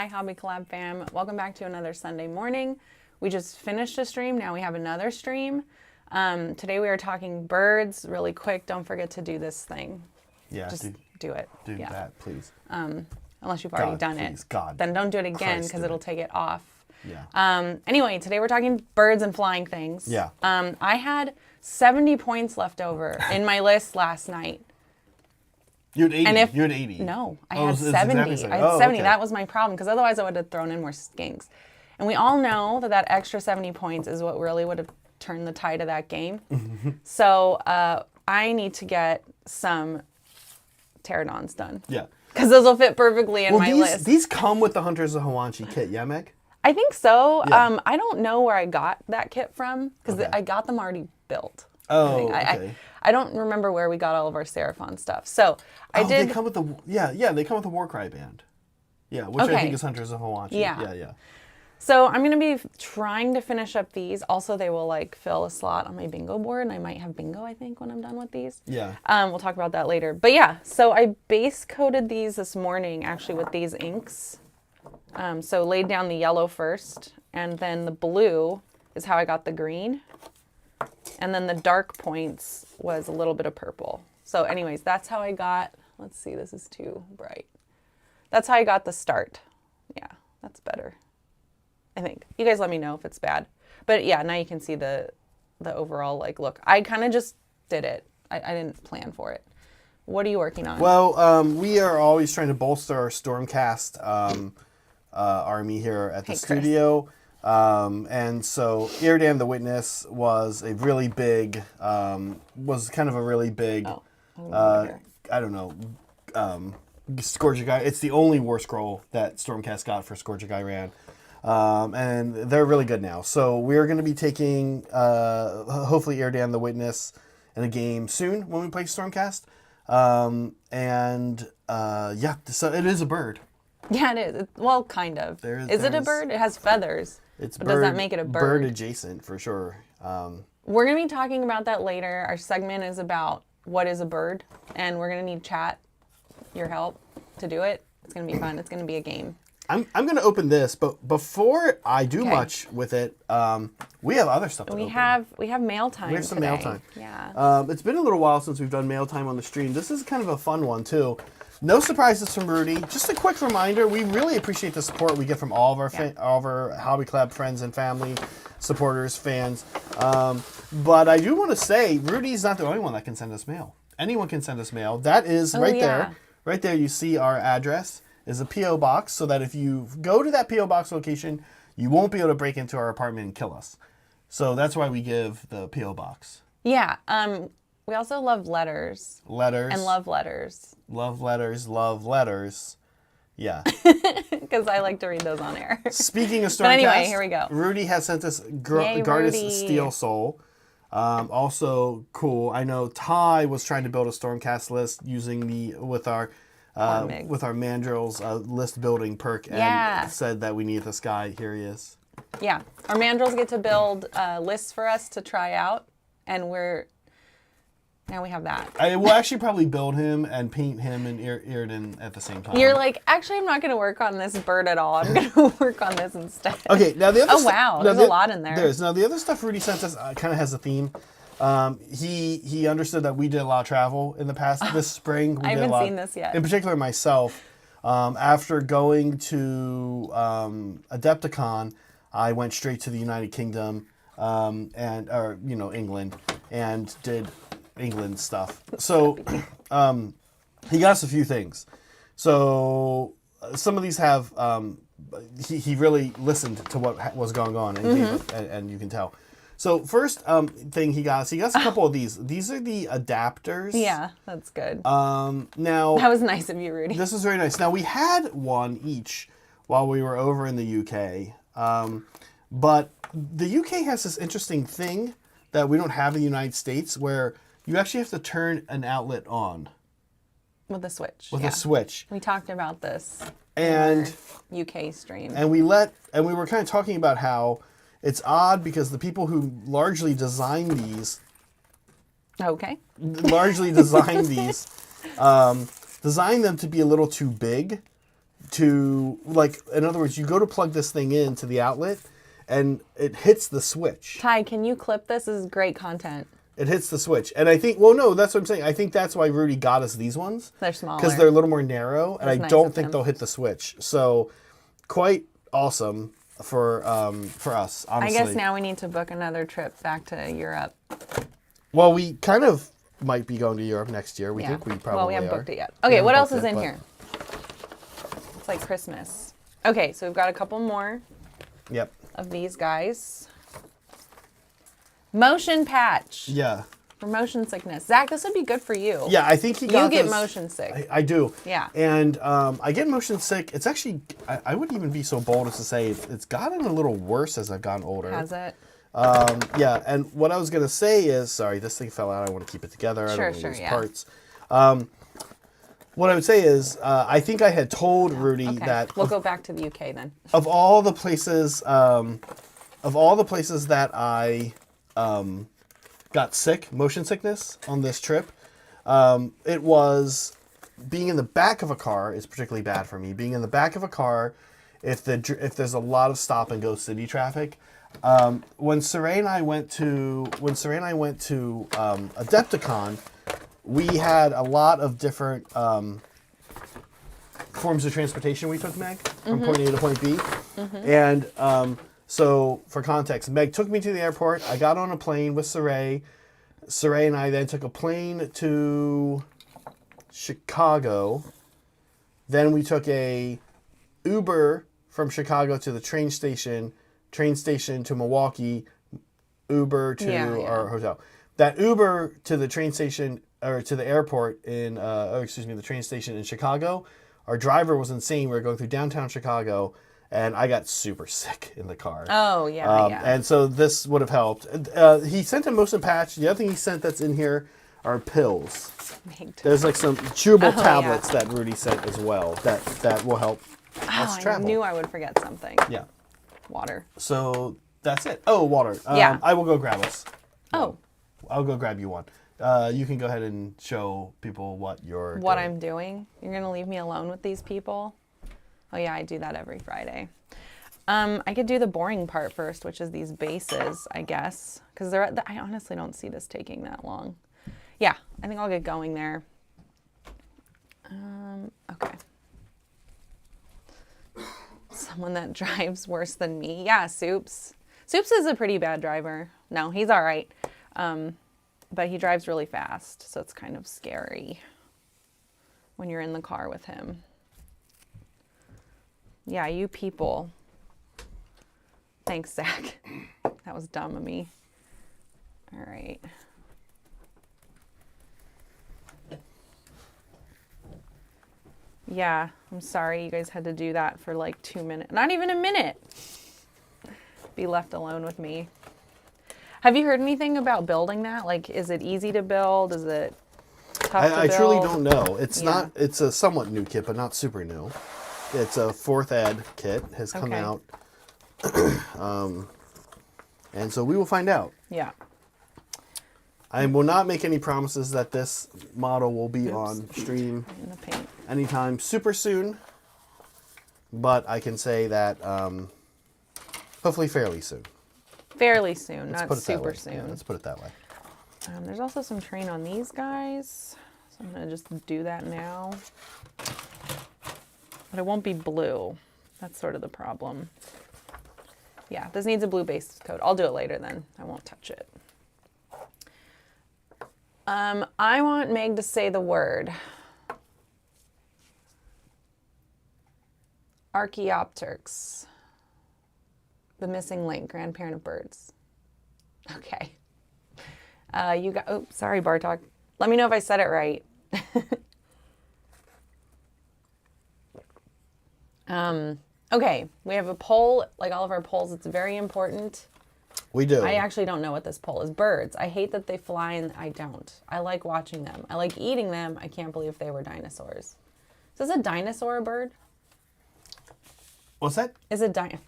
Hi, Hobby Collab fam. Welcome back to another Sunday morning. We just finished a stream. Now we have another stream. Today we are talking birds. Really quick, don't forget to do this thing. Yeah, just do it. Do that, please. Unless you've already done it. God. Then don't do it again because it'll take it off. Yeah. Anyway, today we're talking birds and flying things. Yeah. I had 70 points left over in my list last night. You had 80. You had 80. No, I had 70. Exactly I had 70. Okay. That was my problem because otherwise I would have thrown in more skinks. And we all know that that extra 70 points is what really would have turned the tide of that game. So I need to get some Terradons done. Yeah. Because those will fit perfectly in my list. These come with the Hunters of Hawanchi kit, yeah, Meg? I think so. Yeah. I don't know where I got that kit from because Okay. I got them already built. Oh, okay. I don't remember where we got all of our Seraphon stuff. So I did. They come with the they come with the Warcry band. Yeah, which I think is Hunters of Hawanchi. Yeah. So I'm going to be trying to finish up these. Also, they will like fill a slot on my bingo board, and I might have bingo, I think, when I'm done with these. Yeah. We'll talk about that later. But yeah, so I base coated these this morning actually with these inks. So laid down the yellow first, and then the blue is how I got the green. And then the dark points was a little bit of purple. So anyways, that's how I got, let's see, this is too bright. That's how I got the start. Yeah, that's better, I think. You guys let me know if it's bad. But yeah, now you can see the overall like look. I kind of just did it. I didn't plan for it. What are you working on? Well, we are always trying to bolster our Stormcast army here at the studio. And so Iridan the Witness was a really big, was kind of a really big, I don't know, Scourge Guy. It's the only war scroll that Stormcast got for Scourge Guy ran. And they're really good now. So we're going to be taking, hopefully Iridan the Witness in a game soon when we play Stormcast. Yeah, so it is a bird. Yeah, it is. Well, kind of. Is it a bird? It has feathers. It's but does that make it a bird? Bird adjacent for sure. We're going to be talking about that later. Our segment is about what is a bird, and we're going to need chat, your help to do it. It's going to be fun. It's going to be a game. I'm going to open this, but before I do much with it, we have other stuff to open. We have mail time. We have some today. mail time. Yeah. It's been a little while since we've done mail time on the stream. This is kind of a fun one too. No surprises from Rudy. Just a quick reminder, we really appreciate the support we get from all of our Hobby Collab friends and family, supporters, fans. But I do want to say, Rudy's not the only one that can send us mail. Anyone can send us mail. That is there. Right there you see our address is a P.O. box, so that if you go to that P.O. box location, you won't be able to break into our apartment and kill us. So that's why we give the P.O. box. Yeah. We also love letters. Letters. And love letters. Love letters, love letters. Yeah. Because I like to read those on air. Speaking of Stormcast, but anyway, here we go. Rudy has sent us Gardas Steel Soul. Also cool. I know Ty was trying to build a Stormcast list using with our Mandrill's list building perk and said that we need this guy. Here he is. Yeah. Our Mandrills get to build lists for us to try out, and now we have that. I will actually probably build him and paint him and Iridan at the same time. You're like, actually, I'm not going to work on this bird at all. I'm going to work on this instead. Okay, now the other wow, there's a lot in there. There is. Now the other stuff Rudy sent us kind of has a theme. He understood that we did a lot of travel in the past. This spring, I haven't seen this yet. In particular, myself, after going to Adepticon, I went straight to the United Kingdom England, and did England stuff. So he got us a few things. So some of these have he really listened to what was going on, and you can tell. So first thing he got us a couple of these. These are the adapters. Yeah, that's good. Now that was nice of you, Rudy. This was very nice. Now we had one each while we were over in the UK, but the UK has this interesting thing that we don't have in the United States, where you actually have to turn an outlet on. With a switch. With a switch. We talked about this in our UK stream. And we were kind of talking about how it's odd because the people who largely designed these designed them to be a little too big to, like, in other words, you go to plug this thing into the outlet and it hits the switch. Ty, can you clip this? This is great content. It hits the switch. And I think, well, no, that's what I'm saying. I think that's why Rudy got us these ones. They're smaller. Because they're a little more narrow, and That's I nice don't of think him. they'll hit the switch. So, quite awesome for us, honestly. I guess now we need to book another trip back to Europe. Well, we kind of might be going to Europe next year. We think we probably Well, we haven't are. booked it yet. We Okay, haven't what else booked is it, in but- here? It's like Christmas. Okay, so we've got a couple more Yep. of these guys. Motion patch Yeah. for motion sickness. Zach, this would be good for you. Yeah, I think he got You get this- motion sick. I do. Yeah. And I get motion sick. It's actually, I wouldn't even be so bold as to say it's gotten a little worse as I've gotten older. Has it? Yeah, and what I was going to say is, sorry, this thing fell out. I want to keep it together. I Sure, don't want to sure, lose yeah. parts. What I would say is, I think I had told Rudy Okay. that We'll go back to the UK then. of all the places that I got sick, motion sickness on this trip, it was being in the back of a car is particularly bad for me. Being in the back of a car, if there's a lot of stop and go city traffic. When Saray and I went to Adepticon, we had a lot of different forms of transportation we took, Meg, from point A to point B. And so, for context, Meg took me to the airport. I got on a plane with Saray. Saray and I then took a plane to Chicago. Then we took a Uber from Chicago to the train station to Milwaukee, Uber to our hotel. That Uber to the train station, or to the airport the train station in Chicago, our driver was insane. We were going through downtown Chicago, and I got super sick in the car. Oh, yeah. And so this would have helped. He sent a motion patch. The other thing he sent that's in here are pills. There's like some chewable tablets that Rudy sent as well that will help us travel. I knew I would forget something. Yeah. Water. So that's it. Oh, water. Yeah. I will go grab us. Oh. I'll go grab you one. You can go ahead and show people what you're What doing. I'm doing? You're going to leave me alone with these people? Oh, yeah, I do that every Friday. I could do the boring part first, which is these bases, I guess. Because I honestly don't see this taking that long. Yeah, I think I'll get going there. Okay. Someone that drives worse than me. Yeah, Soups. Soups is a pretty bad driver. No, he's all right. But he drives really fast, so it's kind of scary when you're in the car with him. Yeah, you people. Thanks, Zach. That was dumb of me. All right. Yeah, I'm sorry you guys had to do that for like 2 minutes. Not even a minute. Be left alone with me. Have you heard anything about building that? Like, is it easy to build? Is it tough to build? I truly don't know. It's not. It's a somewhat new kit, but not super new. It's a 4th ed kit. Has come out. And so we will find out. Yeah. I will not make any promises that this model will be on stream In the paint. anytime super soon. But I can say that hopefully fairly soon. Fairly soon, Let's not put it that super way. soon. Yeah, let's put it that way. There's also some terrain on these guys. So I'm going to just do that now. But it won't be blue. That's sort of the problem. Yeah, this needs a blue base coat. I'll do it later then. I won't touch it. I want Meg to say the word. Archaeopteryx. The missing link, grandparent of birds. Okay. You got, oh, sorry, Bartok. Let me know if I said it right. Okay, we have a poll, like all of our polls. It's very important. We do. I actually don't know what this poll is. Birds. I hate that they fly and I don't. I like watching them. I like eating them. I can't believe they were dinosaurs. So is a dinosaur a bird? What's that? Is a dinosaur?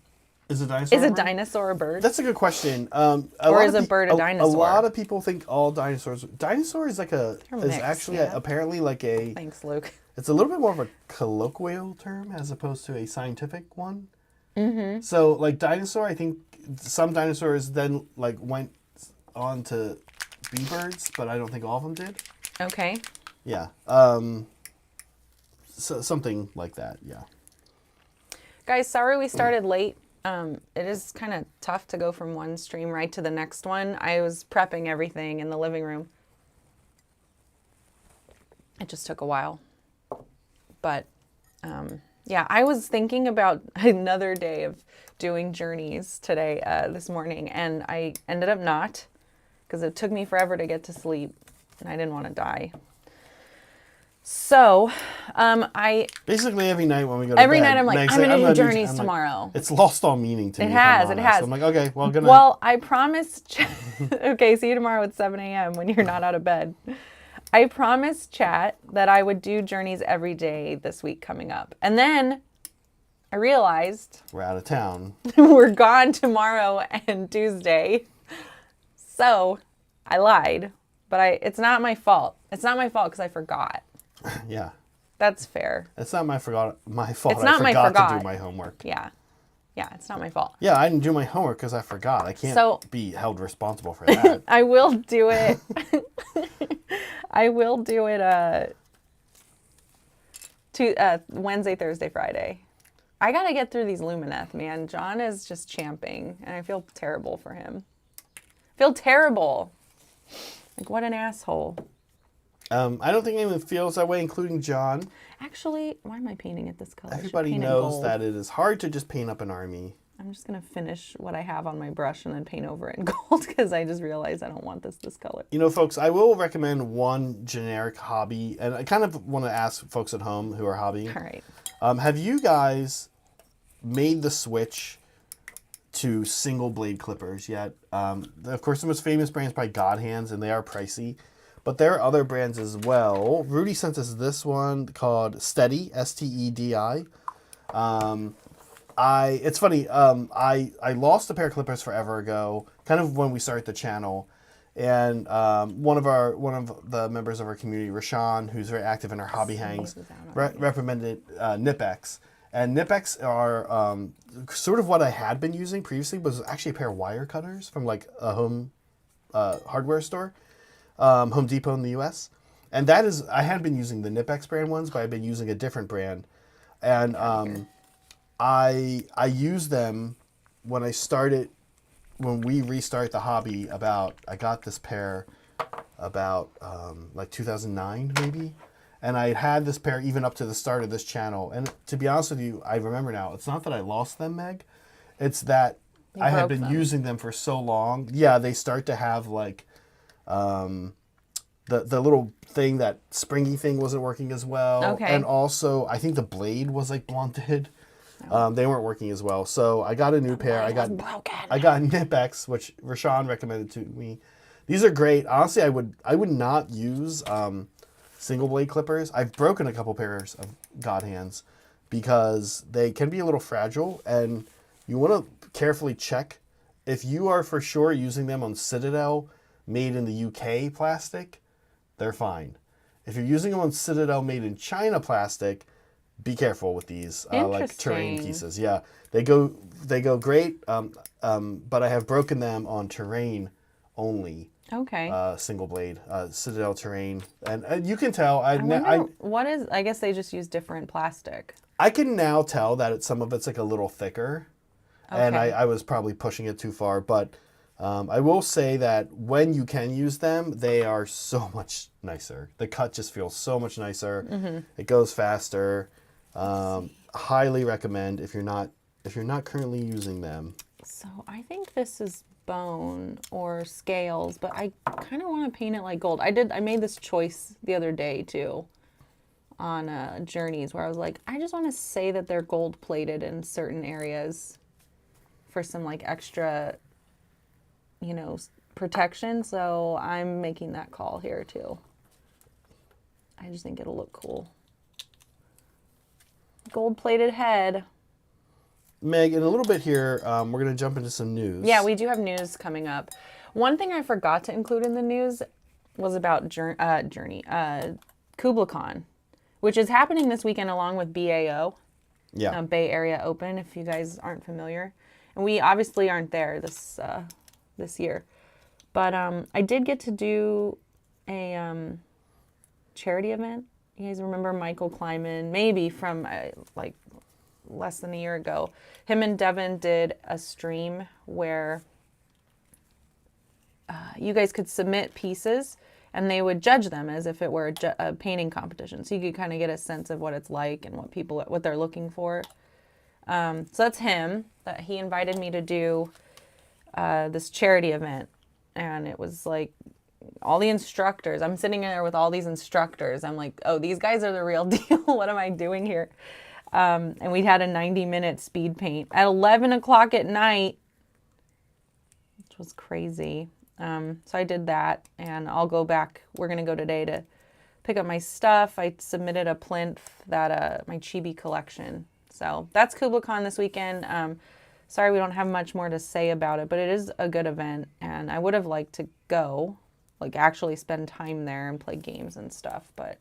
Is a dinosaur? Is a a bird? dinosaur a bird? That's a good question. Or is a bird a dinosaur? A lot of people think all dinosaurs. Dinosaur is like They're is mixed, actually yeah. apparently like a. Thanks, Luke. It's a little bit more of a colloquial term as opposed to a scientific one. Mm-hmm. So, like dinosaur, I think some dinosaurs then like went on to be birds, but I don't think all of them did. Okay. Yeah. So something like that. Yeah. Guys, sorry we started late. It is kind of tough to go from one stream right to the next one. I was prepping everything in the living room. It just took a while. But yeah, I was thinking about another day of doing journeys today, this morning, and I ended up not, because it took me forever to get to sleep, and I didn't want to die. So, I basically every night when we go to every bed, night I'm like, I'm gonna do journeys tomorrow. It's lost all meaning to me. It has. So I'm like, okay, well, good night. Well, I promised. Okay, see you tomorrow at 7 a.m. when you're not out of bed. I promised chat that I would do journeys every day this week coming up, and then I realized we're out of town. we're gone tomorrow and Tuesday, so I lied. But it's not my fault. It's not my fault because I forgot. Yeah. That's fair. It's not my fault. It's not I my forgot to do my homework. Yeah. Yeah, it's not my fault. Yeah, I didn't do my homework because I forgot. I can't be held responsible for that. I will do it. I will do it Wednesday, Thursday, Friday. I got to get through these Lumineth, man. John is just champing, and I feel terrible for him. Feel terrible. Like, what an asshole. I don't think anyone feels that way, including John. Actually, why am I painting it this color? Everybody knows that it is hard to just paint up an army. I'm just going to finish what I have on my brush and then paint over it in gold because I just realized I don't want this color. You know, folks, I will recommend one generic hobby, and I kind of want to ask folks at home who are hobbying. All right. Have you guys made the switch to single blade clippers yet? Of course, the most famous brand is probably God Hands, and they are pricey. But there are other brands as well. Rudy sent us this one called Steady, S-T-E-D-I. It's funny. I lost a pair of clippers forever ago, kind of when we started the channel, and one of the members of our community, Rashawn, who's very active in our hobby hangs, recommended Nipex. And Nipex are sort of what I had been using previously, was actually a pair of wire cutters from like a home hardware store. Home Depot in the U.S. And that is, I had been using the Nipex brand ones, but I've been using a different brand. And I used them when we restart the hobby I got this pair about like 2009 maybe. And I had this pair even up to the start of this channel. And to be honest with you, I remember now, it's not that I lost them, Meg. It's that I had been using them for so long. Yeah, they start to have like... the little thing, that springy thing wasn't working as well. Okay. And also, I think the blade was like blunted. They weren't working as well. So I got a new pair. I got Nipex, which Rashawn recommended to me. These are great. Honestly, I would not use single blade clippers. I've broken a couple pairs of God Hands because they can be a little fragile, and you want to carefully check if you are for sure using them on Citadel made in the UK plastic, they're fine. If you're using them on Citadel made in China plastic, be careful with these like terrain pieces. Yeah, they go great, but I have broken them on terrain only. Okay. Single blade, Citadel terrain, and you can tell. I guess they just use different plastic. I can now tell that some of it's like a little thicker, and I was probably pushing it too far, but. I will say that when you can use them, they are so much nicer. The cut just feels so much nicer. Mm-hmm. It goes faster. Highly recommend if you're not currently using them. So I think this is bone or scales, but I kind of want to paint it like gold. I made this choice the other day too on journeys where I was like, I just want to say that they're gold plated in certain areas for some like extra, protection. So I'm making that call here too. I just think it'll look cool. Gold plated head. Meg, in a little bit here, we're going to jump into some news. Yeah, we do have news coming up. One thing I forgot to include in the news was about Kublai Khan, which is happening this weekend along with BAO, Yeah. Bay Area Open, if you guys aren't familiar. And we obviously aren't there this year. But I did get to do a charity event. You guys remember Michael Kleiman, maybe from like less than a year ago. Him and Devin did a stream where you guys could submit pieces and they would judge them as if it were a painting competition. So you could kind of get a sense of what it's like and what they're looking for. So that's him. That he invited me to do this charity event. And it was like all the instructors. I'm sitting there with all these instructors. I'm like, oh, these guys are the real deal. What am I doing here? And we had a 90-minute speed paint at 11 o'clock at night, which was crazy. So I did that, and I'll go back. We're going to go today to pick up my stuff. I submitted a plinth that my chibi collection. So that's KublaCon this weekend. Sorry we don't have much more to say about it, but it is a good event, and I would have liked to go, like actually spend time there and play games and stuff, but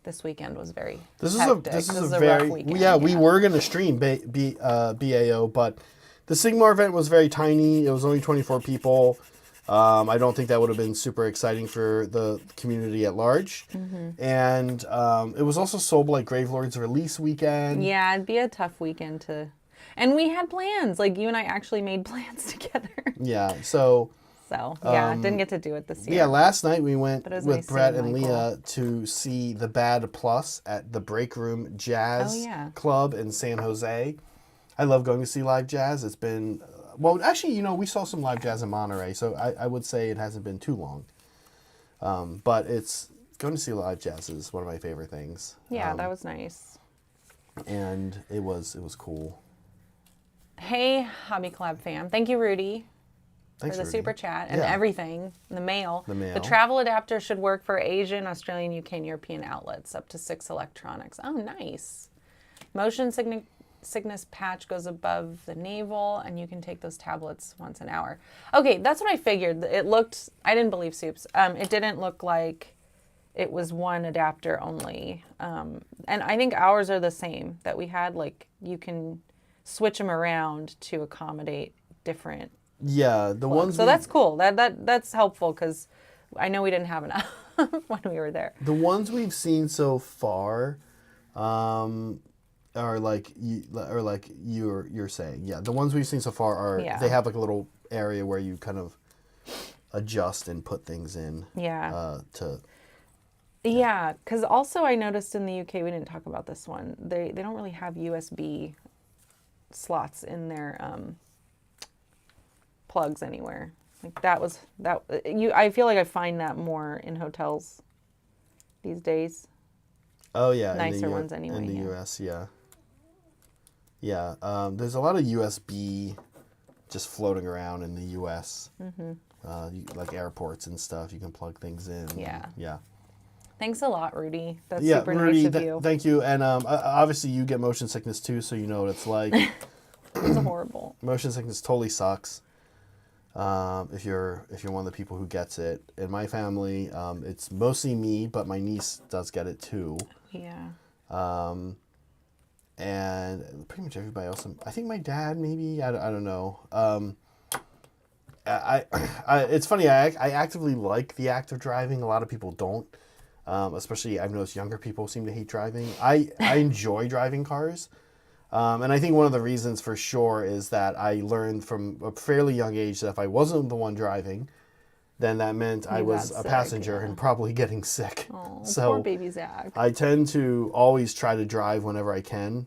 this weekend was very hectic. This is a very rough weekend. Yeah, we were going to stream BAO, but the Sigmar event was very tiny. It was only 24 people. I don't think that would have been super exciting for the community at large. Mm-hmm. And it was also Soul Blight Gravelord's release weekend. Yeah, it'd be a tough weekend to... And we had plans. Like, you and I actually made plans together. Yeah, so... didn't get to do it this year. Yeah, last night we went with nice Brett and Leah to see The Bad Plus at the Break Room Jazz Club in San Jose. I love going to see live jazz. It's been... Well, actually, we saw some live jazz in Monterey, so I would say it hasn't been too long. But it's... Going to see live jazz is one of my favorite things. Yeah, that was nice. And it was cool. Hey, Hobby Collab fam. Thank you, Rudy. Thanks, for the Rudy. super chat and everything. The mail. The mail. The travel adapter should work for Asian, Australian, UK, and European outlets, up to 6 electronics. Oh, nice. Motion sickness patch goes above the navel, and you can take those tablets once an hour. Okay, that's what I figured. It looked, I didn't believe Soups. It didn't look like it was one adapter only. And I think ours are the same that we had. Like, you can switch them around to accommodate different. Yeah, the ones. So that's cool. That's helpful because I know we didn't have enough when we were there. The ones we've seen so far, are like you're saying. Yeah, the ones we've seen so far are they have like a little area where you kind of adjust and put things in. Yeah. Yeah, because also I noticed in the UK, we didn't talk about this one. They don't really have USB slots in their plugs anywhere. Like I feel like I find that more in hotels these days. Oh yeah, nicer ones anyway. In the US, yeah. Yeah, there's a lot of USB just floating around in the US. Mm-hmm. Like airports and stuff, you can plug things in. Yeah. Yeah. Thanks a lot, Rudy. That's yeah, super Rudy, nice of you. Thank you. And obviously you get motion sickness too, so you know what it's like. It's horrible. Motion sickness totally sucks. If you're one of the people who gets it. In my family, it's mostly me, but my niece does get it too. Yeah. And pretty much everybody else. I think my dad maybe. I don't know. It's funny. I actively like the act of driving. A lot of people don't. Especially I've noticed younger people seem to hate driving. I enjoy driving cars. And I think one of the reasons for sure is that I learned from a fairly young age that if I wasn't the one driving, then that meant I was a passenger and probably getting sick. Oh, so poor baby Zach. I tend to always try to drive whenever I can.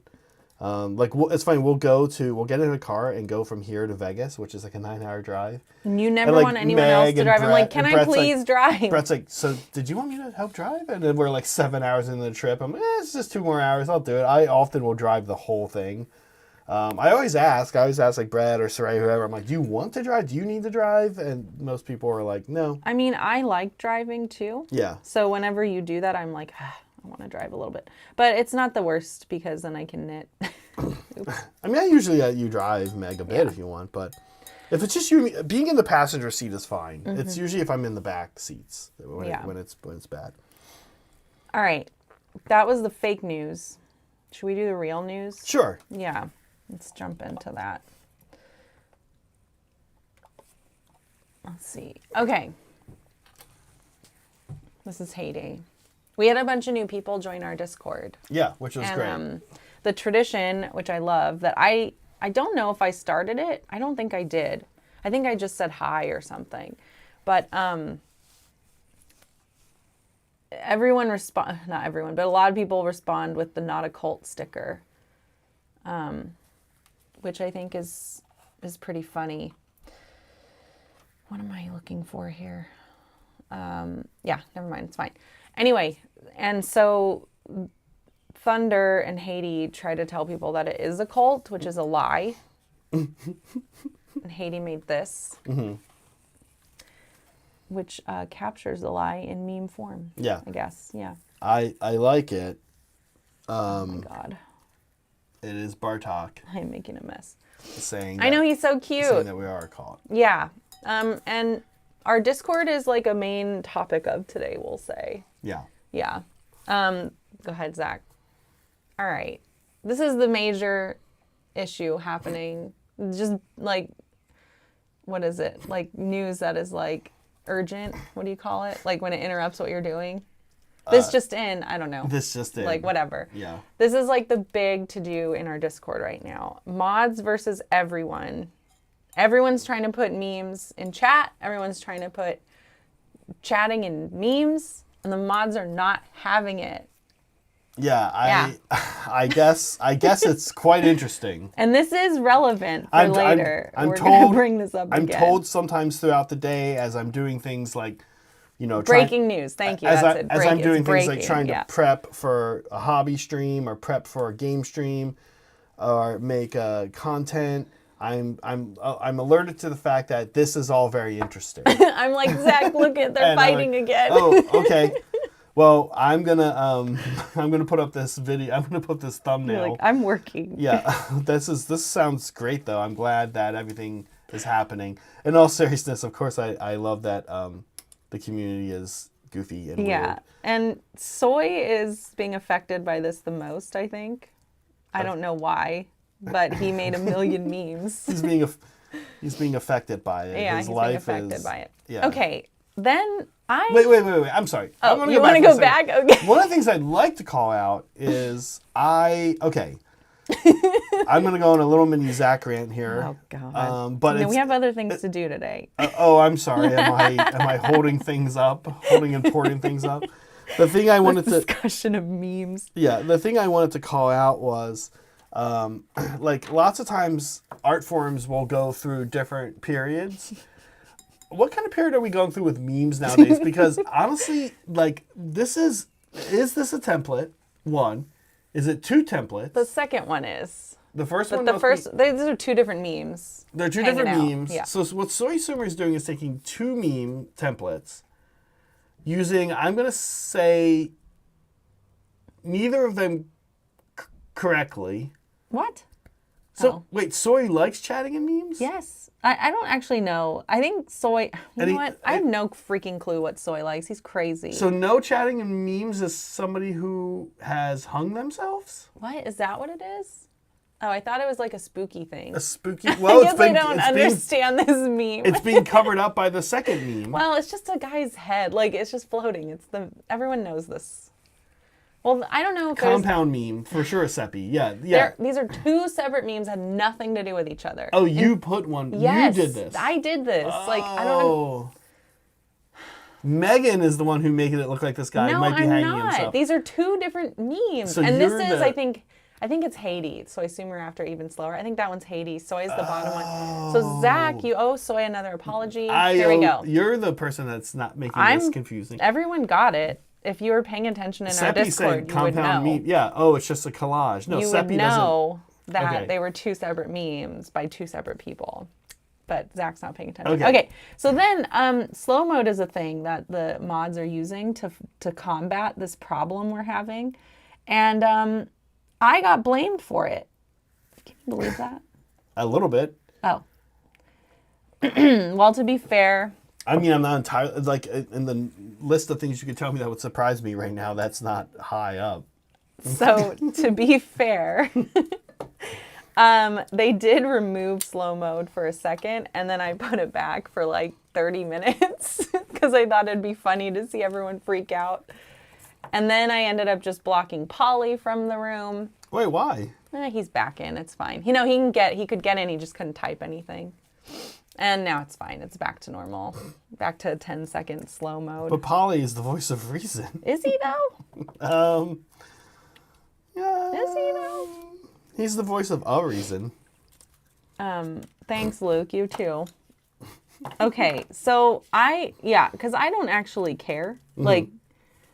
It's funny, we'll get in a car and go from here to Vegas, which is like a 9-hour drive. And you never want anyone else to drive. I'm like, can I please drive? Brett's like, so did you want me to help drive? And then we're like 7 hours into the trip. I'm like, it's just 2 more hours. I'll do it. I often will drive the whole thing. I always ask like Brett or Saray, whoever. I'm like, do you want to drive? Do you need to drive? And most people are like, no. I mean, I like driving too. Yeah. So whenever you do that, I'm like, I want to drive a little bit. But it's not the worst because then I can knit. I mean, I usually let you drive Meg a bit if you want, but if it's just you, being in the passenger seat is fine. It's usually if I'm in the back seats when it's bad. All right. that was the fake news. Should we do the real news? Sure. Yeah. Let's jump into that. Let's see. Okay. This is Haiti. We had a bunch of new people join our Discord. Yeah, which was great. The tradition, which I love, that I don't know if I started it. I don't think I did. I think I just said hi or something. But everyone not everyone, but a lot of people respond with the not a cult sticker, which I think is pretty funny. What am I looking for here? Yeah, never mind. It's fine. Anyway, and so Thunder and Haiti try to tell people that it is a cult, which is a lie. And Haiti made this, which captures the lie in meme form. Yeah. I guess. Yeah. I like it. Oh my God. It is Bartok I'm making a mess. saying. I know, he's so cute. Saying that we are a cult. Yeah. And our Discord is like a main topic of today, we'll say. Yeah. Yeah. Go ahead, Zach. All right. This is the major issue happening. Just like, what is it? Like news that is like urgent. What do you call it? Like when it interrupts what you're doing. This just in. I don't know. This just in. Like whatever. Yeah. This is like the big to do in our Discord right now. Mods versus everyone. Everyone's trying to put memes in chat. Everyone's trying to put chatting in memes. And the mods are not having it. Yeah, I guess it's quite interesting. And this is relevant for later. I'm We're told, going to bring this up I'm again. told sometimes throughout the day as I'm doing things like, breaking news. Thank you. As That's it. I'm doing things like breaking, trying to prep for a hobby stream or prep for a game stream or make content. I'm alerted to the fact that this is all very interesting. I'm like, Zach, look at they're fighting again. Oh, okay. Well, I'm gonna put up this video. I'm gonna put this thumbnail. You're like, I'm working. Yeah, this sounds great though. I'm glad that everything is happening. In all seriousness, of course, I love that the community is goofy and weird. And Soy is being affected by this the most, I think. I don't know why, but he made a million memes. He's being affected by it. Yeah, His he's life being affected by it. Yeah. Okay, then Wait. I'm sorry. Oh, you want to go back? Okay. One of the things I'd like to call out is I'm going to go on a little mini Zach rant here. Oh God. But we have other things to do today. I'm sorry. Am I holding things up? Holding and porting things up? The thing I wanted to discussion of memes. Yeah, the thing I wanted to call out was like lots of times art forms will go through different periods. What kind of period are we going through with memes nowadays? Because honestly, like is this a template? One. Is it two templates? The second one is. The first one. These are two different memes. They're two different out. memes. Yeah. So what Soy Sumer is doing is taking two meme templates, using, I'm going to say, neither of them correctly. What? So, wait, Soy likes chatting in memes? Yes. I don't actually know. I think Soy, what? I have no freaking clue what Soy likes. He's crazy. So no chatting in memes is somebody who has hung themselves? What? Is that what it is? Oh, I thought it was like a spooky thing. A spooky... Well, I guess I don't understand this meme. It's being covered up by the second meme. Well, it's just a guy's head. Like, it's just floating. Everyone knows this. Well, I don't know if Compound meme, for sure, Seppi. Yeah. These are two separate memes, had nothing to do with each other. Oh, you put one. Yes, you did this. I did this. Oh. Like, I don't know. Megan is the one who making it look like this guy might be hanging himself. These are two different memes. So and this is, I think it's Haiti. Soy Sumer after Even Slower. I think that one's Haiti. Soy is the bottom one. So Zach, you owe Soy another apology. Here we go. You're the person that's not making this confusing. Everyone got it. If you were paying attention in our Discord, you would know. Meme. Yeah. Oh, it's just a collage. No, you Seppi would know that Okay. they were two separate memes by two separate people. But Zach's not paying attention. Okay. So then slow mode is a thing that the mods are using to combat this problem we're having. And I got blamed for it. Can you believe that? A little bit. Oh. Well, to be fair, I mean, I'm not entirely, like, in the list of things you could tell me that would surprise me right now, that's not high up. So, to be fair, they did remove slow mode for a second, and then I put it back for like 30 minutes because I thought it'd be funny to see everyone freak out. And then I ended up just blocking Polly from the room. Wait, why? He's back in. It's fine. You know, he could get in. He just couldn't type anything. And now it's fine. It's back to normal. Back to 10-second slow mode. But Polly is the voice of reason. Is he though? Yeah. Is he though? He's the voice of a reason. Thanks, Luke. You too. Okay, so because I don't actually care. Like,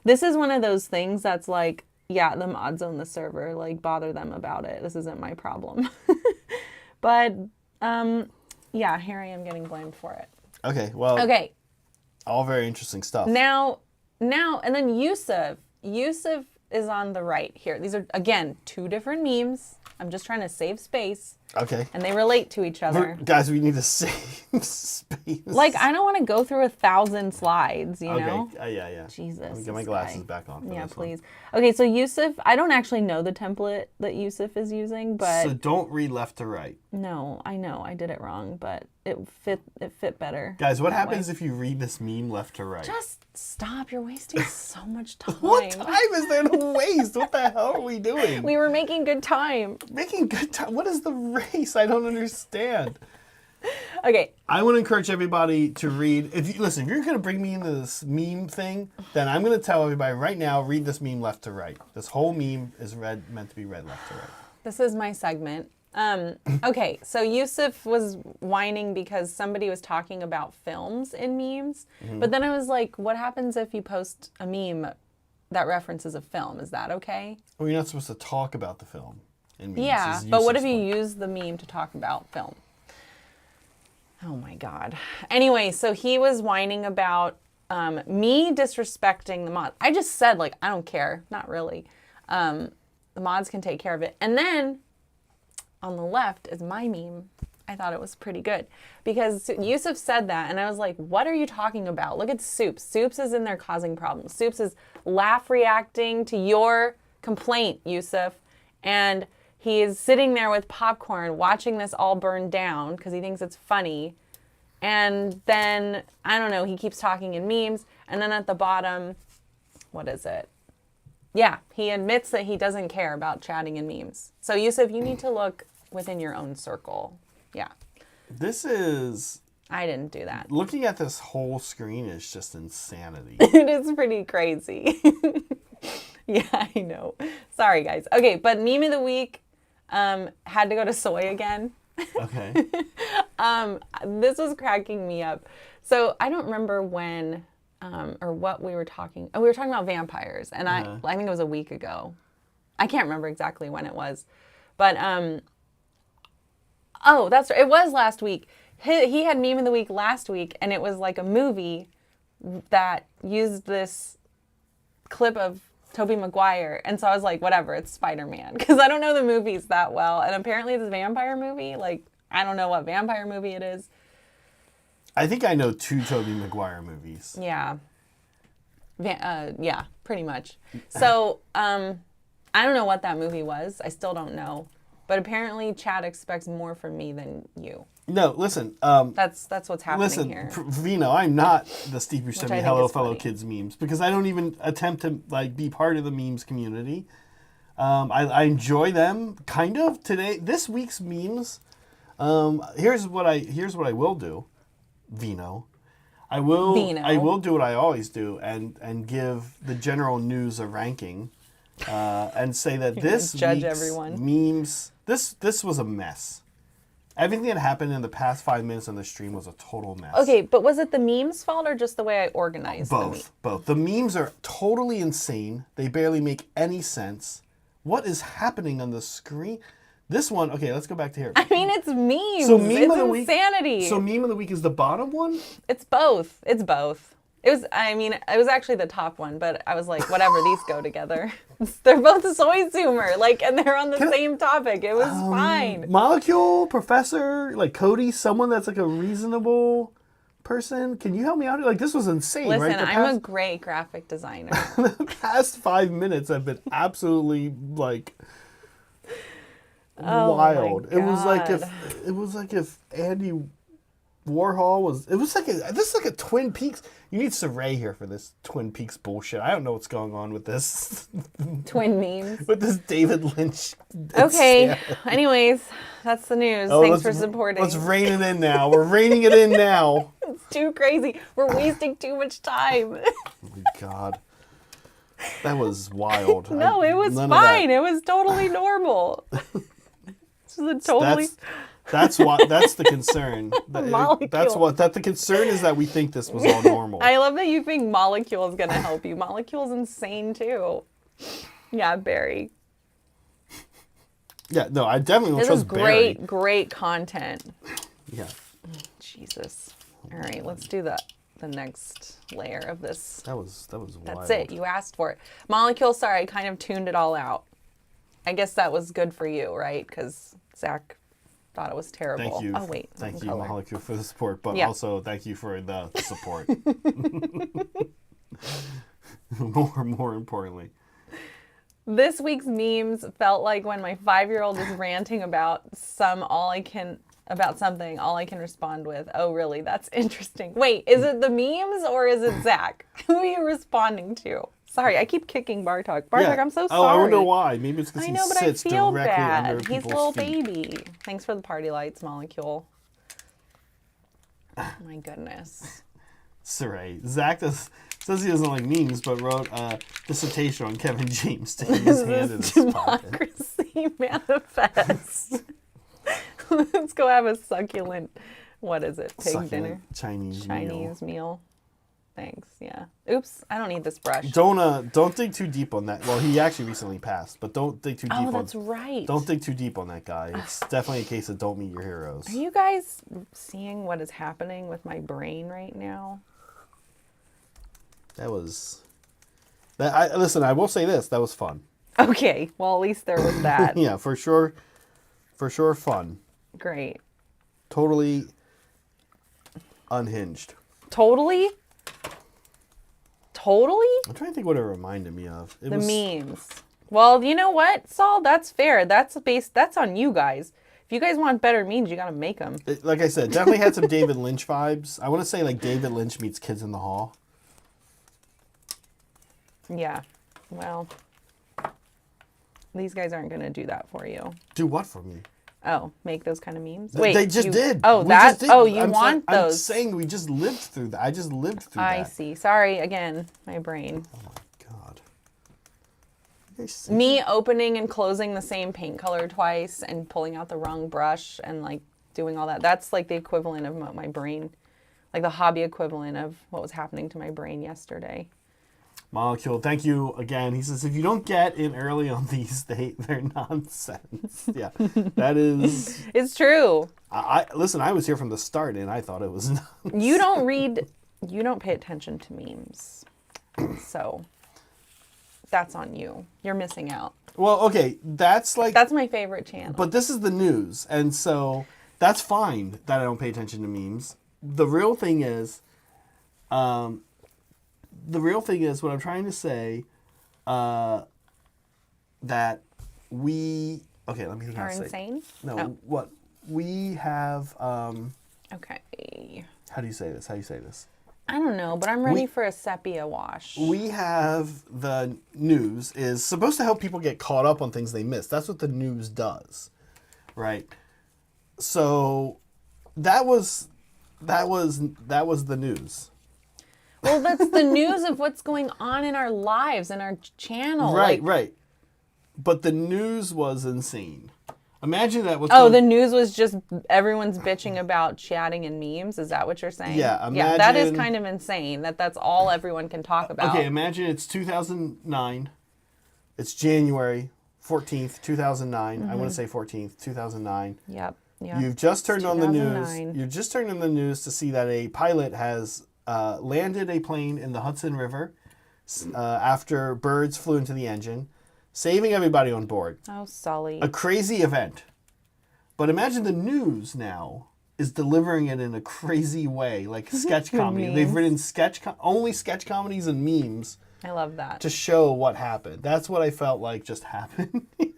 this is one of those things that's like, yeah, the mods own the server. Like, bother them about it. This isn't my problem. But, yeah, here I am getting blamed for it. Okay, well. Okay. All very interesting stuff. Now, and then Yusuf. Yusuf is on the right here. These are, again, 2 different memes. I'm just trying to save space. Okay. And they relate to each other. Guys, we need to save space. Like, I don't want to go through 1,000 slides, you know? Okay, yeah. Jesus. Let me get my glasses back on for yeah, this please. Okay, so Yusuf, I don't actually know the template that Yusuf is using, but... So don't read left to right. No, I know. I did it wrong, but it fit better. Guys, what happens if you read this meme left to right? Just stop. You're wasting so much time. What time is there to waste? What the hell are we doing? We were making good time. Making good time? What is the race? I don't understand. Okay. I want to encourage everybody to read. If you're going to bring me into this meme thing, then I'm going to tell everybody right now, read this meme left to right. This whole meme is meant to be read left to right. This is my segment. Okay, so Yusuf was whining because somebody was talking about films in memes. But then I was like, what happens if you post a meme that references a film? Is that okay? Well, you're not supposed to talk about the film in memes. Yeah, but what if you use the meme to talk about film? Oh my God. Anyway, so he was whining about me disrespecting the mods. I just said, like, I don't care. Not really. The mods can take care of it. And then on the left is my meme. I thought it was pretty good because Yusuf said that and I was like, what are you talking about? Look at Soups. Soups is in there causing problems. Soups is laugh reacting to your complaint, Yusuf. And he is sitting there with popcorn watching this all burn down because he thinks it's funny. And then, I don't know, he keeps talking in memes. And then at the bottom, what is it? Yeah, he admits that he doesn't care about chatting in memes. So Yusuf, you need to look within your own circle. Yeah. This is... I didn't do that. Looking at this whole screen is just insanity. It is pretty crazy. Yeah, I know. Sorry, guys. Okay, but meme of the week had to go to soy again. Okay. This was cracking me up. So I don't remember when or what we were talking. Oh, we were talking about vampires, and I think it was a week ago. I can't remember exactly when it was, but oh, that's right. It was last week. He had meme of the week last week, and it was like a movie that used this clip of Tobey Maguire. And so I was like, whatever, it's Spider-Man. Because I don't know the movies that well. And apparently it's a vampire movie. Like, I don't know what vampire movie it is. I think I know 2 Tobey Maguire movies. Yeah. Yeah, pretty much. So, I don't know what that movie was. I still don't know. But apparently Chad expects more from me than you. No, listen. That's what's happening here. Vino, I'm not the Steve Buscemi Hello Fellow funny. Kids memes because I don't even attempt to like be part of the memes community. I enjoy them kind of today. This week's memes. Here's what I will do, Vino. I will do what I always do and give the general news a ranking, and say that this judge week's everyone. memes. This was a mess. Everything that happened in the past 5 minutes on the stream was a total mess. Okay, but was it the memes' fault or just the way I organized them? Both. The memes are totally insane. They barely make any sense. What is happening on the screen? This one, okay, let's go back to here. I mean, it's memes. So meme it's of the week. Insanity. So meme of the week is the bottom one? It's both. It's both. It was actually the top one, but I was like, whatever, these go together. They're both soy zoomer, like, and they're on the same topic. It was fine. Molecule, professor, like Cody, someone that's like a reasonable person? Can you help me out? Like, this was insane, Listen, right? I'm a great graphic designer. The past 5 minutes have been absolutely like wild. My It was like if Andy Warhol was. It was like this is like a Twin Peaks. You need Saray here for this Twin Peaks bullshit. I don't know what's going on with this. Twin memes. With this David Lynch. Okay. Anyways, that's the news. Thanks for supporting. Let's rein it in now. We're reining it in now. It's too crazy. We're wasting too much time. Oh my God. That was wild. No, it was fine. It was totally normal. This is a totally. That's the concern. Molecule. The concern is that we think this was all normal. I love that you think Molecule is going to help you. Molecule's insane too. Yeah, Barry. Yeah, no, I definitely This trust is Barry. great content. Yeah. Jesus. All right, let's do the next layer of this. That was wild. That's it. You asked for it. Molecule, sorry, I kind of tuned it all out. I guess that was good for you, right? Because Zach thought it was terrible. Thank you. Oh, wait. Thank you, Molecule, for the support, but also thank you for the support. more importantly. This week's memes felt like when my 5-year-old is ranting about something, all I can respond with, "Oh, really? That's interesting." Wait, is it the memes or is it Zach? Who are you responding to? Sorry, I keep kicking Bartok. Bartok, I'm so sorry. Oh, I wonder why. Maybe it's because I he know, but I sits feel directly bad. under He's a people's little feet. baby. Thanks for the party lights, Molecule. Oh my goodness. Saray. Zach says he doesn't like memes, but wrote a dissertation on Kevin James sticking his hand in his pocket. Democracy manifest. Let's go have a succulent, what is it, pig dinner? Chinese meal. Thanks, yeah. Oops, I don't need this brush. Don't dig too deep on that. Well, he actually recently passed, but don't dig too deep on. Oh, that's right. Don't dig too deep on that guy. It's definitely a case of don't meet your heroes. Are you guys seeing what is happening with my brain right now? Listen, I will say this. That was fun. Okay, well, at least there was that. Yeah, for sure. For sure, fun. Great. Totally unhinged. Totally? I'm trying to think what it reminded me of. The memes. Well, you know what, Saul? That's fair. That's on you guys. If you guys want better memes, you gotta make them. Like I said, definitely had some David Lynch vibes. I want to say like David Lynch meets Kids in the Hall. Yeah. Well, these guys aren't gonna do that for you. Do what for me? Oh, make those kind of memes? Wait, they just did. Oh, we that? Just did. Oh, you I'm want those? I'm saying we just lived through that. I just lived through that. I see. Sorry, again, my brain. Oh my God. Me opening and closing the same paint color twice and pulling out the wrong brush and like doing all that. That's like the equivalent of my brain, like the hobby equivalent of what was happening to my brain yesterday. Molecule, thank you again. He says, if you don't get in early on these, they're nonsense. Yeah, that is... It's true. Listen, I was here from the start, and I thought it was nonsense. You don't pay attention to memes. So, that's on you. You're missing out. Well, okay, that's my favorite channel. But this is the news, and so that's fine that I don't pay attention to memes. The real thing is... what I'm trying to say, that we... Okay, let me think how to say. Are insane? No, Oh. what we have... Okay. How do you say this? I don't know, but I'm ready for a sepia wash. We have the news is supposed to help people get caught up on things they missed. That's what the news does, right? So that was the news. Well, that's the news of what's going on in our lives and our channel. Right. But the news was insane. Imagine that. The news was just everyone's bitching about chatting and memes. Is that what you're saying? Yeah. Yeah, that is kind of insane. That's all everyone can talk about. Okay, imagine it's 2009. It's January 14th, 2009. Mm-hmm. I want to say 14th, 2009. Yep. You've just turned on the news. You've just turned on the news to see that a pilot has landed a plane in the Hudson River after birds flew into the engine, saving everybody on board. Oh, Sully. A crazy event. But imagine the news now is delivering it in a crazy way, like sketch comedy. They've memes. written only sketch comedies and memes I love that. to show what happened. That's what I felt like just happened here.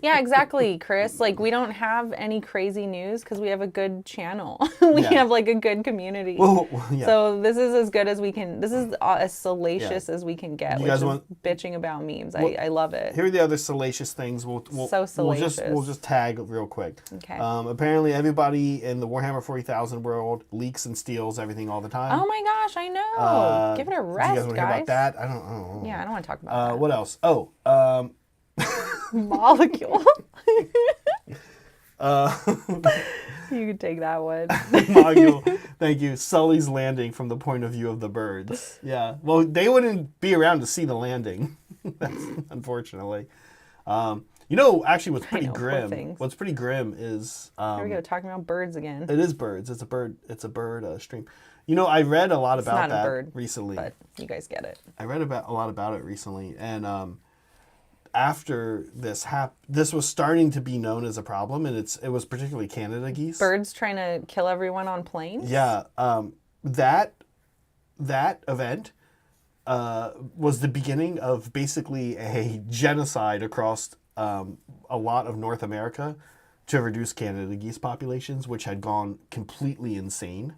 Yeah, exactly, Chris. Like, we don't have any crazy news because we have a good channel. We Yeah. have like a good community. Well, yeah. So this is as good as we can. This is as salacious as we can get, You which guys is want- bitching about memes. I love it. Here are the other salacious things. So salacious. We'll just tag real quick. Okay. Apparently, everybody in the Warhammer 40,000 world leaks and steals everything all the time. Oh my gosh, I know. Give it a rest, Do you guys want to hear about guys. that? I don't know. Yeah, I don't want to talk about that. What else? Oh, Molecule. You can take that one. Module. Thank you. Sully's landing from the point of view of the birds. Yeah. Well, they wouldn't be around to see the landing. That's unfortunately. Actually, what's pretty know, poor grim. things. What's pretty grim is Here we go, talking about birds again. it is birds. It's a bird. It's a bird stream. I read a lot about not a that bird, recently. But you guys get it. I read a lot about it recently, and after this this was starting to be known as a problem, and it was particularly Canada geese. Birds trying to kill everyone on planes? Yeah, that event was the beginning of basically a genocide across a lot of North America to reduce Canada geese populations, which had gone completely insane.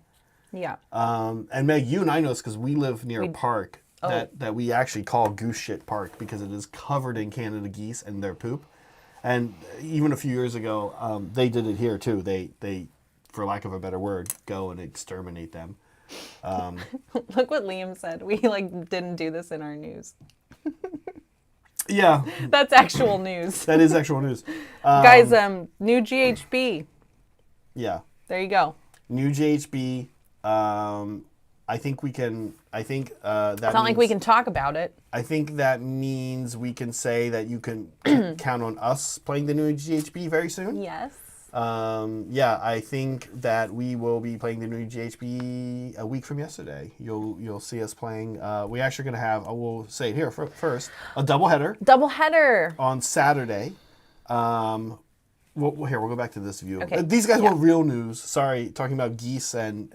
Yeah. And Meg, you and I know this because we live near a park that we actually call Goose Shit Park because it is covered in Canada geese and their poop. And even a few years ago, they did it here too. They, for lack of a better word, go and exterminate them. Look what Liam said. We didn't do this in our news. Yeah, That's actual news. that is actual news. Guys, new GHB. Yeah, There you go. new GHB. I think we can. I think that. It's not like we can talk about it. I think that means we can say that you can count on us playing the new GHB very soon. Yes. I think that we will be playing the new GHB a week from yesterday. You'll see us playing. We actually going to have. We'll say it here first. A doubleheader Doubleheader. on Saturday. We'll go back to this view. Okay. These guys want real news. Sorry, talking about geese and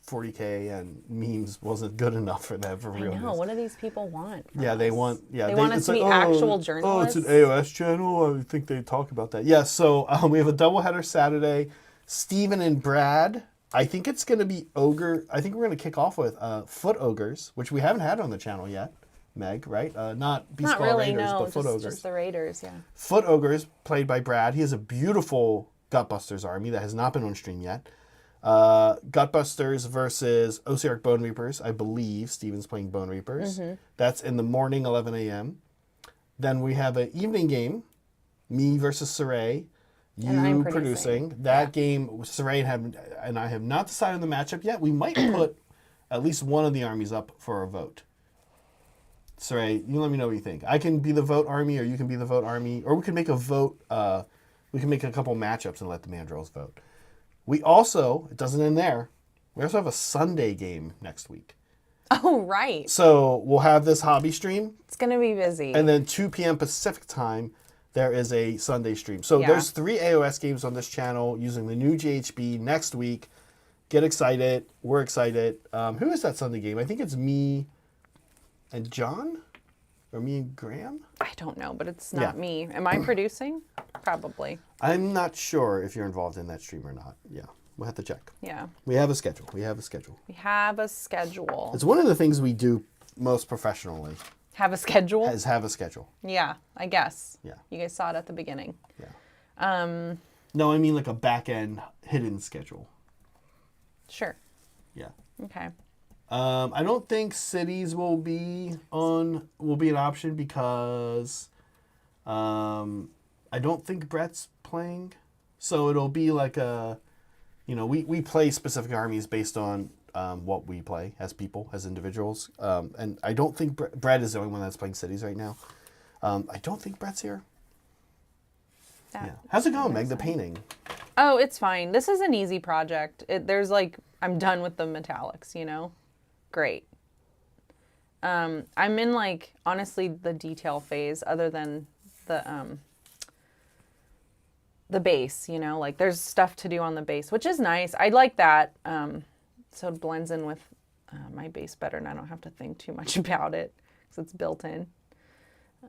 40K and memes wasn't good enough for them for real news. What do these people want? from Yeah, they us? want. Yeah, They want us it's to be like, actual Oh, journalists. it's an AOS channel. I think they talk about that. Yeah, so we have a doubleheader Saturday. Steven and Brad. I think it's going to be Ogre. I think we're going to kick off with Foot Ogres, which we haven't had on the channel yet. Meg, right? Not Beast Not Claw really, Raiders, no. but Foot Ogres. Just the Raiders, yeah. Foot Ogres, played by Brad. He has a beautiful Gutbusters army that has not been on stream yet. Gutbusters versus Osiarch Bone Reapers. I believe Steven's playing Bone Reapers. Mm-hmm. That's in the morning, 11 a.m. Then we have an evening game, me versus Saray. And I'm You producing. producing. That game, Saray and I have not decided on the matchup yet. We might put at least one of the armies up for a vote. Saray, you let me know what you think. I can be the vote army, or you can be the vote army, or we can make a vote. We can make a couple matchups and let the mandrills vote. We also, it doesn't end there. We also have a Sunday game next week. Oh, right. So we'll have this hobby stream, It's going to be busy. and then 2 p.m. Pacific time, there is a Sunday stream. So Yeah. there's 3 AOS games on this channel using the new GHB next week. Get excited. We're excited. Who is that Sunday game? I think it's me and John? Or me and Graham? I don't know, but it's not Yeah. me. Am I producing? Probably. I'm not sure if you're involved in that stream or not. Yeah, we'll have to check. Yeah. We have a schedule. We have a schedule. We have a schedule. It's one of the things we do most professionally Have a schedule? is have a schedule. Yeah, I guess. Yeah. You guys saw it at the beginning. Yeah. No, I mean like a back-end hidden schedule. Sure. Yeah. Okay. I don't think cities will be an option because I don't think Brett's playing. So it'll be like we play specific armies based on what we play as people, as individuals. And I don't think Brett is the only one that's playing cities right now. I don't think Brett's here. That- Yeah. How's it going, Meg? The painting. Oh, it's fine. This is an easy project. I'm done with the metallics, Great. I'm in honestly the detail phase other than the base, you know, like there's stuff to do on the base, which is nice. I like that. So it blends in with my base better and I don't have to think too much about it because it's built in.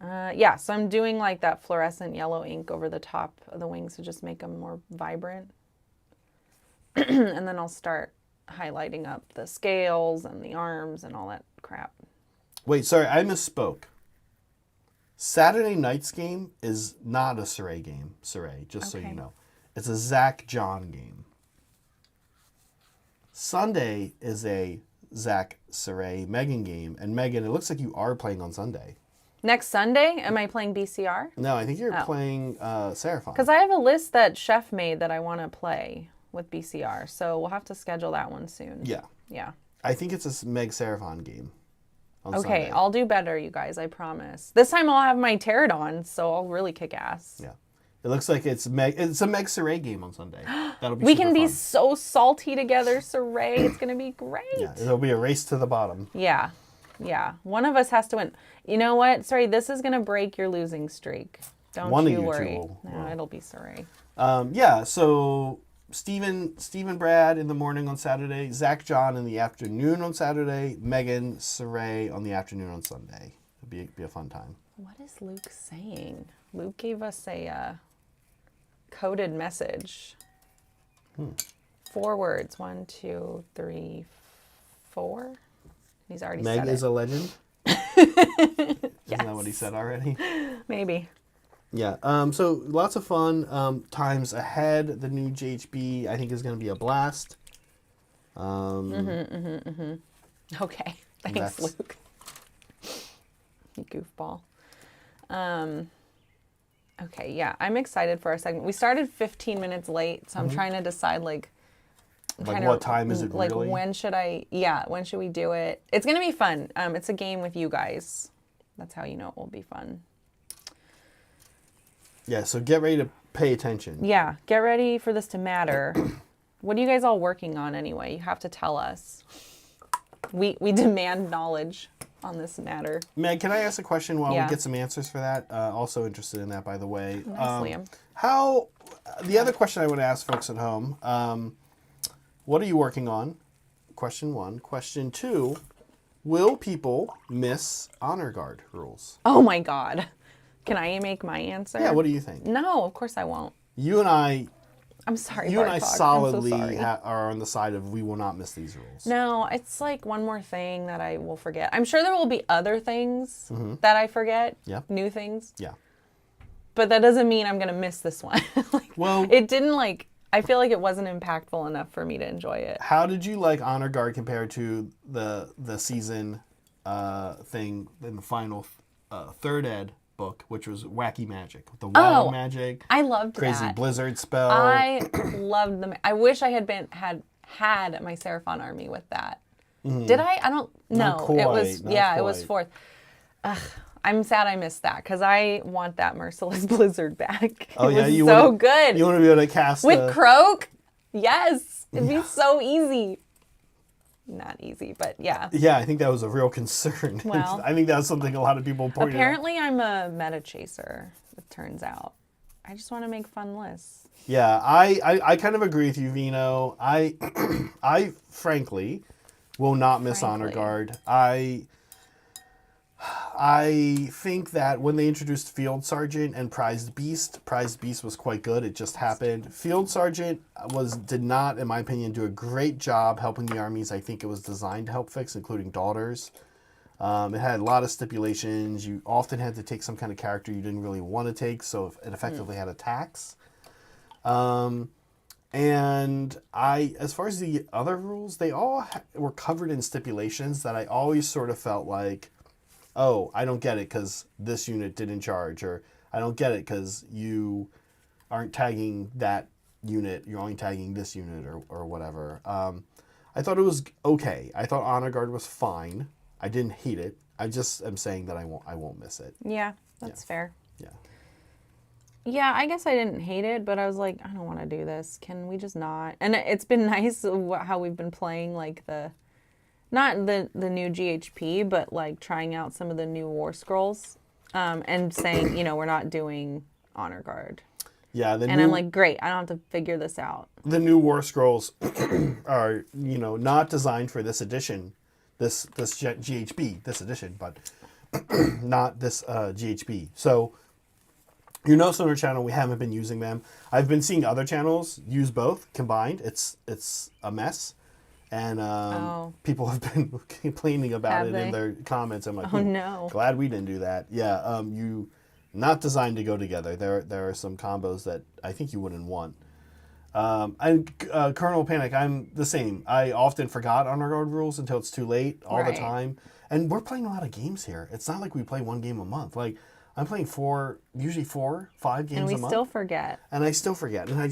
Yeah, so I'm doing like that fluorescent yellow ink over the top of the wings to just make them more vibrant. And then I'll start highlighting up the scales and the arms and all that crap. Wait, sorry, I misspoke. Saturday night's game is not a Saray game, Saray, just so you know. It's a Zach John game. Sunday is a Zach Saray Megan game. And Megan, it looks like you are playing on Sunday. Next Sunday, am I playing BCR? No, I think you're playing Seraphon. Because I have a list that Chef made that I want to play with BCR. So we'll have to schedule that one soon. Yeah. Yeah. I think it's a Meg Seraphon game. Okay, Sunday. I'll do better, you guys, I promise. This time I'll have my Terradons, so I'll really kick ass. Yeah. It looks like it's a Meg Saray game on Sunday. That'll be We super can be fun. so salty together, Saray. It's going to be great. Yeah, it'll be a race to the bottom. Yeah. Yeah. One of us has to win. You know what? Sorry, this is going to break your losing streak. Don't One of you you two worry. will. No, it'll be Saray. Yeah, so Stephen Brad in the morning on Saturday, Zach John in the afternoon on Saturday, Megan Saray on the afternoon on Sunday. It'll be a fun time. What is Luke saying? Luke gave us a coded message. 4 words. 1, 2, 3, 4. He's already Meg said is it. a legend. Isn't that what he said already? Maybe. Yeah. So lots of fun. Times ahead. The new JHB I think is going to be a blast. Okay. Thanks, That's- Luke. You goofball. Okay, yeah, I'm excited for our segment. We started 15 minutes late, so I'm trying to decide Like what time is it like really? when should we do it? It's going to be fun. It's a game with you guys. That's how you know it will be fun. Yeah, so get ready to pay attention. Yeah, get ready for this to matter. What are you guys all working on anyway? You have to tell us. We demand knowledge on this matter. Meg, can I ask a question while Yeah. we get some answers for that? Also interested in that, by the way. Nice, Liam. The other question I would ask folks at home, what are you working on? Question 1. Question 2, will people miss honor guard rules? Oh my God. Can I make my answer? Yeah, what do you think? No, of course I won't. You and I I'm sorry, You and I Bartok. I'm solidly so sorry. are on the side of we will not miss these rules. No, it's like one more thing that I will forget. I'm sure there will be other things that I forget. Yeah. New things. Yeah. But that doesn't mean I'm going to miss this one. Well, it didn't I feel like it wasn't impactful enough for me to enjoy it. how did you like honor guard compared to the season thing in the final third ed book, which was wacky magic, the wild magic, I loved crazy that. blizzard spell. I loved them. I wish I had had my Seraphon army with that. Did I? I don't know. Not quite, It was not it was quite. fourth. Ugh, I'm sad I missed that because I want that merciless blizzard back. Oh it yeah, was you so wanna, good You want to be able to cast with Croak. Yes, it'd be so easy. Not easy, but yeah. Yeah, I think that was a real concern. Well, I think that's something a lot of people pointed out. Apparently, I'm a meta chaser. It turns out. I just want to make fun lists. Yeah, I kind of agree with you, Vino. I frankly will not miss Honor Guard. I think that when they introduced Field Sergeant and Prized Beast was quite good. It just happened. Field Sergeant did not, in my opinion, do a great job helping the armies I think it was designed to help fix, including Daughters. It had a lot of stipulations. You often had to take some kind of character you didn't really want to take, so it effectively had attacks. And as far as the other rules, they all were covered in stipulations that I always sort of felt like, oh, I don't get it because this unit didn't charge, or I don't get it because you aren't tagging that unit, you're only tagging this unit, or whatever. I thought it was okay. I thought Honor Guard was fine. I didn't hate it. I just am saying that I won't miss it. Yeah, that's fair. Yeah. Yeah, I guess I didn't hate it, but I was like, I don't want to do this. Can we just not? And it's been nice how we've been playing like not the new GHP, but like trying out some of the new War Scrolls, and saying, we're not doing Honor Guard. Yeah, and I'm like, great, I don't have to figure this out. The new War Scrolls are, not designed for this edition, this GHB, this edition, but not this GHB. So, on our channel, we haven't been using them. I've been seeing other channels use both combined. It's a mess. And people have been complaining about it in their comments. I'm like, oh no, glad we didn't do that. Yeah, not designed to go together. There are some combos that I think you wouldn't want. And Colonel Panic, I'm the same. I often forgot honor guard rules until it's too late all the time. And we're playing a lot of games here. It's not like we play one game a month. Like, I'm playing usually 4, 5 games a month. And we still forget. And I still forget. And I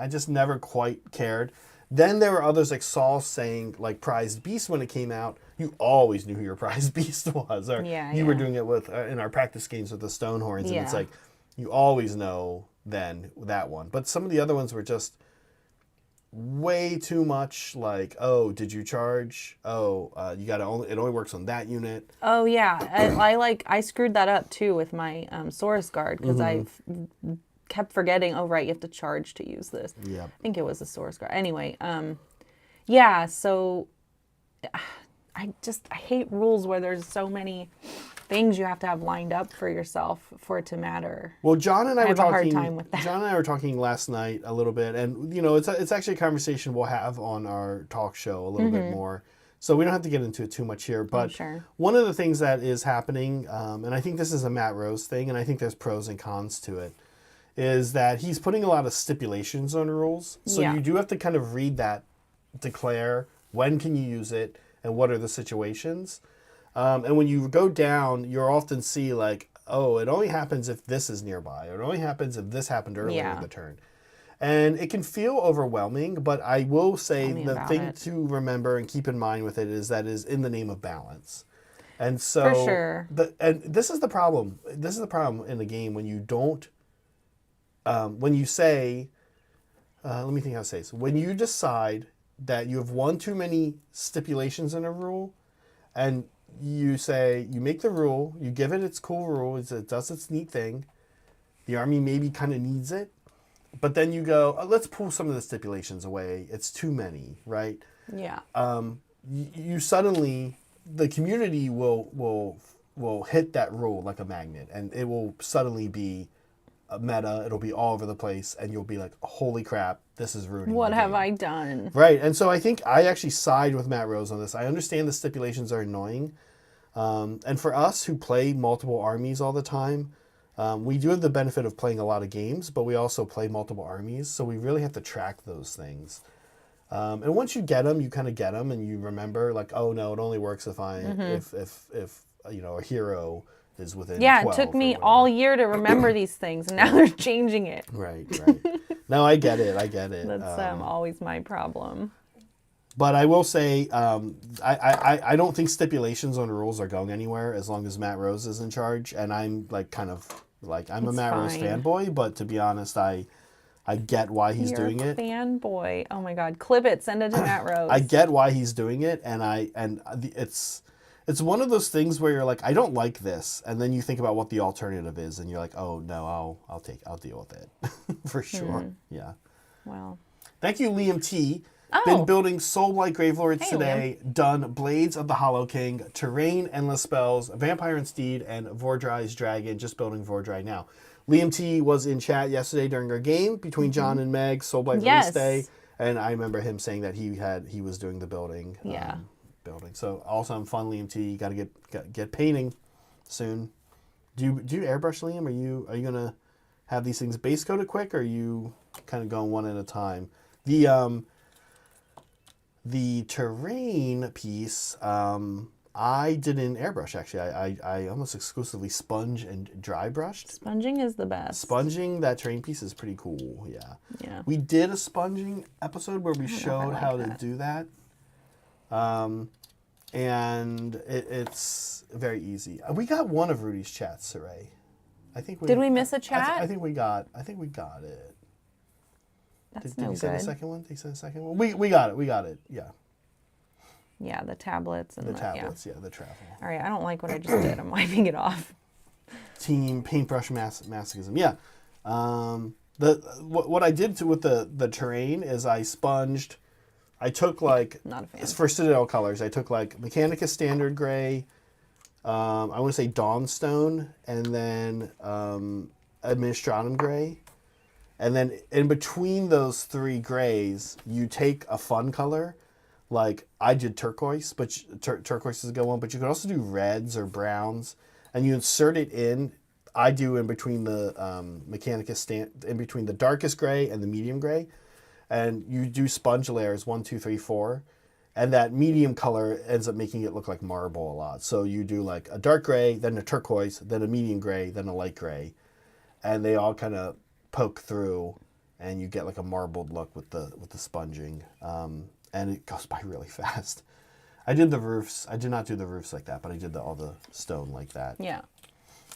just never quite cared. Then there were others like Saul saying, like, Prized Beast when it came out. You always knew who your Prized Beast was. Or you were doing it with in our practice games with the Stonehorns. And it's like, you always know then that one. But some of the other ones were just way too much like, oh, did you charge? Oh, it only works on that unit. Oh, yeah. I screwed that up, too, with my Saurus Guard. Because I've kept forgetting, oh, right, you have to charge to use this. Yeah. I think it was a Saurus Guard. Anyway, yeah, so I hate rules where there's so many things you have to have lined up for yourself for it to matter. Well, John and I were have a talking. hard time with that. John and I were talking last night a little bit, and it's actually a conversation we'll have on our talk show a little bit more. So we don't have to get into it too much here. But one of the things that is happening, and I think this is a Matt Rose thing, and I think there's pros and cons to it, is that he's putting a lot of stipulations on rules. So you do have to kind of read that, declare when can you use it, and what are the situations. And when you go down, you'll often see like, oh, it only happens if this is nearby, or it only happens if this happened earlier in the turn. And it can feel overwhelming, but I will say the thing to remember and keep in mind with it is that it is in the name of balance. And so, for sure. And this is the problem. This is the problem in the game when you don't, when you say, let me think how to say this. When you decide that you have one too many stipulations in a rule, and you say, you make the rule, you give it its cool rule, it does its neat thing, the army maybe kind of needs it, but then you go, let's pull some of the stipulations away, it's too many, right? Yeah. You suddenly, the community will hit that rule like a magnet, and it will suddenly be a meta, it'll be all over the place, and you'll be like, holy crap, this is ruining what the have game. I done? Right, and so I think I actually side with Matt Rose on this. I understand the stipulations are annoying, and for us who play multiple armies all the time, we do have the benefit of playing a lot of games, but we also play multiple armies, so we really have to track those things. And once you get them, you kind of get them, and you remember, like, oh no, it only works if if a hero is within 12 it took me all year to remember these things, and now they're changing it. Right. No, I get it. That's always my problem. But I will say, I don't think stipulations on rules are going anywhere as long as Matt Rose is in charge. And I'm like I'm a Matt Rose fanboy, but to be honest, I get why he's doing it. Fanboy. Oh my God, clip it, send it to Matt Rose. I get why he's doing it, and it's one of those things where you're like, I don't like this, and then you think about what the alternative is, and you're like, oh no, I'll deal with it for sure. Yeah. Well. Thank you, Liam T. Been building Soul-like Gravelords today. Liam. Done Blades of the Hollow King, Terrain, Endless Spells, Vampire and Steed, and Vordry's Dragon. Just building Vordry now. Liam T was in chat yesterday during our game between John and Meg, Soul-like release day, and I remember him saying that he was doing the building. Building. So awesome, fun, Liam T. You got to get painting soon. Do you airbrush, Liam? Are you gonna have these things base coated quick, or are you kind of going one at a time? The terrain piece, I did in airbrush actually. I almost exclusively sponge and dry brushed. Sponging is the best. Sponging that terrain piece is pretty cool. Yeah. We did a sponging episode where we showed how to do that. And it's very easy. We got one of Rudy's chats, Saray. I think we did we miss a chat? I think we got it. That's did no he good. send the second one? Did he send the second one? We got it. Yeah. Yeah, the tablets and the tablets. Yeah, the travel. All right, I don't like what I just did. I'm wiping it off. Team paintbrush masochism. Yeah. What I did with the terrain is I sponged. I took like Not a fan. for Citadel colors. I took like Mechanicus Standard Gray. I want to say Dawnstone, and then Administratum Gray. And then in between those three grays, you take a fun color. Like I did turquoise, but turquoise is a good one. But you can also do reds or browns, and you insert it in. I do in between the Mechanicus in between the darkest gray and the medium gray, and you do sponge layers 1, 2, 3, 4, and that medium color ends up making it look like marble a lot. So you do like a dark gray, then a turquoise, then a medium gray, then a light gray, and they all kind of poke through, and you get like a marbled look with the sponging. And it goes by really fast. I did the roofs. I did not do the roofs like that, but I did all the stone like that. Yeah.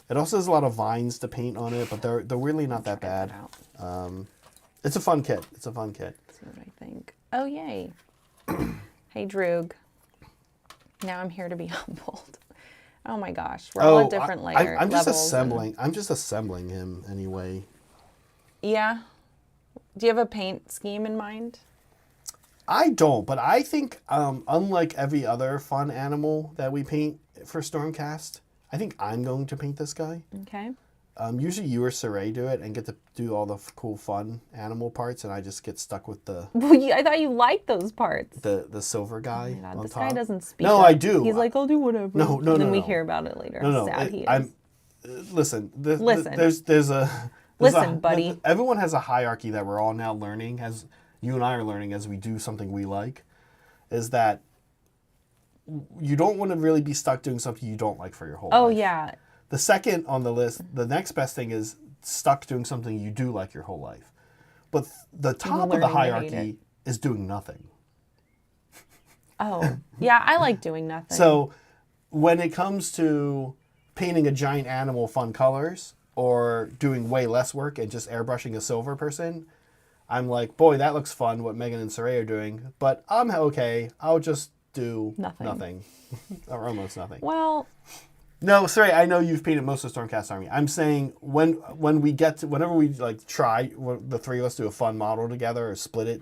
It also has a lot of vines to paint on it, but they're really not that bad. It's a fun kit. It's a fun kit. Let's see what I think. Oh, yay. Hey, Droog. Now I'm here to be humbled. Oh my gosh. We're all at different layers. I'm just assembling. I'm just assembling him anyway. Yeah. Do you have a paint scheme in mind? I don't, but I think unlike every other fun animal that we paint for Stormcast, I think I'm going to paint this guy. Okay. Usually you or Saray do it and get to do all the cool fun animal parts, and I just get stuck with the Well, I thought you liked those parts. the silver guy Oh my God, on this top. guy doesn't speak. No, up. I do. He's like, I'll do whatever. No, And then we no. hear about it later. No, Sad he is. I'm. Listen. Listen. Listen, buddy. Everyone has a hierarchy that we're all now learning, as you and I are learning as we do something we like, is that you don't want to really be stuck doing something you don't like for your whole life. Oh, yeah. The second on the list, the next best thing is stuck doing something you do like your whole life. But the top of the Learning to hate hierarchy is doing nothing. Oh, yeah, I like doing nothing. So when it comes to painting a giant animal fun colors or doing way less work and just airbrushing a silver person, I'm like, boy, that looks fun what Megan and Saray are doing, but I'm okay. I'll just do nothing. Or almost nothing. Well, no, Saray, I know you've painted most of Stormcast Army. I'm saying when we get to, whenever we like try, the three of us do a fun model together or split it,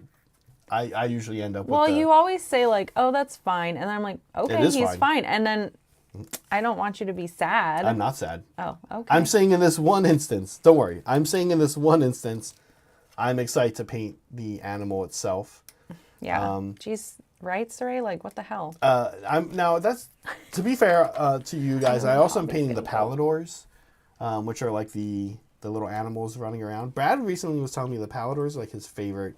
I usually end up with well, you always say like, oh, that's fine. And I'm like, okay, is he's fine. fine. And then I don't want you to be sad. I'm not sad. Oh, okay. I'm saying in this one instance, don't worry. I'm saying in this one instance, I'm excited to paint the animal itself. Yeah. Jeez, right, Saray? Like, what the hell? That's to be fair to you guys. I also am painting the Paladors, which are like the little animals running around. Brad recently was telling me the Paladors are like his favorite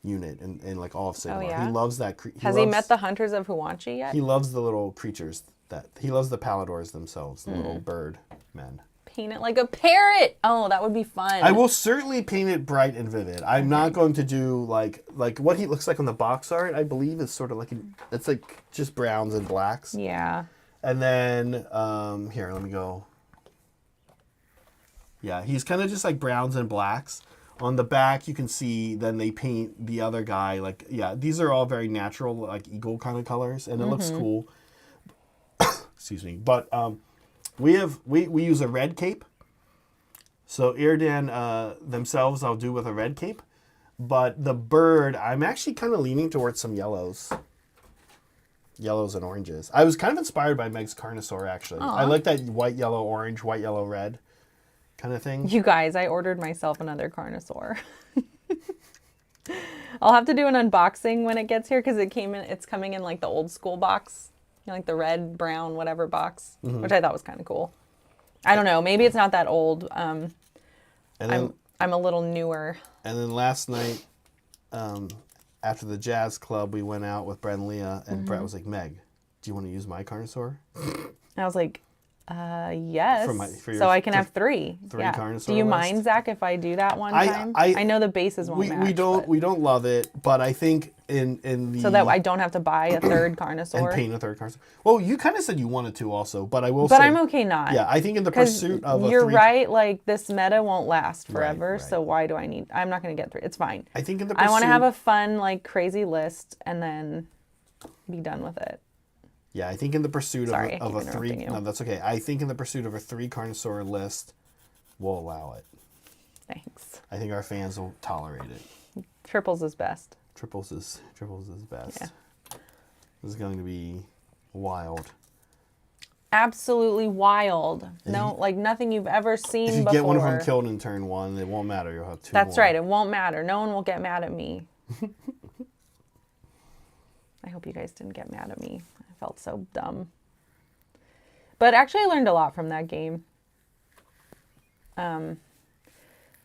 unit in like all of Sigmar. Oh, yeah? He loves that. Has he met the Hunters of Huanchi yet? He loves the little creatures he loves the Paladors themselves, the little bird men. Paint it like a parrot. Oh, that would be fun. I will certainly paint it bright and vivid. I'm not going to do like what he looks like on the box art. I believe is sort of like it's like just browns and blacks. Yeah. And then here, let me go. Yeah, he's kind of just like browns and blacks. On the back, you can see then they paint the other guy like these are all very natural like eagle kind of colors, and it looks cool. Excuse me, but we use a red cape. So Iridan themselves I'll do with a red cape. But the bird, I'm actually kind of leaning towards some yellows. Yellows and oranges. I was kind of inspired by Meg's Carnosaur, actually. Aww. I like that white, yellow, orange, white, yellow, red kind of thing. You guys, I ordered myself another Carnosaur. I'll have to do an unboxing when it gets here because it's coming in like the old school box. You know, like the red, brown, whatever box, which I thought was kind of cool. I don't know. Maybe it's not that old. And then, I'm a little newer. And then last night, after the jazz club, we went out with Brett and Leah, and Brett was like, Meg, do you want to use my Carnosaur? And I was like, yes. For your so I can have three. Carnosaur Do you list? mind, Zach, if I do that one time? I know the bases won't match. We don't love it, but I think in the so that I don't have to buy a third Carnosaur. and paint a third Carnosaur. Well, you kind of said you wanted to also, but I will. But say, I'm okay not. Yeah, I think in the pursuit of a you're three, right. Like this meta won't last forever. Right. So why do I need? I'm not going to get through. It's fine. I think in the pursuit, I want to have a fun, like crazy list and then be done with it. Yeah, I think in the pursuit Sorry, of a three. you. No, that's okay. I think in the pursuit of a three Carnosaur list, we'll allow it. Thanks. I think our fans will tolerate it. Triples is best. Triples is best. Yeah. This is going to be wild. Absolutely wild. No, like nothing you've ever seen If you before. get one of them killed in turn 1, it won't matter. You'll have 2 That's more. right. It won't matter. No one will get mad at me. I hope you guys didn't get mad at me. I felt so dumb. But actually, I learned a lot from that game.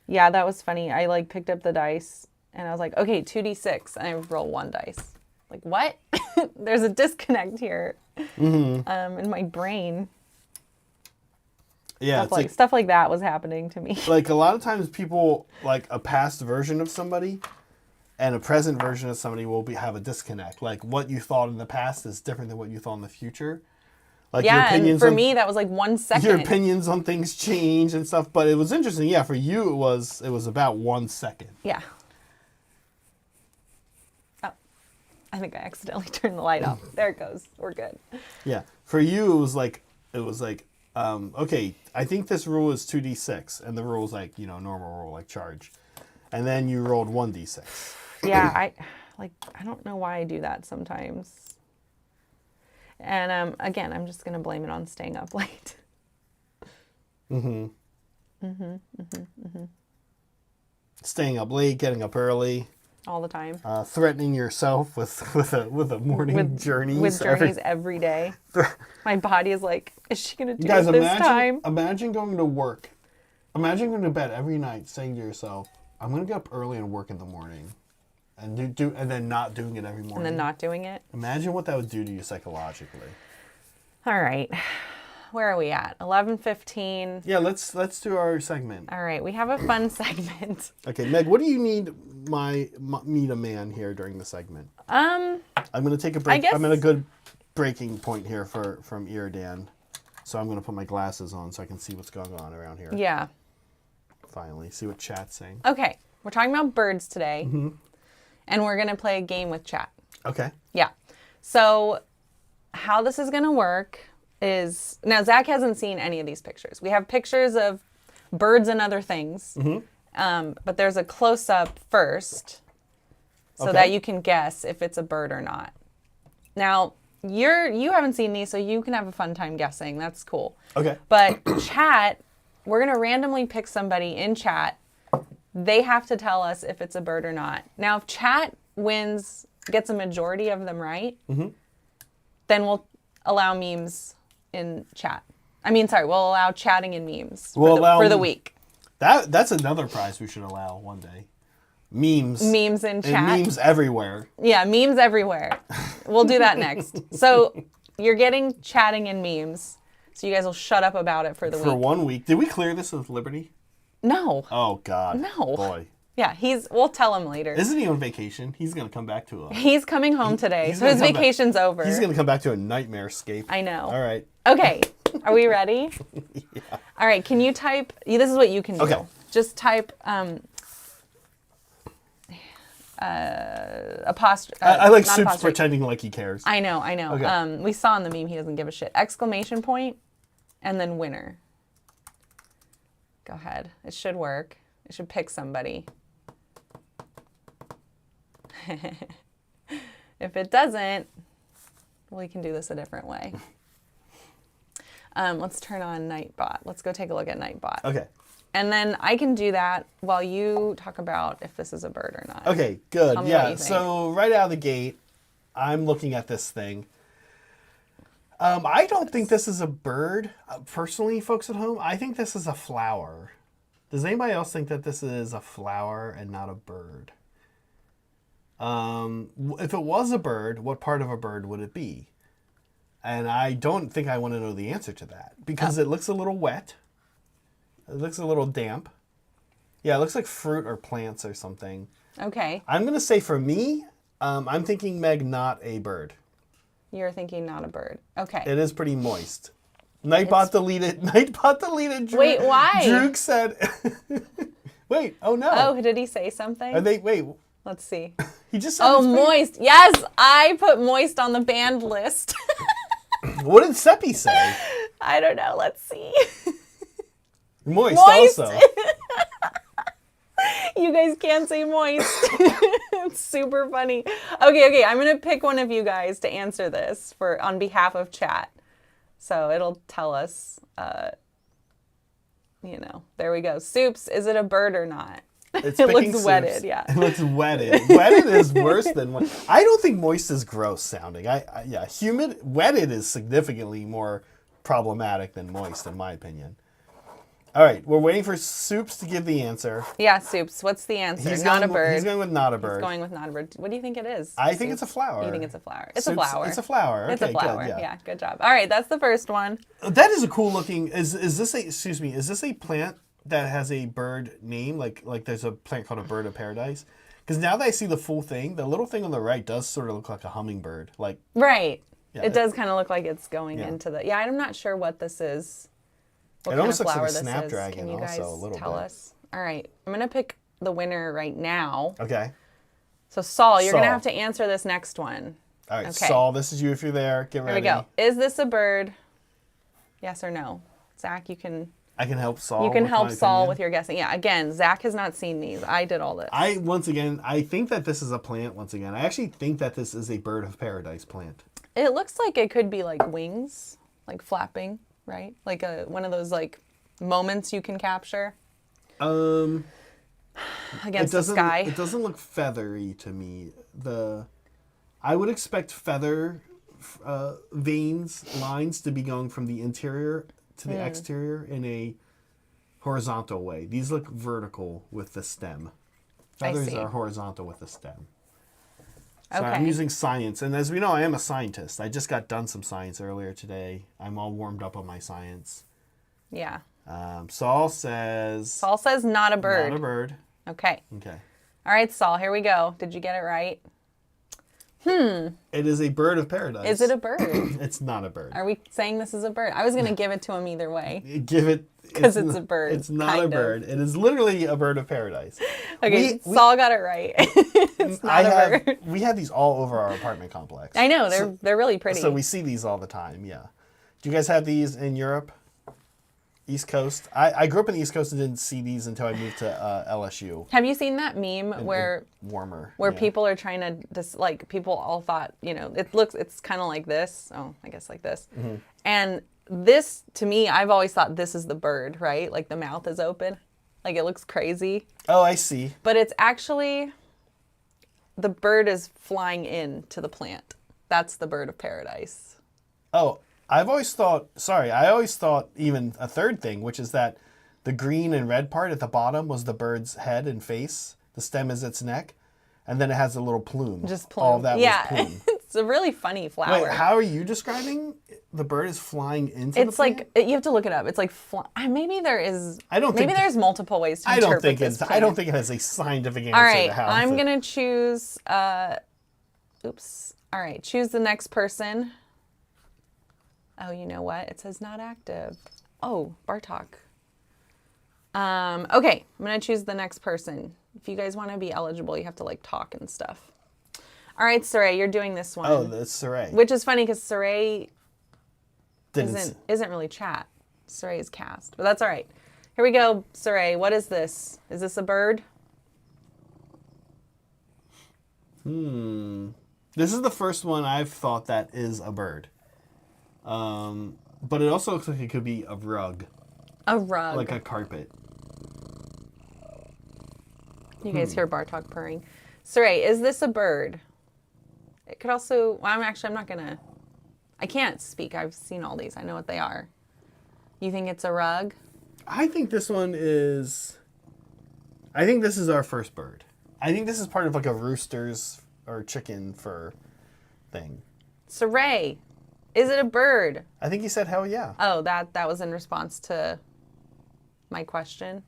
Yeah, that was funny. I like picked up the dice and I was like, okay, 2d6, and I roll 1 dice. Like, what? There's a disconnect here in my brain. Yeah, Stuff like that was happening to me. Like a lot of times people, like a past version of somebody and a present version of somebody will have a disconnect. Like what you thought in the past is different than what you thought in the future. Like your Yeah, and opinions for on, me, that was like 1 second. your opinions on things change and stuff. But it was interesting. Yeah, for you, it was about 1 second. Yeah. Oh, I think I accidentally turned the light off. There it goes. We're good. Yeah, for you, it was like, okay, I think this rule is 2d6, and the rule is like, normal roll, like charge. And then you rolled 1d6. Yeah, I don't know why I do that sometimes. And again, I'm just gonna blame it on staying up late. Staying up late, getting up early. All the time. Threatening yourself with a morning journey. With journeys every day. My body is like, is she gonna do Guys, it this time? Imagine going to work. Imagine going to bed every night saying to yourself, I'm gonna get up early and work in the morning. And and then not doing it every morning. And then not doing it. Imagine what that would do to you psychologically. All right. Where are we at? 11:15. Yeah, let's do our segment. All right, we have a fun segment. Okay, Meg, what do you need meet a man here during the segment? I'm gonna take a break. I'm at a good breaking point here from Iridan. So I'm gonna put my glasses on so I can see what's going on around here. Yeah. Finally, see what chat's saying. Okay, we're talking about birds today. And we're going to play a game with chat. Okay. Yeah. So how this is going to work is... Now, Zach hasn't seen any of these pictures. We have pictures of birds and other things. But there's a close-up first so that you can guess if it's a bird or not. Now, you haven't seen these, so you can have a fun time guessing. That's cool. Okay. But chat, we're going to randomly pick somebody in chat. They have to tell us if it's a bird or not. Now, if chat gets a majority of them right, then we'll allow memes in chat. We'll allow chatting in memes for the week. That's another prize we should allow one day. Memes. Memes in chat. And memes everywhere. Yeah, memes everywhere. We'll do that next. So you're getting chatting and memes. So you guys will shut up about it for the week. For 1 week. Did we clear this with Liberty? No. Oh, God. No. Boy. Yeah, we'll tell him later. Isn't he on vacation? He's going to come back to us. He's coming home today, so his vacation's over. He's going to come back to a nightmare-scape. I know. All right. Okay. Are we ready? Yeah. All right. Can you type... This is what you can do. Okay. Just type... apostrophe. I like Soups pretending like he cares. I know. Okay. We saw in the meme he doesn't give a shit. Exclamation point, and then winner. Go ahead. It should work. It should pick somebody. If it doesn't, we can do this a different way. Let's turn on Nightbot. Let's go take a look at Nightbot. Okay. And then I can do that while you talk about if this is a bird or not. Okay, good. Tell me what Yeah, you think. so right out of the gate, I'm looking at this thing. I don't think this is a bird. Personally, folks at home, I think this is a flower. Does anybody else think that this is a flower and not a bird? If it was a bird, what part of a bird would it be? And I don't think I want to know the answer to that because it looks a little wet. It looks a little damp. Yeah, it looks like fruit or plants or something. Okay. I'm going to say for me, I'm thinking, Meg, not a bird. You're thinking not a bird. Okay. It is pretty moist. Nightbot deleted. Nightbot deleted. Drew, Wait, why? Drew said... Wait, oh no. Oh, did he say something? Are they... Wait. Let's see. He just said... Oh, moist. Yes, I put moist on the banned list. What did Seppi say? I don't know. Let's see. Moist Moist. also. You guys can't say moist. It's super funny. Okay. I'm gonna pick one of you guys to answer this on behalf of chat. So it'll tell us. There we go. Soups. Is it a bird or not? It's It picking looks soups. wetted. Yeah. It looks wetted. Wetted is worse than what. I don't think moist is gross sounding. Humid. Wetted is significantly more problematic than moist, in my opinion. All right, we're waiting for Soups to give the answer. Yeah, Soups. What's the answer? Not a bird. He's going with not a bird. He's going with not a bird. What do you think it is? I think it's a flower. You think it's a flower? It's Soups, a flower. It's a flower. Okay, It's a flower. Good, Yeah, good job. All right, that's the first one. That is a cool looking. Is this a? Excuse me. Is this a plant that has a bird name? Like there's a plant called a bird of paradise. Because now that I see the full thing, the little thing on the right does sort of look like a hummingbird. Like right. Yeah, it does kind of look like it's going into the. Yeah, I'm not sure what this is. What it kind almost of looks flower like a this snapdragon. is. Can you guys also a little tell bit. us? All right, I'm gonna pick the winner right now. Okay. So Saul, you're Saul. gonna have to answer this next one. All right, Okay. Saul, this is you if you're there. Get ready. Here we go. Is this a bird? Yes or no? Zach, you can help Saul. help with my Saul opinion. with your guessing. Yeah, again, Zach has not seen these. I did all this. I think that this is a plant. Once again, I actually think that this is a bird of paradise plant. It looks like it could be like wings, like flapping, right? Like one of those like moments you can capture against the sky. It doesn't look feathery to me. I would expect feather lines to be going from the interior to the exterior in a horizontal way. These look vertical with the stem. Feathers are horizontal with the stem. So I'm using science, and as we know, I am a scientist. I just got done some science earlier today. I'm all warmed up on my science. Yeah. Saul says not a bird. Not a bird. Okay. Okay. All right, Saul, here we go. Did you get it right? It is a bird of paradise. Is it a bird? It's not a bird. Are we saying this is a bird? I was going to give it to him either way. Give it... Because it's a bird. It's not a bird. It is literally a bird of paradise. Okay, Saul got it right. It's not a bird. We have these all over our apartment complex. I know, they're really pretty. So we see these all the time, yeah. Do you guys have these in Europe? East Coast? I grew up in the East Coast and didn't see these until I moved to LSU. Have you seen that meme where people are trying to just like people all thought, it's kind of like this. Oh, I guess like this. Mm-hmm. And this to me, I've always thought this is the bird, right? Like the mouth is open. Like it looks crazy. Oh, I see. But it's actually the bird is flying into the plant. That's the bird of paradise. Oh, I always thought even a third thing, which is that the green and red part at the bottom was the bird's head and face. The stem is its neck. And then it has a little plume. Just plume. All of that was plume. It's a really funny flower. Wait, how are you describing the bird is flying into the plant? It's like, you have to look it up. It's like, maybe there is, there's multiple ways to interpret this plant. I don't think it has a scientific answer All right, to how I'm going to choose, All right, choose the next person. Oh, you know what? It says not active. Oh, Bartok. Okay, I'm going to choose the next person. If you guys want to be eligible, you have to like talk and stuff. All right, Saray, you're doing this one. Oh, that's Saray. Which is funny because Saray isn't really chat. Saray is cast, but that's all right. Here we go, Saray. What is this? Is this a bird? This is the first one I've thought that is a bird. But it also looks like it could be a rug. A rug. Like a carpet. You guys hear Bartok purring. Saray, is this a bird? It could also... Well, I'm not going to... I can't speak. I've seen all these. I know what they are. You think it's a rug? I think this one is... I think this is our first bird. I think this is part of like a rooster's or chicken fur thing. Saray, is it a bird? I think he said hell yeah. Oh, that was in response to my question?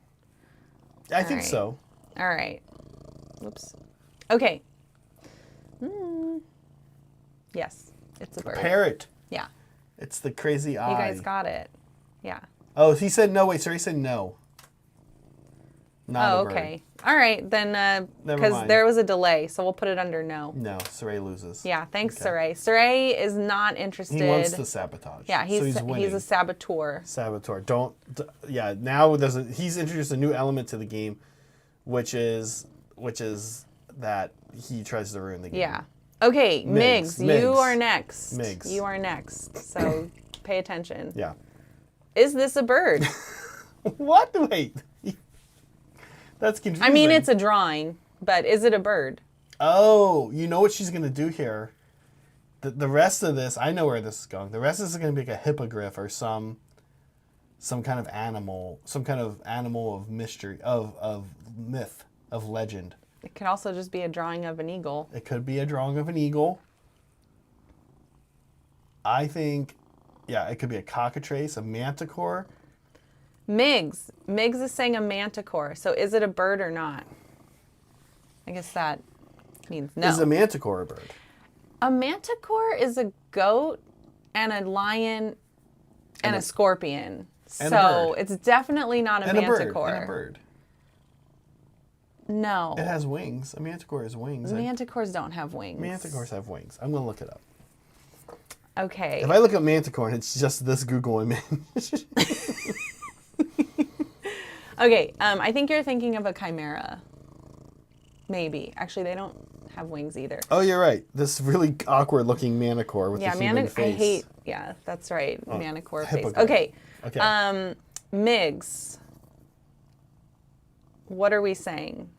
I think so. All right. Oops. Okay. Yes, it's a bird. Parrot. Yeah. It's the crazy eye. You guys got it. Yeah. Oh, he said no. Wait, sorry, he said no. Not a bird. Okay. All right, then, because there was a delay, so we'll put it under no. No, Saray loses. Yeah, thanks, Saray. Saray is not interested. He wants to sabotage. Yeah, he's a saboteur. Saboteur. Now he's introduced a new element to the game which is that he tries to ruin the game. Yeah. Okay, Migs, you Migs. are next. Migs. You are next. So pay attention. Yeah. Is this a bird? What? Wait. That's confusing. I mean, it's a drawing, but is it a bird? Oh, you know what she's going to do here? The rest of this, I know where this is going. The rest of this is going to be like a hippogriff or some kind of animal of mystery, of myth, of legend. It could also just be a drawing of an eagle. It could be a drawing of an eagle. I think, yeah, it could be a cockatrice, a manticore. Migs is saying a manticore. So is it a bird or not? I guess that means no. Is a manticore a bird? A manticore is a goat and a lion and a scorpion. And So a bird. it's definitely not a manticore. And a bird. No. It has wings. A manticore has wings. Manticores don't have wings. Manticores have wings. I'm going to look it up. Okay. If I look up manticore and it's just this Google image. Okay, I think you're thinking of a chimera. Maybe. Actually, they don't have wings either. Oh, you're right. This really awkward looking manticore with a human face. Yeah, that's right. Manticore face. hippogriff. Okay. Okay. Migs. What are we saying?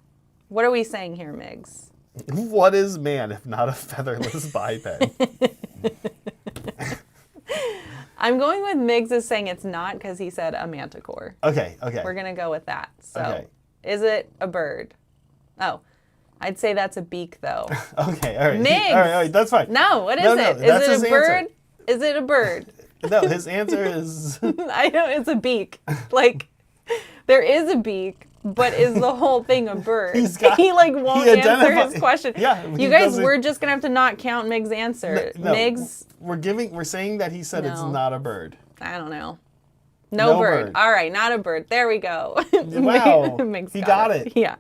What are we saying here, Migs? What is man if not a featherless biped? I'm going with Migs is saying it's not because he said a manticore. Okay. We're going to go with that. So, Okay. Is it a bird? Oh, I'd say that's a beak, though. Okay. All right. Migs. All right. That's fine. No, what is No, it? that's Is his it a bird? answer. Is it a bird? No, his answer is. I know it's a beak. Like, there is a beak, but is the whole thing a bird? He won't answer his question. Yeah, you guys, we're just gonna have to not count Mig's answer. No, Mig's, we're saying that he said it's No. not a bird. I don't know. No bird. bird. All right, not a bird. There we go. Wow. Mig's He got it. Yeah.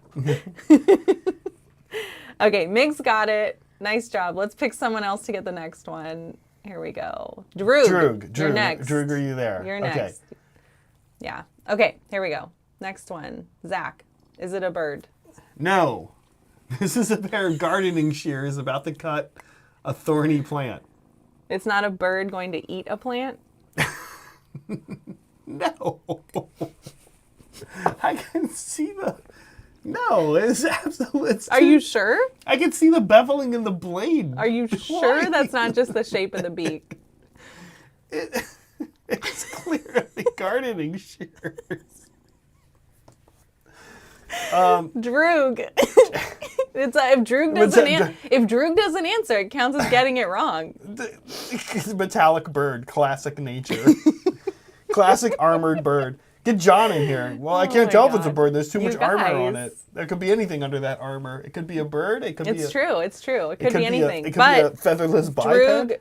Okay, Mig's got it. Nice job. Let's pick someone else to get the next one. Here we go. Droog. You're next. Droog, are you there? You're next. Okay. Yeah. Okay, here we go. Next one. Zach, is it a bird? No. This is a pair of gardening shears about to cut a thorny plant. It's not a bird going to eat a plant? No. I can see the... No, it's absolutely... Are you sure? I can see the beveling in the blade. Are you sure that's not just the shape of the beak? It's clearly gardening shears. Droog. If Droog doesn't answer, it counts as getting it wrong. Metallic bird, classic nature. Classic armored bird. Get John in here. Well, I can't my tell if it's a God. bird. There's too You much armor on guys. it. There could be anything under that armor. It could be a bird. It could be It's true. It could be anything. It could be a But featherless biped.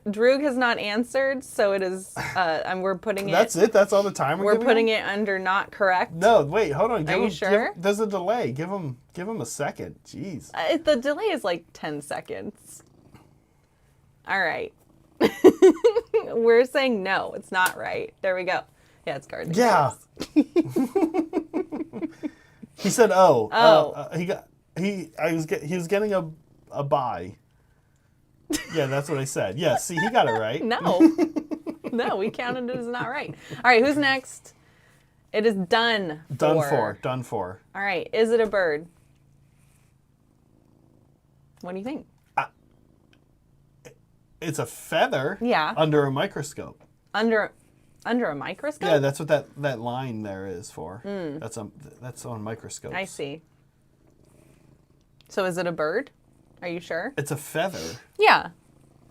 Droog has not answered, so it is. And we're putting That's it. That's all the time We're giving putting him? it under not correct. No, wait, hold on. Are you sure? There's a delay. Give him a second. Jeez. The delay is like 10 seconds. All right. We're saying no, it's not right. There we go. Yeah, it's gardening. Yeah. He said, "Oh, he was getting a buy." Yeah, that's what I said. Yeah, see, he got it right. No, we counted it as not right. All right, who's next? It is done. Done for. All right, is it a bird? What do you think? It's a feather. Yeah. Under a microscope. Under a microscope? Yeah, that's what that line there is for. That's on microscopes. I see. So is it a bird? Are you sure? It's a feather. Yeah.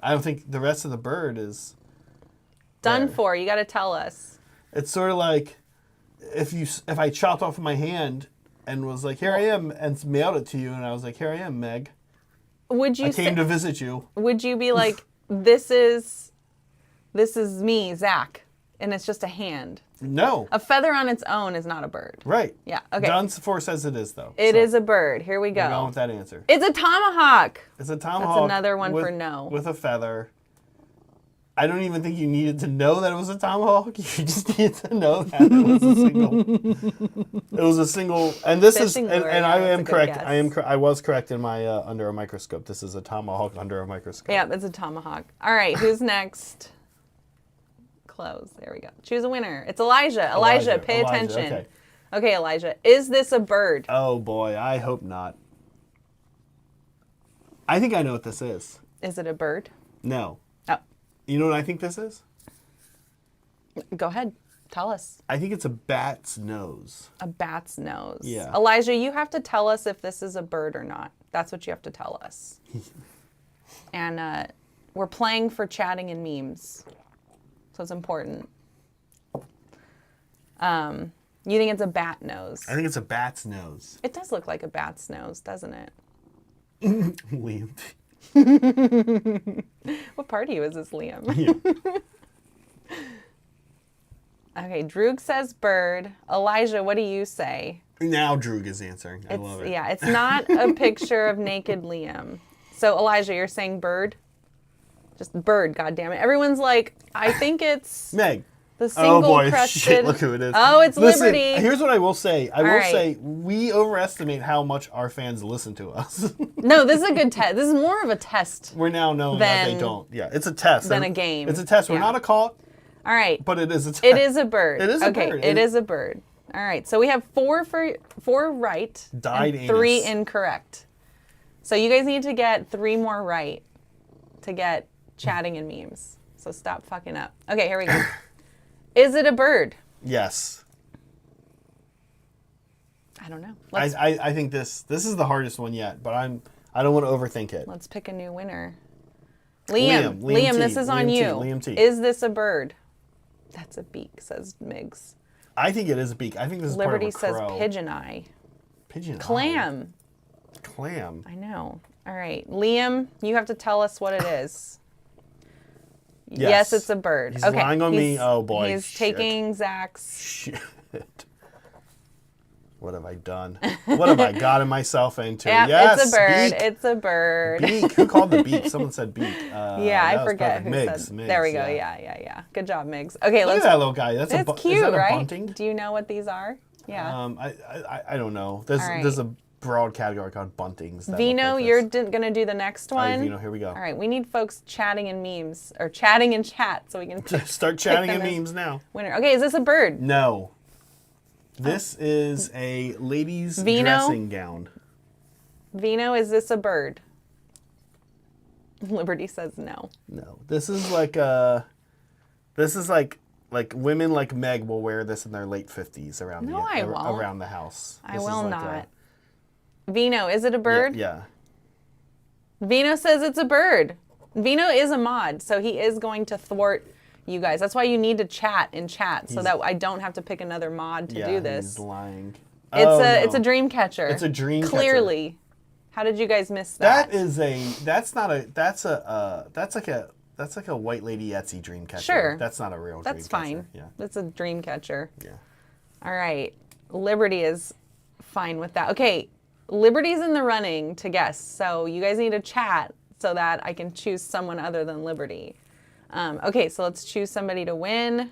I don't think the rest of the bird is Done there. for. You got to tell us. It's sort of like if I chopped off my hand and was like, "Here I am," and mailed it to you, and I was like, "Here I am, Meg. Would you I came to visit you." Would you be like, this is me, Zach, and it's just a hand? No. A feather on its own is not a bird. Right. Yeah, okay. Done for says it is, though. It is a bird. Here we We're going go. with that answer. It's a tomahawk. It's a tomahawk. That's another one for no. With a feather. I don't even think you needed to know that it was a tomahawk. You just needed to know that it was a single. It was a single, and this Fishing is, and, lure, and yeah, I that's a am good correct. guess. I was correct in my under a microscope. This is a tomahawk under a microscope. Yeah, it's a tomahawk. All right, who's next? Close. There we go. Choose a winner. It's Elijah. Elijah, pay attention. Okay. Okay, Elijah. Is this a bird? Oh boy, I hope not. I think I know what this is. Is it a bird? No. Oh, You know what I think this is? go ahead. Tell us. I think it's a bat's nose. A bat's nose. Yeah. Elijah, you have to tell us if this is a bird or not. That's what you have to tell us. And we're playing for chatting and memes. So it's important. You think it's a bat nose? I think it's a bat's nose. It does look like a bat's nose, doesn't it? Liam. What part of you is this, Liam? Yeah. Okay, Droog says bird. Elijah, what do you say? Now Droog is answering. I love it. Yeah, it's not a picture of naked Liam. So Elijah, you're saying bird? Just bird, goddammit. Everyone's like, I think it's Meg. the single boy, crested. shit, look who it is. Oh, it's Listen, Liberty. Here's what I will say. I will right. say we overestimate how much our fans listen to us. No, this is a good test. This is more of a test We're now knowing that they Than- don't. Yeah, it's a test. than a game. It's a test. We're Yeah. not a cult, All right. but it is a test. It is a bird. It is a okay, bird. it is a bird. All right. So we have four right Dyed and 3 anus. incorrect. So you guys need to get 3 more right to get chatting and memes. So stop fucking up. Okay, here we go. Is it a bird? Yes. I don't know. I think this is the hardest one yet, but I don't want to overthink it. Let's pick a new winner. Liam Liam, T, this is on Liam T, you. Liam T. Is this a bird? That's a beak, says Migs. I think it is a beak. I think this is Liberty part of a says crow. pigeon eye. Pigeon eye. Clam. Clam. I know. All right. Liam, you have to tell us what it is. Yes. It's a bird. He's okay. lying on me. Oh, boy. He's Shit. taking Zach's. Shit. What have I done? What have I gotten myself into? Yeah, Yes, it's a bird. beak. It's a bird. Beak. Who called the beak? Someone said beak. Yeah, I forget who Migs, said. Migs, There we go. Yeah. Good job, Migs. Okay, Look let's. at that little guy. That's It's cute, is that a right? bunting? Do you know what these are? Yeah. I don't know. There's All right. there's a broad category called buntings. That Vino, look like you're this. gonna do the next All right, one. Vino, here we go. All right, we need folks chatting in memes or chatting in chat so we can Start chatting them in as- memes now. winner. Okay, is this a bird? No. This is a lady's Vino? dressing gown. Vino, is this a bird? Liberty says no. No. This is like women like Meg will wear this in their late 50s around No, I won't. around the house. I This is will like not. Vino, is it a bird? Yeah. Vino says it's a bird. Vino is a mod, so he is going to thwart you guys. That's why you need to chat in chat so that I don't have to pick another mod to do this. He's lying. It's a dream catcher. It's a dream catcher. Clearly. How did you guys miss that? That's like a white lady Etsy dream catcher. Sure. That's not a real dream That's catcher. fine. Yeah. That's a dream catcher. Yeah. All right. Liberty is fine with that. Okay. Liberty's in the running to guess. So you guys need to chat so that I can choose someone other than Liberty. Okay, so let's choose somebody to win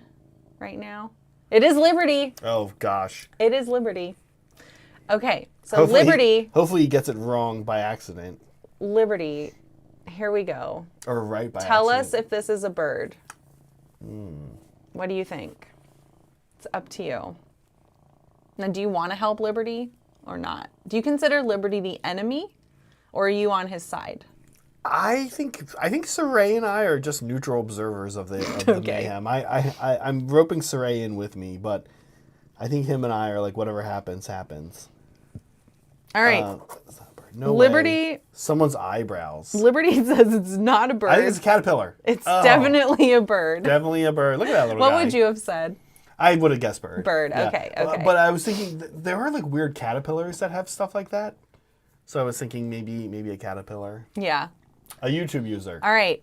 right now. It is Liberty. Oh gosh. It is Liberty. Okay, so Liberty. Hopefully he gets it wrong by accident. Liberty. Here we go. Or right by Tell us accident. if this is a bird. What do you think? It's up to you. Now, do you want to help Liberty or not? Do you consider Liberty the enemy, or are you on his side? I think Saray and I are just neutral observers of the Okay. mayhem. I'm roping Saray in with me, but I think him and I are like whatever happens, happens. All right. It's not a bird. No Liberty. way. Someone's eyebrows. Liberty says it's not a bird. I think it's a caterpillar. It's Oh, definitely a bird. definitely a bird. Look at that little What guy. would you have said? I would have guessed bird. Bird, Yeah. okay. But I was thinking there are like weird caterpillars that have stuff like that. So I was thinking maybe a caterpillar. Yeah. A YouTube user. All right.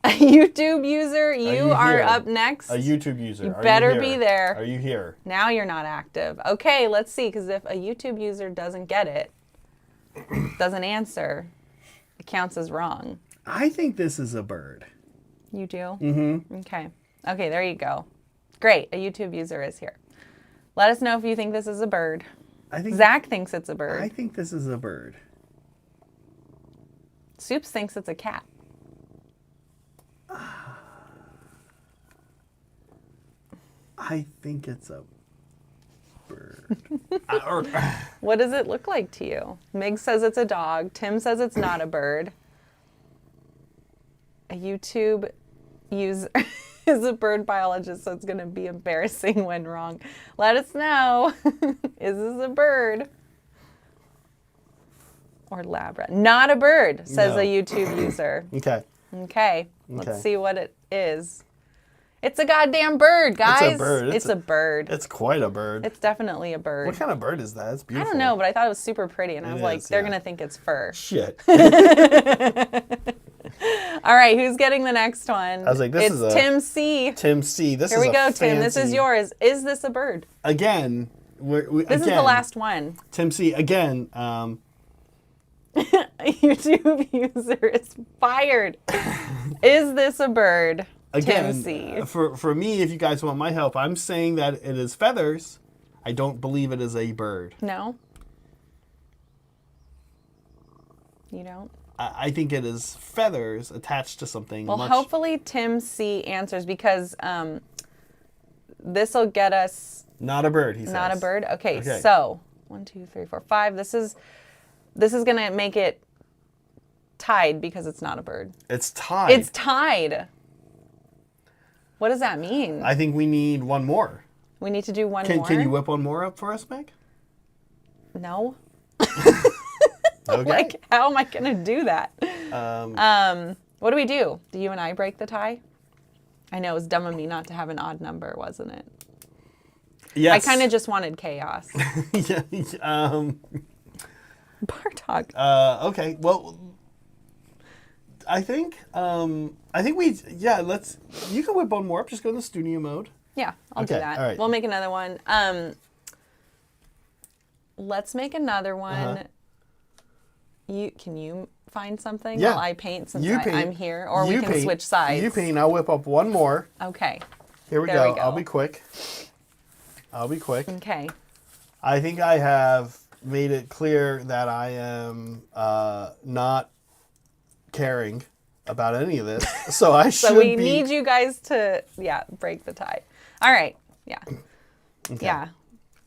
A YouTube user, you are here? up next. A YouTube user. You Are better here? be there. Are you here? Now you're not active. Okay, let's see, because if a YouTube user doesn't get it, doesn't answer, it counts as wrong. I think this is a bird. You do? Mm-hmm. Okay. Okay, there you go. Great. A YouTube user is here. Let us know if you think this is a bird. I think Zach thinks it's a bird. I think this is a bird. Soups thinks it's a cat. I think it's a bird. What does it look like to you? Mig says it's a dog. Tim says it's not a bird. A YouTube user is a bird biologist, so it's going to be embarrassing when wrong. Let us know. Is this a bird? Or lab rat? Not a bird, says No. a YouTube user. Okay. Okay, let's Okay. see what it is. It's a goddamn bird, guys. It's a bird. It's a bird. It's quite a bird. It's definitely a bird. What kind of bird is that? It's I beautiful. don't know, but I thought it was super pretty, and I It was like, is, they're yeah. going to think it's fur. Shit. All right, who's getting the next one? I was like, this it's is a- Tim C. Tim C. This Here is we a go, Tim. This is fancy- yours. Is this a bird? Again. This is the last one. Tim C. Again. A YouTube user is fired. Is this a bird? Again, Tim C. For me, if you guys want my help, I'm saying that it is feathers. I don't believe it is a bird. No? You don't? I think it is feathers attached to something. Well, hopefully Tim C answers because this will get us Not a bird, he says. not a bird. Okay, Okay. so 1, 2, 3, 4, 5. This is gonna make it tied because it's not a bird. It's tied. It's tied. What does that mean? I think we need one more. We need to do one Can more. you whip one more up for us, Meg? No. Okay. Like, how am I gonna do that? Um, What do we do? Do you and I break the tie? I know it was dumb of me not to have an odd number, wasn't it? yes. I kind of just wanted chaos. yeah, Bartok. okay. Well, I think let's. You can whip one more up. Just go in the studio mode. Yeah, I'll do Okay, that. all right. We'll make another one. Let's make another one. Uh-huh. Can you find something Yeah. while I paint since You paint. I'm here, or You we can paint. switch sides. You paint. I'll whip up one more. Okay. Here we There go. we go. I'll be quick. Okay. I think I have made it clear that I am not caring about any of this, so I should So we be. need you guys to break the tie. All right. Yeah. Okay. Yeah.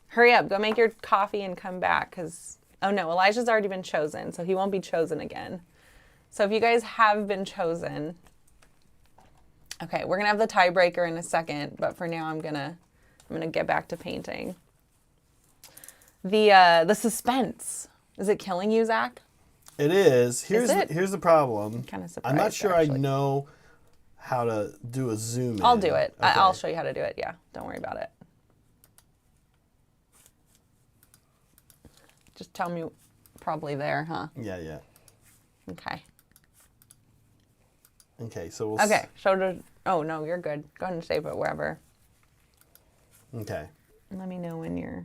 Hurry up. Go make your coffee and come back because, oh no, Elijah's already been chosen, so he won't be chosen again. So if you guys have been chosen, okay, we're going to have the tiebreaker in a second, but for now I'm going to get back to painting. The suspense. Is it killing you, Zach? It is. Here's it? here's the problem. Kinda I'm not surprised, sure actually. I know how to do a zoom in. I'll do it. Okay. I'll show you how to do it. Yeah, don't worry about it. Just tell me probably there, huh? Yeah. Okay. Okay, so we'll. Okay, shoulder. Oh, no, you're good. Go ahead and save it wherever. Okay. Let me know when you're...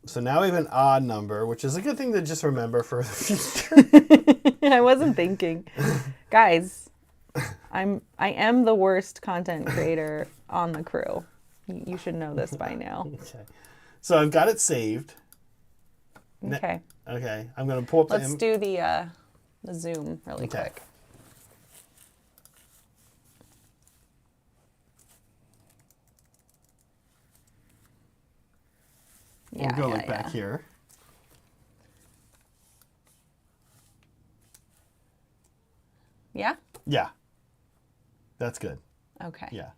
So now we have an odd number, which is a good thing to just remember for the future. I wasn't thinking. Guys, I am the worst content creator on the crew. You should know this by now. Okay. So I've got it saved. Okay. Okay. I'm going to pull up Let's the do the zoom really Okay. quick. We'll go like back here. Yeah? Yeah. That's good. Okay. Yeah.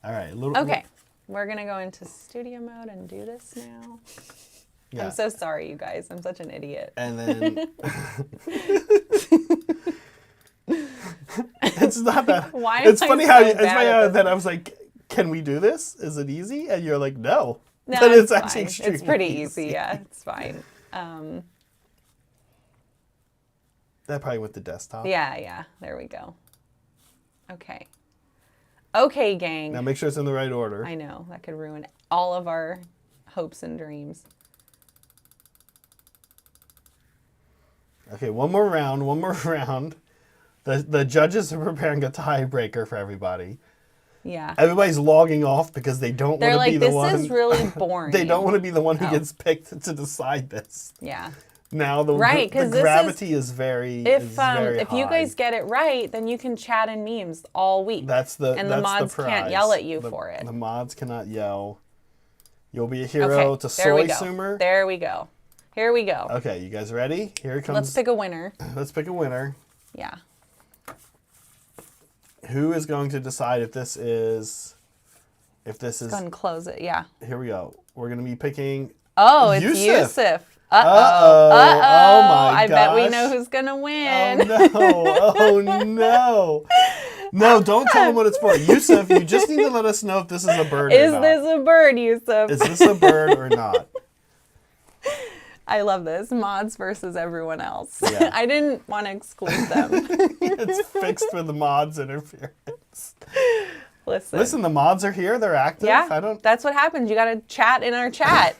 All right. A little. Okay. We're going to go into studio mode and do this now. Yeah. I'm so sorry, you guys. I'm such an idiot. And then. It's not that. Why am It's I funny so how it's bad funny at how this? that I was like, "Can we do this? Is it easy?" And you're like, "No." No, But it's actually fine. extremely It's pretty easy. Yeah, it's fine. That probably with the desktop. Yeah. There we go. Okay. Okay, gang. Now make sure it's in the right order. I know. That could ruin all of our hopes and dreams. Okay, one more round. The judges are preparing a tiebreaker for everybody. Yeah. Everybody's logging off because they don't They're want to like, be the one. this is really boring. They don't want to be the one who Oh. gets picked to decide this. Yeah. Now the Right, 'cause the this gravity is very If very if you high. guys get it right, then you can chat in memes all week. That's the and that's the mods the can't prize. yell at you for it. The mods cannot yell. You'll be a hero to there we Soy go. Sumer. There we go. Here we go. Okay, you guys ready? Here it comes. Let's pick a winner. Let's pick a winner. Yeah. Who is going to decide if this is? Go ahead and close it. Yeah. Here we go. We're gonna be picking. Oh, it's Yusuf. Yusuf. Uh-oh. Oh my I bet we gosh. know who's gonna win. Oh no! Oh no! No, don't tell them what it's for. Yusuf, you just need to let us know if this is a bird or Is not. this a bird, Yusuf? Is this a bird or not? I love this. Mods versus everyone else. Yeah. I didn't want to exclude them. It's fixed for the mods interference. Listen. The mods are here. They're active. Yeah, that's what happens. You got to chat in our chat.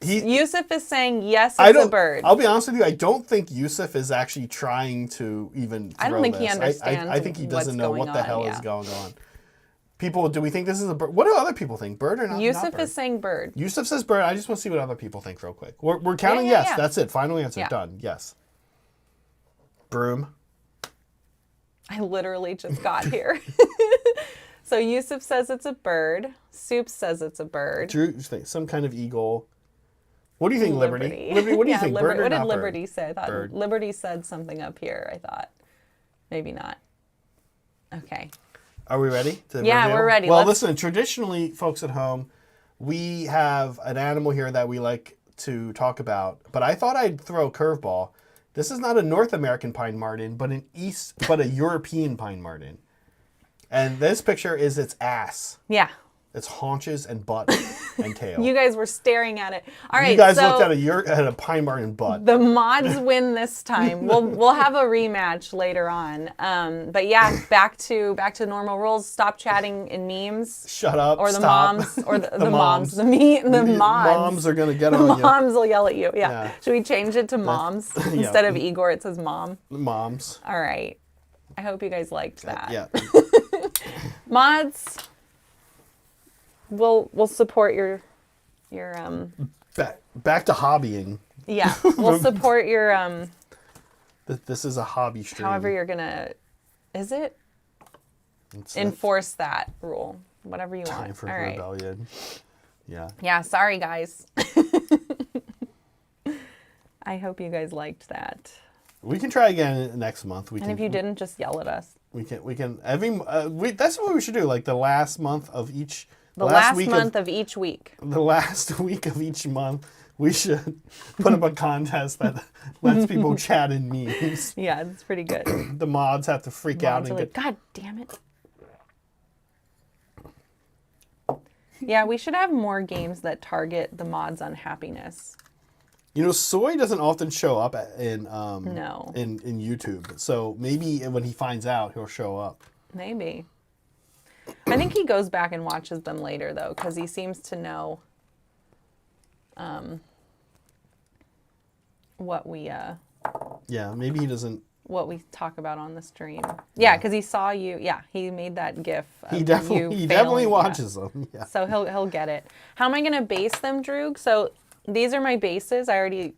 Yusuf is saying yes, it's a bird. I'll be honest with you. I don't think Yusuf is actually trying to even throw I don't think this. he understands I think he doesn't what's know what going the on, hell yeah. is going on. People, do we think this is a bird? What do other people think? Bird or not? Yusuf not bird? is saying bird. Yusuf says bird. I just want to see what other people think real quick. We're counting Yeah, yes. yeah. That's it. Final answer. Yeah. Done. Yes. Broom. I literally just got here. So Yusuf says it's a bird. Soup says it's a bird. Drew, some kind of eagle. What do you think, Liberty? What do you Yeah, think, bird or what not did Liberty bird? say? I thought Bird. Liberty said something up here, I thought. Maybe not. Okay. Are we ready? To Yeah, reveal? we're ready. Well, Let's- listen, traditionally, folks at home, we have an animal here that we like to talk about, but I thought I'd throw a curveball. This is not a North American pine marten, but a European pine marten. And this picture is its ass. Yeah. Its haunches and butt and tail. You guys were staring at it. All right. You guys so looked at a pine marten butt. the mods win this time. We'll have a rematch later on. But yeah, back to normal rules. Stop chatting in memes. Shut up. Or the stop. moms. Or the The moms. moms. The mods. Moms are gonna get The on you. moms will yell at you. Yeah. Yeah. Should we change it to moms? yeah. Instead of Igor, it says mom. Moms. All right. I hope you guys liked that. Yeah. Mods, we'll support your Back to hobbying. yeah. We'll support your This is a hobby stream. however you're gonna It's enforce that rule. Whatever you time want. for All right. rebellion. Yeah. Yeah, sorry guys. I hope you guys liked that. We can try again next month. And if you didn't, just yell at us. we can that's what we should do. Like the last month of each. The last month of each week. The last week of each month, we should put up a contest that lets people chat in memes. Yeah, it's pretty good. The mods have to freak out Mods and are like, get. God damn it. Yeah, we should have more games that target the mods' unhappiness. You know, Soy doesn't often show up in No. in YouTube. So maybe when he finds out, he'll show up. Maybe. I think he goes back and watches them later, though, because he seems to know what we Yeah, maybe he doesn't. talk about on the stream. Yeah, because he saw you. Yeah, he made that GIF. Of He you definitely failing. Yeah. watches them. Yeah. So he'll get it. How am I gonna base them, Droog? So these are my bases. I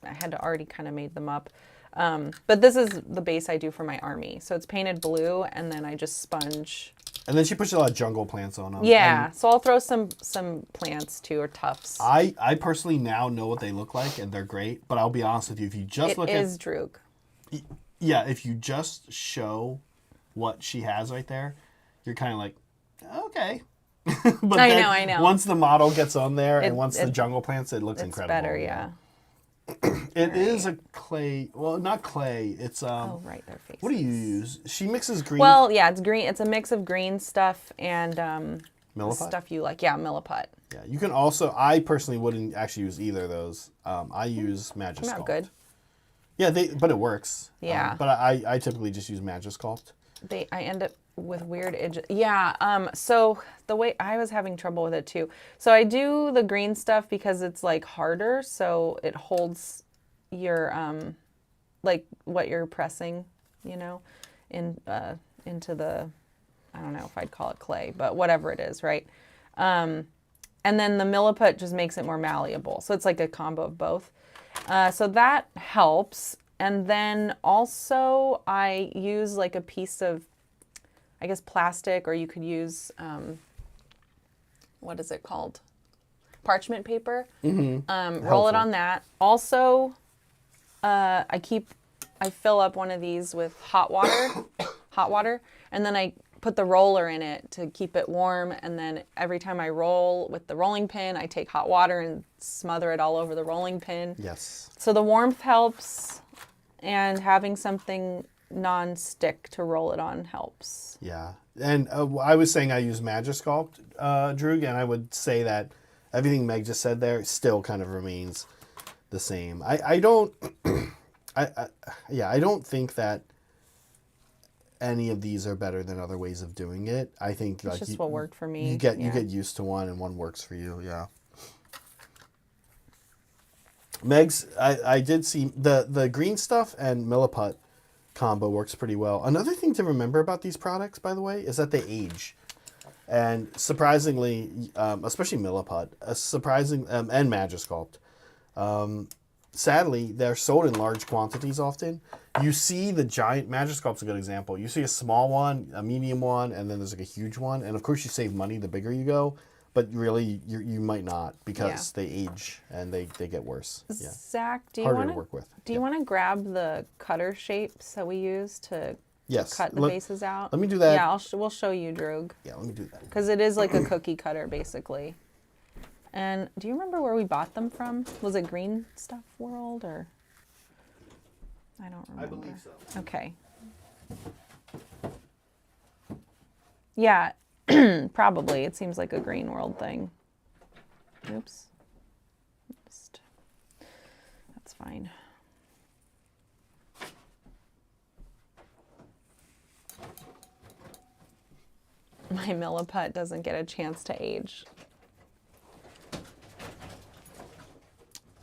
had already kind of made them up. But this is the base I do for my army. So it's painted blue, and then I just sponge. And then she puts a lot of jungle plants on them. Yeah, And so I'll throw some plants too, or tufts. I personally now know what they look like, and they're great. But I'll be honest with you, if you just It look is Droog. yeah, if you just show what she has right there, you're kind of like, okay. But I know. Once the model gets on there and once the it- jungle plants, it looks It's incredible. better, yeah. It is a clay. Well, not clay. It's Oh, right, their faces. What do you use? She mixes green. Well, yeah, it's green. It's a mix of green stuff and Milliput? stuff you like. Yeah, milliput. Yeah, you can also. I personally wouldn't actually use either of those. I use Magic Not Sculpt. good. Yeah, but it works. Yeah. But I typically just use Magic Sculpt. I end up with weird edges. Yeah. So the way I was having trouble with it too. So I do the green stuff because it's like harder, so it holds your like what you're pressing, you know, into the, I don't know if I'd call it clay, but whatever it is, right? And then the milliput just makes it more malleable. So it's like a combo of both. So that helps. And then also I use like a piece of, I guess, plastic, or you could use, what is it called? Parchment paper. Roll it on that. Also, I fill up one of these with hot water, and then I put the roller in it to keep it warm. And then every time I roll with the rolling pin, I take hot water and smother it all over the rolling pin. Yes. So the warmth helps, and having something non-stick to roll it on helps. Yeah. And I was saying I use Magisculpt, Droog, and I would say that everything Meg just said there still kind of remains the same. I don't I don't think that any of these are better than other ways of doing it. I think It's just what worked for me. You get used to one, and one works for you. Yeah. Meg's, I did see the green stuff and milliput combo works pretty well. Another thing to remember about these products, by the way, is that they age. And surprisingly, especially milliput, and Magisculpt, sadly, they're sold in large quantities often. You see the giant, Magisculpt's a good example. You see a small one, a medium one, and then there's like a huge one. And of course you save money the bigger you go, but really you might not, because they age and they get worse. Yeah. Zach, do you Harder want to work with. Do you want to grab the cutter shapes that we use to cut the bases out? Let me do that. Yeah, we'll show you, Droog. Yeah, let me do that. Because it is like a cookie cutter, basically. And do you remember where we bought them from? Was it Green Stuff World, or? I don't remember. I believe so. Okay. Yeah, probably. It seems like a Green World thing. Oops. That's fine. My milliput doesn't get a chance to age.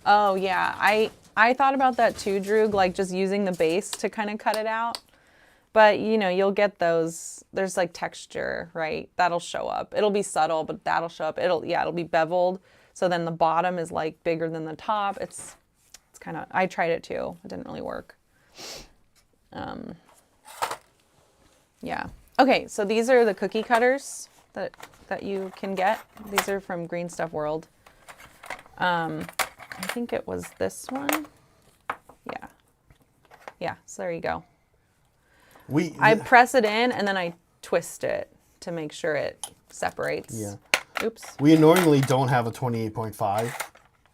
Oh yeah, I thought about that too, Droog, like just using the base to kind of cut it out. But you know, you'll get those, there's like texture, right? That'll show up. It'll be subtle, but that'll show up. It'll be beveled. So then the bottom is like bigger than the top. It's kind of, I tried it too. It didn't really work. Yeah. Okay, so these are the cookie cutters that you can get. These are from Green Stuff World. I think it was this one. Yeah. Yeah, so there you go. I press it in and then I twist it to make sure it separates. Yeah. Oops. We annoyingly don't have a 28.5.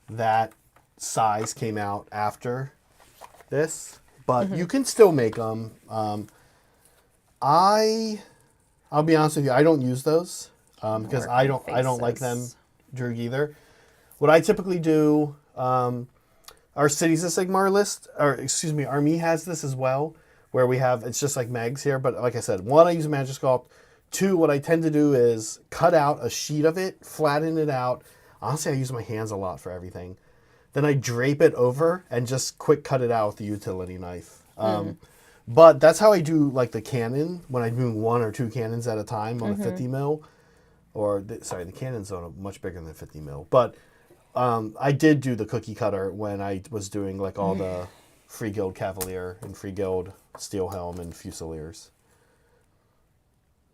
That size came out after this, but you can still make them. I'll be honest with you, I don't use those because I don't like them, Droog, either. What I typically do, our Cities of Sigmar list, or excuse me, Army has this as well, where we have, it's just like Meg's here, but like I said, one, I use Magisculpt. Two, what I tend to do is cut out a sheet of it, flatten it out. Honestly, I use my hands a lot for everything. Then I drape it over and just quick cut it out with the utility knife. But that's how I do like the cannon, when I'm doing 1 or 2 cannons at a time on a 50 mil. The cannon's on much bigger than 50 mil. But I did do the cookie cutter when I was doing like all the Free Guild Cavalier and Free Guild Steel Helm and Fusiliers.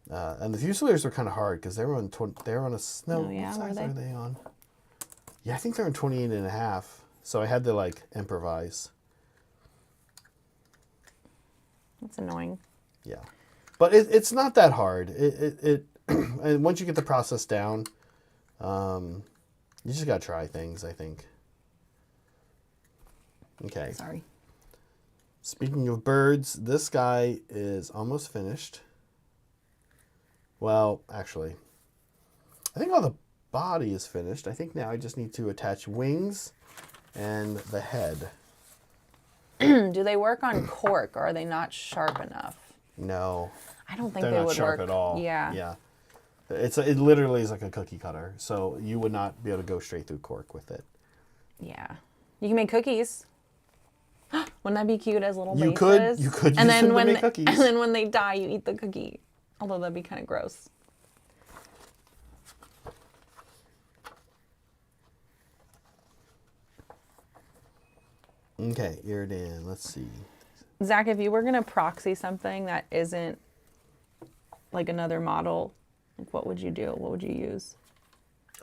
And the Fusiliers were kind of hard because they were on what size are they on? Yeah, I think they're on 28 and a half. So I had to like improvise. That's annoying. Yeah, but it's not that hard. And once you get the process down, you just gotta try things, I think. Okay. Sorry. Speaking of birds, this guy is almost finished. Well, actually, I think all the body is finished. I think now I just need to attach wings and the head. Do they work on cork, or are they not sharp enough? No. I don't think They're they not would sharp work at all. Yeah. Yeah. It literally is like a cookie cutter, so you would not be able to go straight through cork with it. Yeah. You can make cookies. Wouldn't that be cute as little bases? You could and use then them to when make cookies. And then when they die, you eat the cookie. Although that'd be kind of gross. Okay, Iridan. Let's see. Zach, if you were gonna proxy something that isn't like another model, like what would you do? What would you use?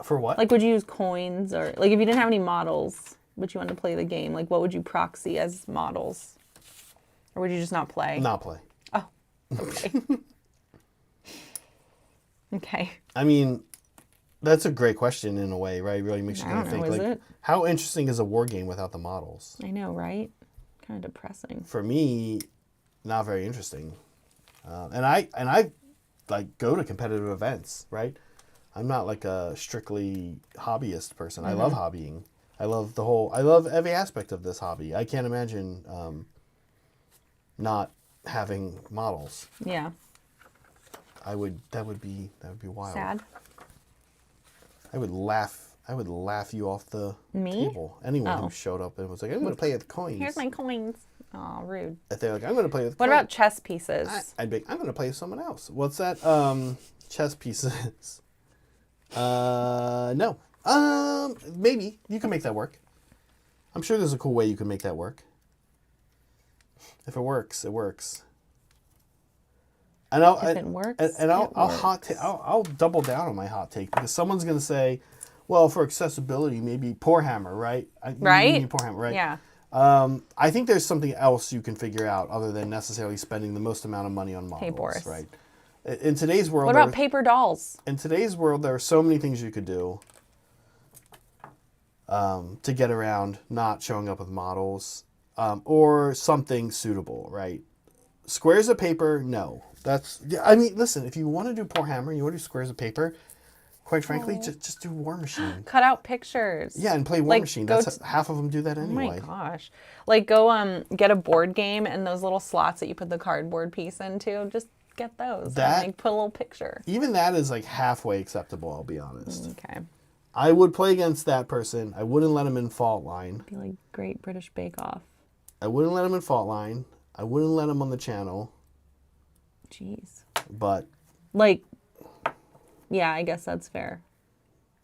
For what? Like, would you use coins or like if you didn't have any models, but you wanted to play the game? Like, what would you proxy as models, or would you just not play? Not play. Oh, okay. Okay. I mean, that's a great question in a way, right? It really makes you kind of think. Is Like, it? how interesting is a war game without the models? I know, right? Kind of depressing. For me, not very interesting. And I like go to competitive events, right? I'm not like a strictly hobbyist person. I love hobbying. I love every aspect of this hobby. I can't imagine not having models. Yeah. That would be wild. Sad. I would laugh you off the table. Anyone who showed up and was like, I'm going to play with coins. Here's my coins. Aw, rude. If they're like, I'm going to play with What coins. about chess pieces? I'd be like, I'm going to play with someone else. What's that? Chess pieces. No. Maybe. You can make that work. I'm sure there's a cool way you can make that work. If it works, it works. And I'll double down on my hot take because someone's going to say, well, for accessibility, maybe warhammer, right? Right? Warhammer, right? Yeah. I think there's something else you can figure out other than necessarily spending the most amount of money on models, Boris. right? In today's world, What about paper dolls? In today's world, there are so many things you could do to get around not showing up with models or something suitable, right? Squares of paper, no. I mean, listen, if you want to do Warhammer, you want to do squares of paper, quite frankly, just do War Machine. Cut out pictures. Yeah, and play War Machine. Half of them do that anyway. Oh my gosh. Like, go get a board game and those little slots that you put the cardboard piece into, just get those. And, like, put a little picture. Even that is like halfway acceptable, I'll be honest. Okay. I would play against that person. I wouldn't let him in Fault Line. Be like Great British Bake Off. I wouldn't let him in Fault Line. I wouldn't let him on the channel. Jeez. But like, yeah, I guess that's fair.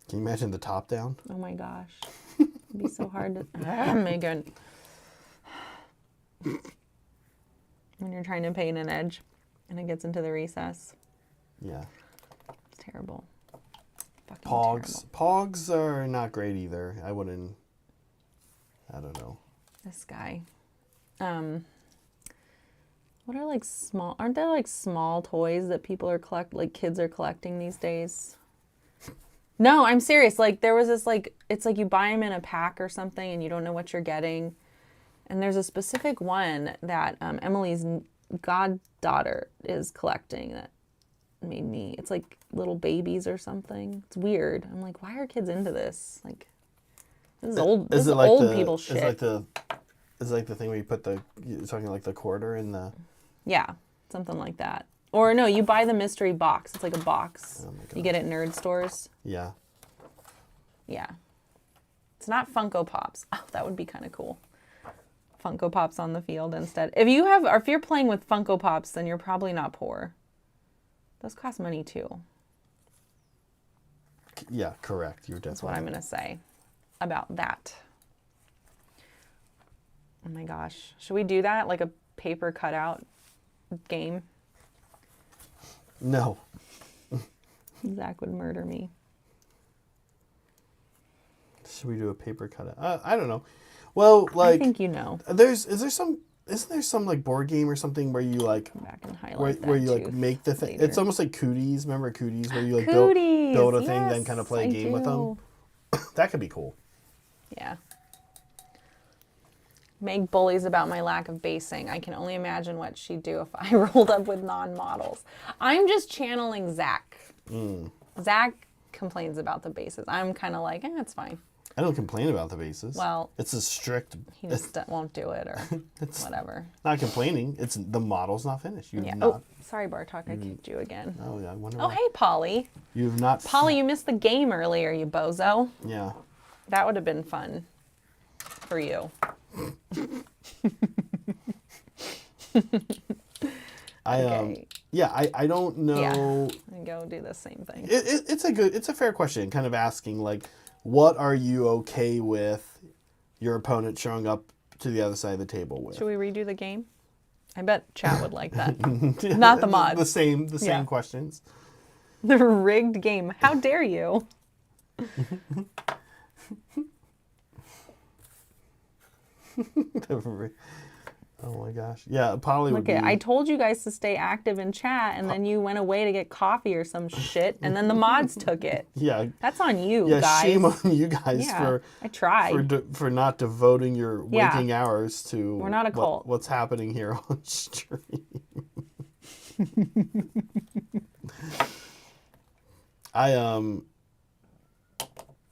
Can you imagine the top down? Oh my gosh. It'd be so hard to... Megan. When you're trying to paint an edge and it gets into the recess. Yeah. It's terrible. Fucking Pogs. terrible. Pogs are not great either. I don't know. This guy. What are like aren't there like small toys that people are kids are collecting these days? No, I'm serious. Like there was this it's like you buy them in a pack or something and you don't know what you're getting. And there's a specific one that Emily's goddaughter is collecting that made me, it's like little babies or something. It's weird. I'm like, why are kids into this? Like, this is old, this is like old people shit. It's like the thing where you put you're talking like the quarter in the... Yeah, something like that. Or no, you buy the mystery box. It's like a box. Oh my God. You get it at nerd stores. Yeah. Yeah. It's not Funko Pops. Oh, that would be kind of cool. Funko Pops on the field instead. If you're playing with Funko Pops, then you're probably not poor. Those cost money too. Yeah, correct. You're definitely... That's what I'm going to say about that. Oh my gosh. Should we do that? Like a paper cutout game? No. Zach would murder me. Should we do a paper cutout? I don't know. Well, like... I think you know. Isn't there some like board game or something where you like... Come back and highlight where you like make the thing... It's almost like Cooties. Remember Cooties? Where you like build a thing, then kind of play a game with them? That could be cool. Yeah. Meg bullies about my lack of basing. I can only imagine what she'd do if I rolled up with non-models. I'm just channeling Zach. Zach complains about the bases. I'm kind of like, it's fine. I don't complain about the bases. Well, it's a strict... He just won't do it or whatever. Not complaining. It's the model's not finished. Yeah. Oh, sorry, Bartok. I kicked you again. Oh, yeah. I wonder why. Hey, Polly. You've not... Polly, you missed the game earlier, you bozo. Yeah. That would have been fun for you. Okay. I don't know. Yeah. I go do the same thing. It's a fair question, kind of asking like, what are you okay with your opponent showing up to the other side of the table with? Should we redo the game? I bet chat would like that. Not the mod. The same questions. The rigged game. How dare you? Oh my gosh. Yeah, Polly would be... I told you guys to stay active in chat, and then you went away to get coffee or some shit, and then the mods took it. Yeah. That's on you, yeah, guys. shame on you guys I tried. for not devoting your waking hours to We're not a cult. What's happening here on stream.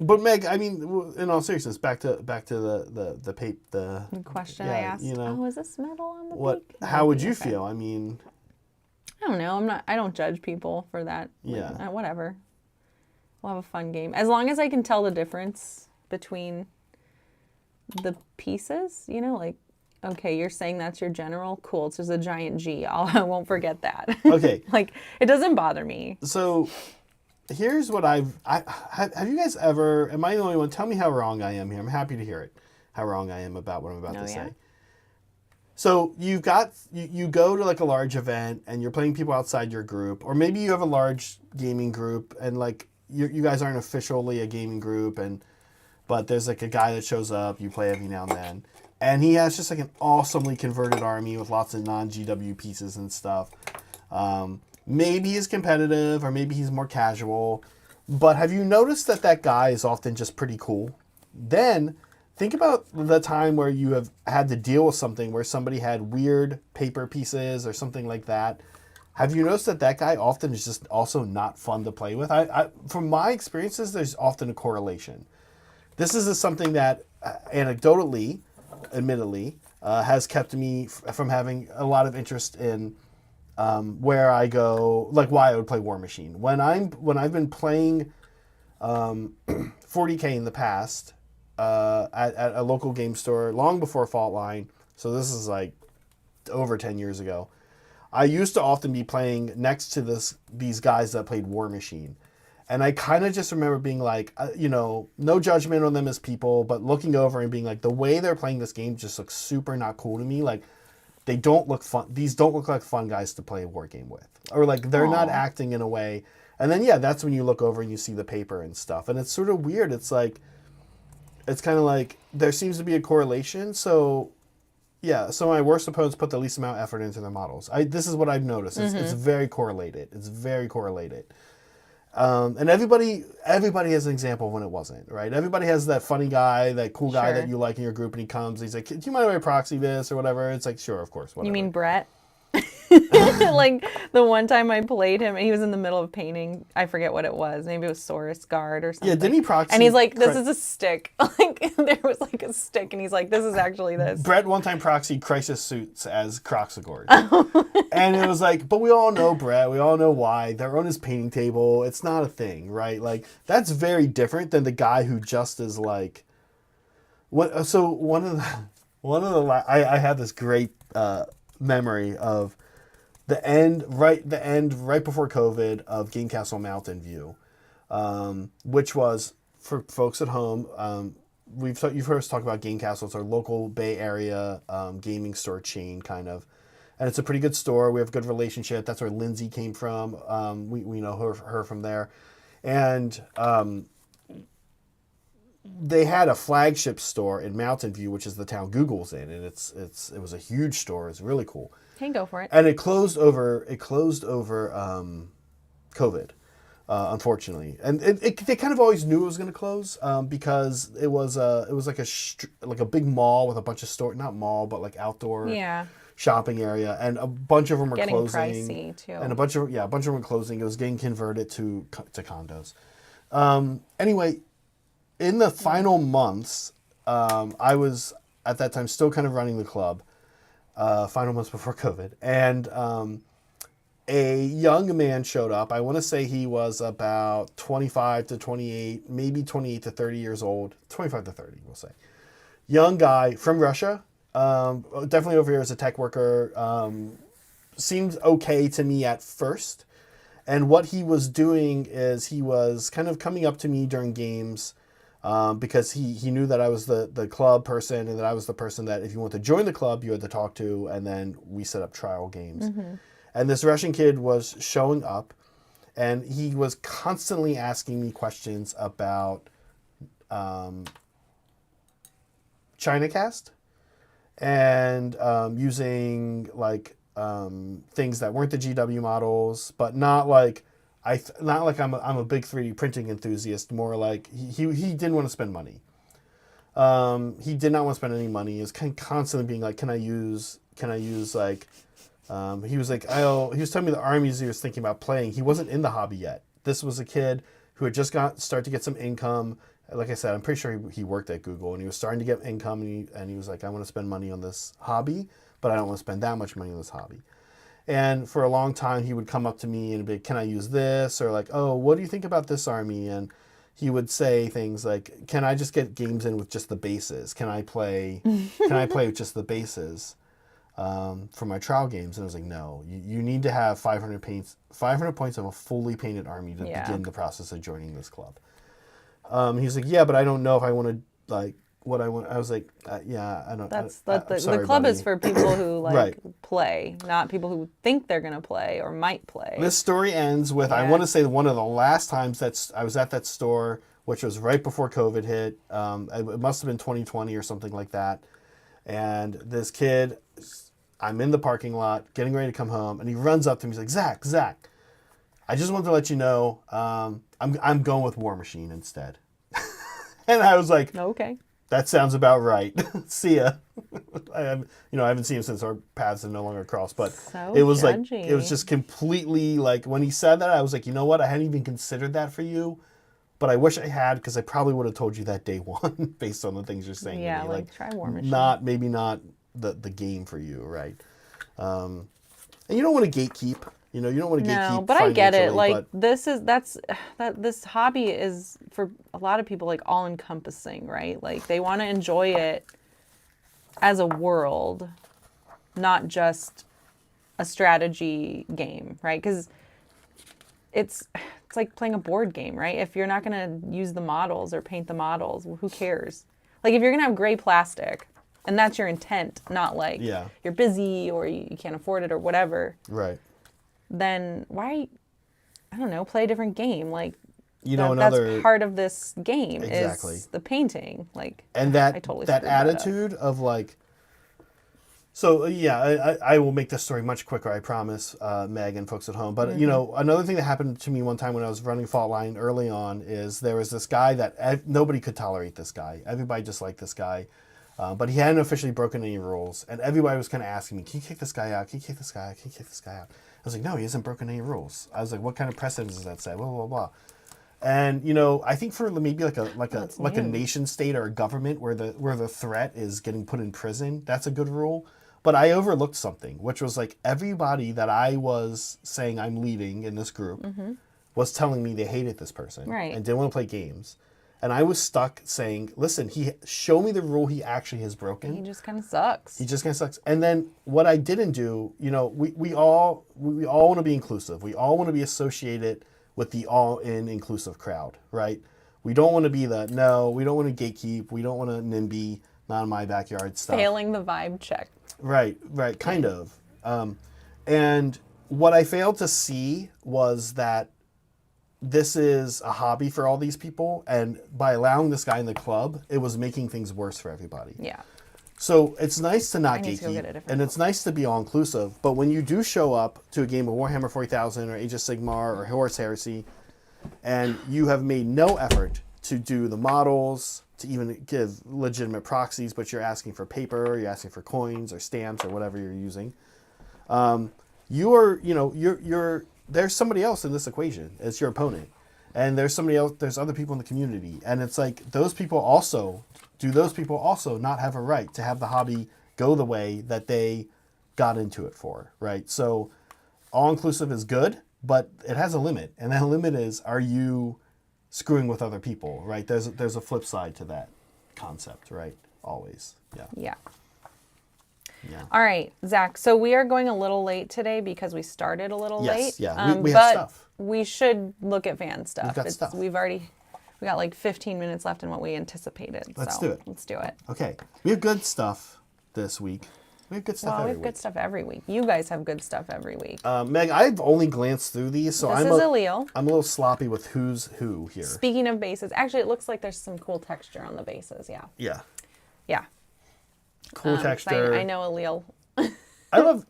But Meg, I mean, in all seriousness, back to the question I asked. You know, oh, is this metal on the peak? How would you feel? I mean, I don't know. I don't judge people for that. Yeah. Like, whatever. We'll have a fun game. As long as I can tell the difference between the pieces, you know, like, okay, you're saying that's your general? Cool. It's just a giant G. I won't forget that. Okay. Like, it doesn't bother me. So here's what have you guys ever, am I the only one? Tell me how wrong I am here. I'm happy to hear it. How wrong I am about what I'm about to say. So you go to like a large event and you're playing people outside your group, or maybe you have a large gaming group and like you guys aren't officially a gaming group, but there's like a guy that shows up, you play every now and then, and he has just like an awesomely converted army with lots of non-GW pieces and stuff. Maybe he's competitive or maybe he's more casual, but have you noticed that guy is often just pretty cool? Then think about the time where you have had to deal with something where somebody had weird paper pieces or something like that. Have you noticed that guy often is just also not fun to play with? From my experiences, there's often a correlation. This is something that anecdotally, admittedly, has kept me from having a lot of interest in where I go, like why I would play War Machine. When I've been playing 40K in the past at a local game store long before Fault Line, so this is like over 10 years ago, I used to often be playing next to these guys that played War Machine. And I kind of just remember being like, no judgment on them as people, but looking over and being like, the way they're playing this game just looks super not cool to me. Like, they don't look fun. These don't look like fun guys to play a war game with. Or like, they're not acting in a way. And then, that's when you look over and you see the paper and stuff. And it's sort of weird. It's like, it's kind of like, there seems to be a correlation. So my worst opponents put the least amount of effort into their models. This is what I've noticed. It's very correlated. It's very correlated. And everybody has an example when it wasn't, right? Everybody has that funny guy, that cool guy that you like in your group, and he comes, he's like, do you mind if I proxy this or whatever? It's like, sure, of course, whatever. You mean Brett? Like the one time I played him, he was in the middle of painting. I forget what it was. Maybe it was Saurus Guard or something. Yeah, didn't he proxy? And he's like, this is a stick. Like there was like a stick, and he's like, this is actually this. Brett one time proxied Crisis Suits as Croxagord. And it was like, but we all know Brett. We all know why. They're on his painting table. It's not a thing, right? Like that's very different than the guy who just is like. What? So one of the I had this great memory of the end right before COVID of Game Castle Mountain View, which was for folks at home. You've heard us talk about Game Castle. It's our local Bay Area gaming store chain, kind of, and it's a pretty good store. We have a good relationship. That's where Lindsay came from. We know her from there, and they had a flagship store in Mountain View, which is the town Google's in, and it was a huge store. It's really cool. Hey, go for it. And it closed over COVID, unfortunately. And they kind of always knew it was going to close because it was like a big mall with a bunch of not mall, but like outdoor shopping area, and a bunch of them were closing. Getting pricey too. And a bunch of them were closing. It was getting converted to condos. Anyway, in the final months, I was at that time still kind of running the club. Final months before COVID, and a young man showed up. I want to say he was about 25 to 28, maybe 28 to 30 years old, 25 to 30, we'll say. young guy from Russia, definitely over here as a tech worker, seemed okay to me at first. And what he was doing is he was kind of coming up to me during games because he knew that I was the club person and that I was the person that if you want to join the club, you had to talk to, and then we set up trial games. And this Russian kid was showing up, and he was constantly asking me questions about ChinaCast and using like things that weren't the GW models, but not like I'm a big 3D printing enthusiast. More like he didn't want to spend money. He did not want to spend any money. He was constantly being like, can I use like, he was like, he was telling me the armies he was thinking about playing. He wasn't in the hobby yet. This was a kid who had just started to get some income. Like I said, I'm pretty sure he worked at Google, and he was starting to get income, and he was like, I want to spend money on this hobby, but I don't want to spend that much money on this hobby. And for a long time, he would come up to me and be, can I use this? Or like, oh, what do you think about this army? And he would say things like, can I just get games in with just the bases? Can I play with just the bases for my trial games? And I was like, no, you need to have 500 points of a fully painted army to begin the process of joining this club. He's like, yeah, but I don't know if I want to, like, what I want. I was like, yeah, I don't. The club is for people who play, not people who think they're gonna play or might play. This story ends with I want to say one of the last times that I was at that store, which was right before COVID hit. It must have been 2020 or something like that. And this kid, I'm in the parking lot getting ready to come home, and he runs up to me. He's like, Zach, I just wanted to let you know, I'm going with War Machine instead. And I was like, okay. That sounds about right. See ya. I haven't seen him since our paths have no longer crossed, but it was judgy. Like, it was just completely like, when he said that, I was like, you know what? I hadn't even considered that for you, but I wish I had, because I probably would have told you that day one based on the things you're saying. Yeah, to me. Like try War Machine. Maybe not the game for you, right? And you don't want to gatekeep. You don't want to gatekeep. No, but I get it. Like this hobby is for a lot of people like all encompassing, right? Like they want to enjoy it as a world, not just a strategy game, right? Because it's like playing a board game, right? If you're not going to use the models or paint the models, well, who cares? Like if you're going to have gray plastic and that's your intent, not like you're busy or you can't afford it or whatever. Right. Then why, I don't know, play a different game. Like, that's part of this game is the painting. Like, and that attitude of like, so I will make this story much quicker, I promise, Meg and folks at home. But another thing that happened to me one time when I was running Fault Line early on is there was this guy that nobody could tolerate this guy. Everybody just liked this guy. But he hadn't officially broken any rules, and everybody was kind of asking me, can you kick this guy out? Can you kick this guy out? Can you kick this guy out? I was like, no, he hasn't broken any rules. I was like, what kind of precedence does that say? Blah, blah, blah. And, I think for maybe like a nation state or a government where the threat is getting put in prison, that's a good rule. But I overlooked something, which was like everybody that I was saying I'm leading in this group was telling me they hated this person and didn't want to play games. And I was stuck saying, listen, show me the rule he actually has broken. He just kind of sucks. And then what I didn't do, we all want to be inclusive. We all want to be associated with the all-in inclusive crowd, right? We don't want to be we don't want to gatekeep. We don't want to NIMBY, not in my backyard stuff. Failing the vibe check. Right, kind of. And what I failed to see was that this is a hobby for all these people, and by allowing this guy in the club, it was making things worse for everybody. Yeah. So it's nice to not gatekeep, and it's nice to be all-inclusive, but when you do show up to a game of Warhammer 40,000 or Age of Sigmar or Horus Heresy, and you have made no effort to do the models, to even give legitimate proxies, but you're asking for paper, or you're asking for coins or stamps or whatever you're using, there's somebody else in this equation. It's your opponent. And there's somebody else, there's other people in the community. And it's like, do those people also not have a right to have the hobby go the way that they got into it for, right? So all-inclusive is good, but it has a limit. And that limit is, are you screwing with other people, right? There's a flip side to that concept, right? always. Yeah. Yeah. Yeah. All right, Zach. So we are going a little late today because we started a little late. Yeah. We have stuff. We should look at fan stuff. We've got stuff. We got like 15 minutes left in what we anticipated. Let's so do it. Let's do it. Okay. We have good stuff this week. We have good stuff Well, we every have week. good stuff every week. You guys have good stuff every week. Meg, I've only glanced through these, so This is Allele. I'm a little sloppy with who's who here. Speaking of bases, actually, it looks like there's some cool texture on the bases. Yeah. Yeah. Yeah. Cool 'Cause texture. I know Allele I love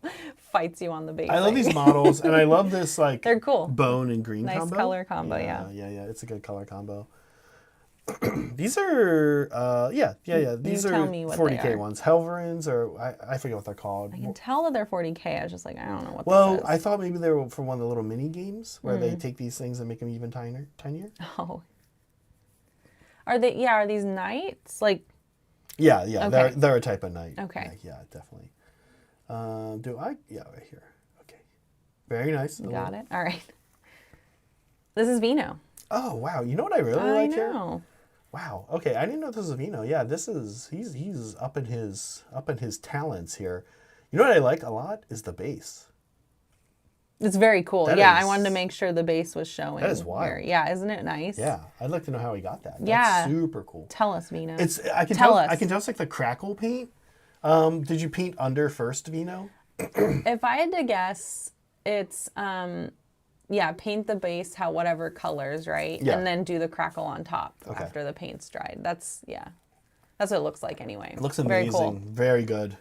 fights you on the base. I love these models, and I love this like They're cool. bone and green Nice combo. color combo, yeah. Yeah. It's a good color combo. These are These are tell me what they 40K are. ones. Helverins, or I forget what they're called. I can tell that they're 40K. I was just like, I don't know what Well, this is. I thought maybe they were for one of the little mini games where they take these things and make them even tinier. Oh. Are these knights? Like, Yeah, Okay. they're a type of knight. Okay. Yeah, definitely. Yeah, right here. Okay. Very nice. got it? All right. This is Vino. Oh wow! You know what I really I like here? know. Wow. Okay, I didn't know this was Vino. Yeah, he's up in his talents here. You know what I like a lot is the base. It's very cool. That I is- wanted to make sure the base was showing. That is wild. here. Yeah, isn't it nice? Yeah, I'd like to know how he got that. That's Yeah. super cool. Tell us, Vino. I can Tell tell. us. I can tell it's like the crackle paint. Did you paint under first, Vino? If I had to guess, it's paint the base whatever colors, right? Yeah. And then do the crackle on top Okay. after the paint's dried. That's what it looks like anyway. It looks Very amazing. cool. Very good.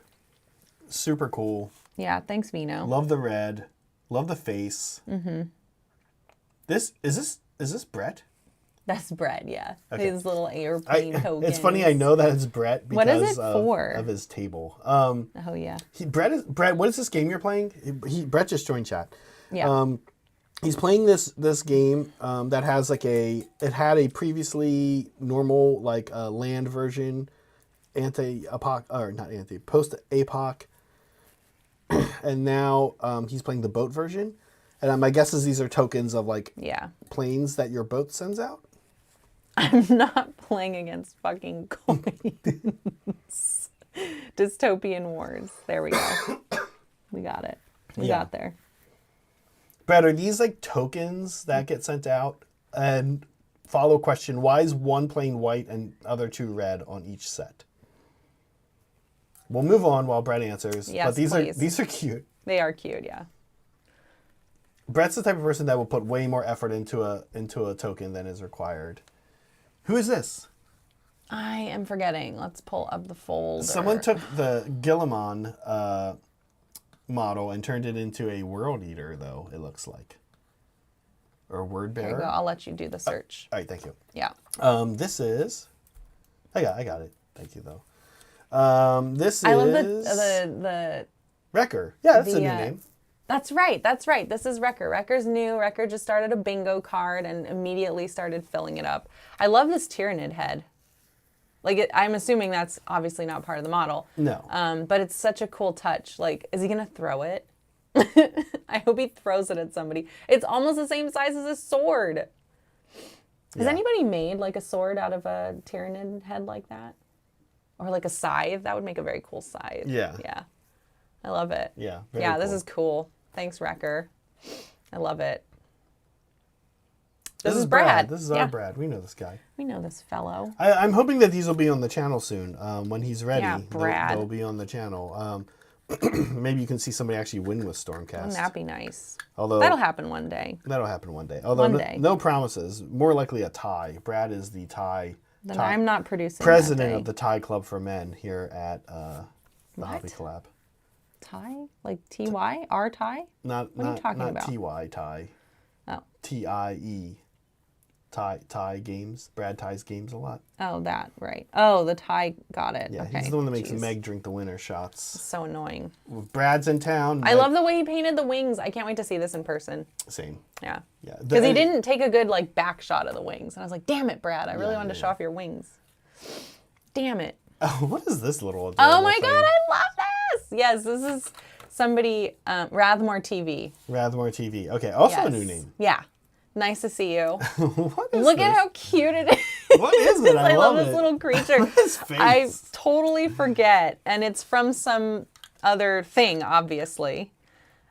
Super cool. Yeah, thanks, Vino. Love the red. Love the face. Mm-hmm. This is this Brett? That's Brett, yeah. Okay. His little airplane tokens. It's funny. I know that it's Brett because What is it for? of his table. Oh, yeah. Brett. What is this game you're playing? Brett just joined chat. Yeah. He's playing this game that has it had a previously normal land version, post apoc, and now he's playing the boat version. And my guess is these are tokens of Yeah. planes that your boat sends out. I'm not playing against fucking coins. Dystopian wars. There we go. We got it. We got there. Brett, are these tokens that get sent out? And follow question, why is one plane white and other two red on each set? We'll move on while Brett answers. Yes, but please. these are cute. They are cute, yeah. Brett's the type of person that will put way more effort into a token than is required. Who is this? I am forgetting. Let's pull up the folder. Someone took the Guilliman model and turned it into a world eater, though, it looks like. Or a word There you bearer. go. I'll let you do the search. All right, thank you. Yeah. This is... I got it. Thank you, though. This I love is... the Wrecker. Yeah, that's a new the, name. That's right. This is Wrecker. Wrecker's new. Wrecker just started a bingo card and immediately started filling it up. I love this Tyrannid head. I'm assuming that's obviously not part of the model. No. But it's such a cool touch. Is he going to throw it? I hope he throws it at somebody. It's almost the same size as a sword. Has Yeah. anybody made a sword out of a Tyrannid head like that? Or a scythe? That would make a very cool scythe. Yeah. Yeah. I love it. Yeah, Yeah, this cool. is cool. Thanks, Wrecker. I love it. This is Brad. This is Yeah. our Brad. We know this guy. We know this fellow. I'm hoping that these will be on the channel soon. When he's ready, Yeah, Brad. They'll be on the channel. Maybe you can see somebody actually win with Stormcast. Wouldn't that be nice? Although That'll happen one day. that'll happen one day. Although One day. No promises. More likely a tie. Brad is the tie. Then I'm not producing president that day. of the Tie Club for Men here at the What? Hobby Collab. Tie? Like TY? Our tie? Not What are you not talking not about? TY tie. Oh. TIE. Tie games. Brad ties games a lot. Oh, that, right. Oh, the tie, got it. Yeah, okay. he's the one that makes Jeez. Meg drink the winner shots. So annoying. Brad's in town. I love the way he painted the wings. I can't wait to see this in person. Same. Yeah. Yeah. Because he didn't take a good back shot of the wings. And I was like, damn it, Brad. I really Yeah, wanted to yeah, show off your wings. Damn it. Oh, what is this little? Oh adorable my thing? God, I love this. Yes, this is somebody, Rathmore TV. Rathmore TV. Okay, also a Yes. new name. Yeah. Nice to see you. What is Look this? at how cute it What is it? I love this it. little creature. His face. I totally forget, and it's from some other thing, obviously.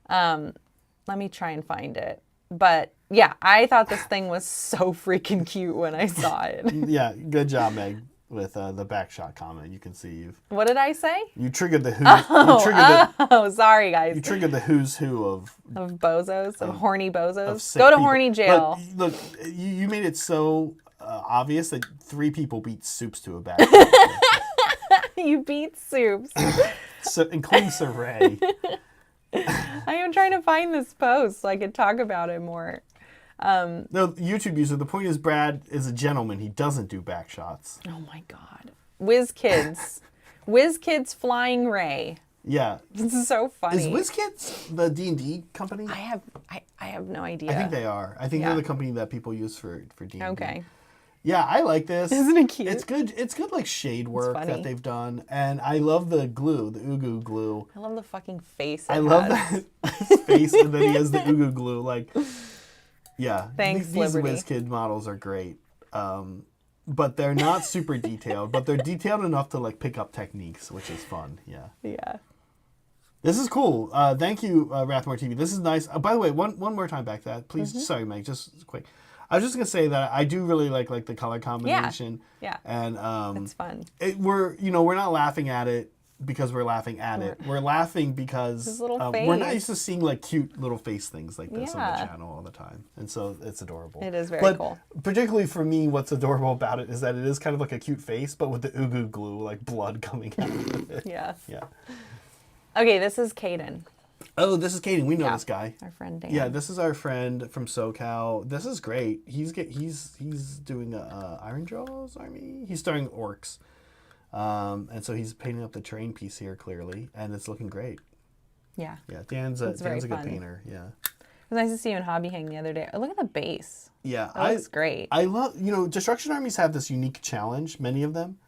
Let me try and find it. But yeah, I thought this thing was so freaking cute when I saw it. Yeah, good job, Meg, with the back shot comment. You can see What did I say? you triggered the Sorry, guys. you triggered the who's who Of bozos, of horny bozos. of sick Go to people. horny jail. Look, you made it so obvious that 3 people beat Soups to a back. You beat Soups. So, including Saray. I am trying to find this post so I could talk about it more. No, YouTube user, the point is Brad is a gentleman. He doesn't do back shots. Oh my god. WizKids. WizKids Flying Ray. Yeah. This is so funny. Is WizKids the D&D company? I have no idea. I think they are. I think Yeah. they're the company that people use for D&D. Okay. Yeah, I like this. Isn't it cute? It's good. It's good, like shade work funny. that they've done, and I love the glue, the Ugu glue. I love the fucking face. I love that his face, and then he has the Ugu glue. Like, yeah, Thanks, these Liberty. WizKid models are great, but they're not super detailed. But they're detailed enough to like pick up techniques, which is fun. Yeah. Yeah. This is cool. Thank you, Rathmore TV. This is nice. By the way, one more time back to that, please. Mm-hmm. Sorry, Meg, just quick. I was just gonna say that I do really like the color combination. Yeah. And It's fun. we're not laughing at it because we're laughing at it. We're laughing because His little we're not face. used to seeing like cute little face things like this on the Yeah. channel all the time, and so it's adorable. It is very but cool. Particularly for me, what's adorable about it is that it is kind of like a cute face, but with the Ugu glue, like blood coming out of it. Yeah. Yeah. Okay, this is Caden, Oh, this is Katie. We know Yeah. this guy. our friend Dan. Yeah, this is our friend from SoCal. This is great. He's doing a Iron Jaws army. He's starting orcs, and so he's painting up the terrain piece here clearly, and it's looking great. Yeah. Yeah, Dan's a very good fun. painter. Yeah, It was nice to see you in Hobby Hang the other day. Oh, look at the base. yeah. That looks great. I love destruction armies have this unique challenge. Many of them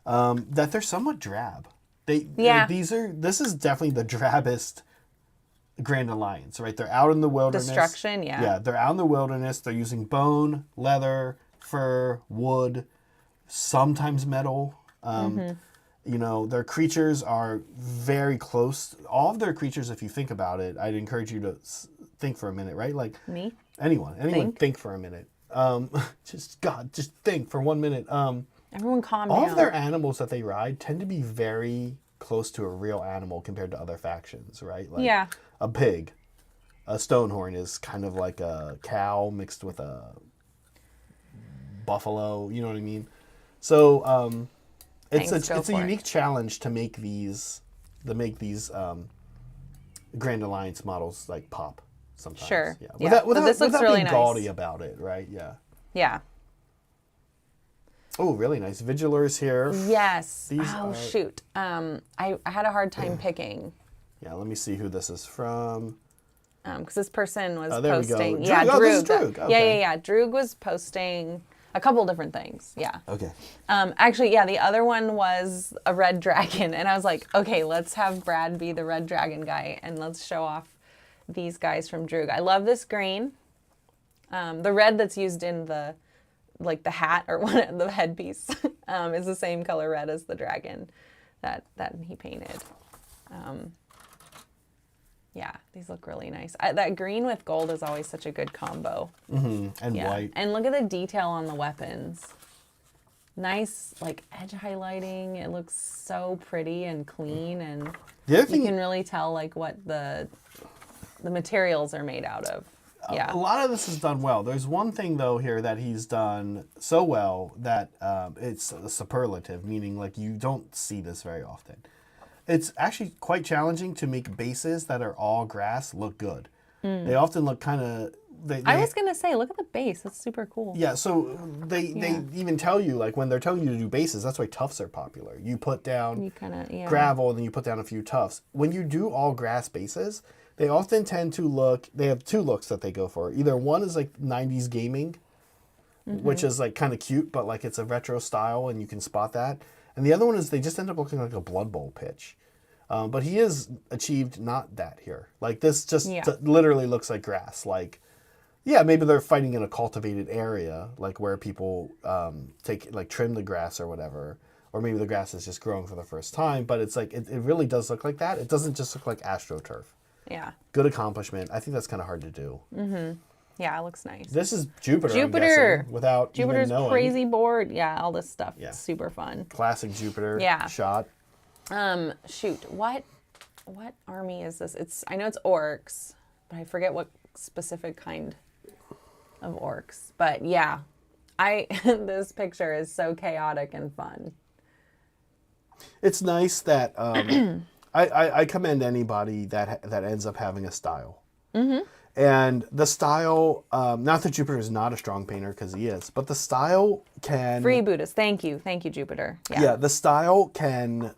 that they're somewhat drab. Yeah. This is definitely the drabbest Grand Alliance, right? They're out in the wilderness. Destruction, yeah. Yeah, they're out in the wilderness. They're using bone, leather, fur, wood, sometimes metal. Their creatures are very close. All of their creatures, if you think about it, I'd encourage you to think for a minute, right? Like Me? anyone think for a minute. Just think for 1 minute. Everyone calm All down. of their animals that they ride tend to be very close to a real animal compared to other factions, right? Like Yeah. a pig. A stonehorn is kind of like a cow mixed with a buffalo, you know what I mean? So it's Thanks, go a for it. unique challenge to make these Grand Alliance models like pop sometimes. Sure. Yeah. Yeah. But Without, this looks without really being nice. gaudy about it, right? Yeah. Yeah. Oh, really nice. Vigilers here. Yes. These oh, are- shoot. I had a hard time picking Yeah, let me see who this is from. because this person was there we go. posting. Droog. Yeah, Oh, this is Droog. Droog. Yeah, Okay. yeah. Droog was posting a couple different things. Yeah. Okay. Actually, yeah, the other one was a red dragon, and I was like, okay, let's have Brad be the red dragon guy, and let's show off these guys from Droog. I love this green. The red that's used in the hat or the headpiece is the same color red as the dragon that he painted. Yeah, these look really nice. That green with gold is always such a good combo. And Yeah. white. And look at the detail on the weapons. Nice, like, edge highlighting. It looks so pretty and clean, and The other you thing, can really tell, like, what the materials are made out of. Yeah. a lot of this is done well. There's one thing though here that he's done so well that it's a superlative, meaning like you don't see this very often. It's actually quite challenging to make bases that are all grass look good. They often look kind of. I was going to say, look at the base. That's super cool. Yeah, so they even tell you, like when they're telling you to do bases, that's why tufts are popular. You put down You kind of, yeah. gravel and then you put down a few tufts. When you do all grass bases, they often tend to look, they have two looks that they go for. Either one is like 90s gaming, which is like kind of cute, but like it's a retro style and you can spot that. And the other one is they just end up looking like a Blood Bowl pitch. But he has achieved not that here. Like this just Yeah. literally looks like grass. Like Yeah, maybe they're fighting in a cultivated area, like where people trim the grass or whatever. Or maybe the grass is just growing for the first time. But it's like, it really does look like that. It doesn't just look like AstroTurf. Yeah. Good accomplishment. I think that's kind of hard to do. Mm-hmm. Yeah, it looks nice. This is Jupiter, I'm guessing, without Jupiter's even knowing. crazy board. Yeah, all this stuff. Yeah. Super fun. Classic Jupiter shot. Shoot, what army is this? I know it's orcs, but I forget what specific kind of orcs. But yeah, this picture is so chaotic and fun. It's nice that I commend anybody that ends up having a style. Mm-hmm. And the style, not that Jupiter is not a strong painter, because he is, but the style can... Freebootist. Thank you, Jupiter. Yeah, the style can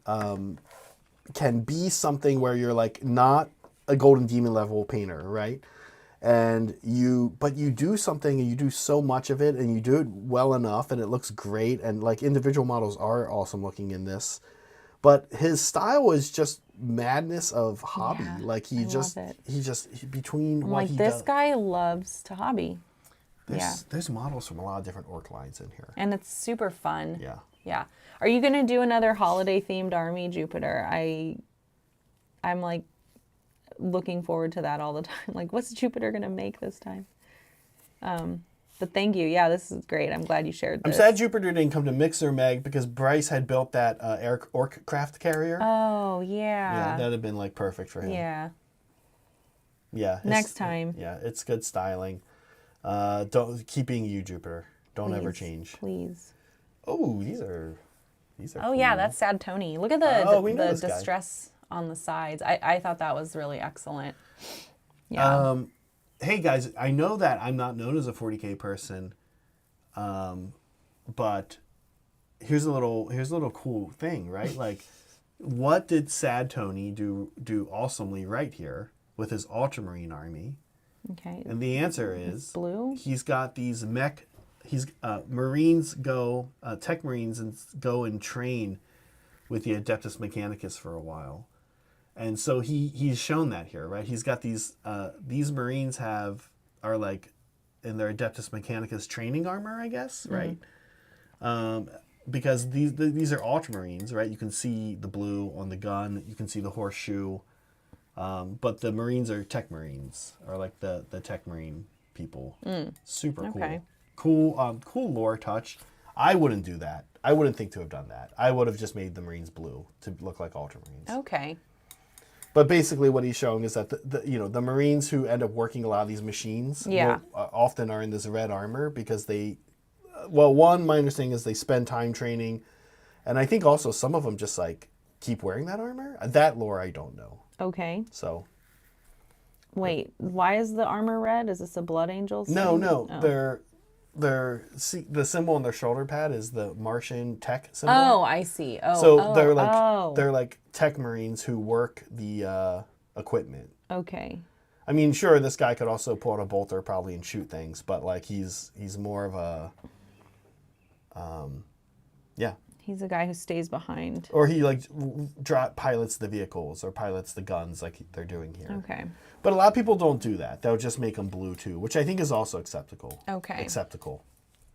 be something where you're like not a Golden Demon level painter, right? But you do something and you do so much of it and you do it well enough and it looks great, and like individual models are awesome looking in this. But his style is just madness of hobby. Yeah, like he between I'm what like, he this does. guy loves to hobby. There's models from a lot of different orc lines in here. And it's super fun. Yeah. Yeah. Are you gonna do another holiday themed army, Jupiter? I'm like looking forward to that all the time. Like, what's Jupiter gonna make this time? But thank you. Yeah, this is great. I'm glad you shared this. I'm sad Jupiter didn't come to Mixer Meg because Bryce had built that orc craft carrier. Oh, yeah. Yeah, that'd have been like perfect for him. Yeah. Yeah. Next time. Yeah, it's good styling. Don't keep being you, Jupiter. Don't ever change. Please. Oh, these are Oh cool. yeah, that's Sad Tony. Look at the distress on the sides. I thought that was really excellent. Yeah. Hey guys, I know that I'm not known as a 40K person, but here's a little cool thing, right? Like, what did Sad Tony do awesomely right here with his Ultramarine army? Okay. And the answer is blue. He's got these Marines go Tech Marines and go and train with the Adeptus Mechanicus for a while. And so he's shown that here, right? He's got these Marines are like in their Adeptus Mechanicus training armor, I guess, right? Because these are Ultramarines, right? You can see the blue on the gun, you can see the horseshoe, but the Marines are Tech Marines, or like the Tech Marine people. Super cool. Okay. Cool lore touch. I wouldn't do that. I wouldn't think to have done that. I would have just made the Marines blue to look like Ultramarines. Okay. But basically what he's showing is that the Marines who end up working a lot of these machines often are in this red armor because my understanding is they spend time training, and I think also some of them just like keep wearing that armor. That lore I don't know. Okay. So. Wait, why is the armor red? Is this a Blood Angels? No. Oh. The symbol on their shoulder pad is the Martian tech symbol. Oh, I see. Oh, so they're like Tech Marines who work the equipment. Okay. I mean, sure, this guy could also pull out a bolter probably and shoot things, but like he's more of a He's a guy who stays behind. Or he like pilots the vehicles or pilots the guns like they're doing here. Okay. But a lot of people don't do that. They'll just make them blue too, which I think is also acceptable. Okay. Acceptable.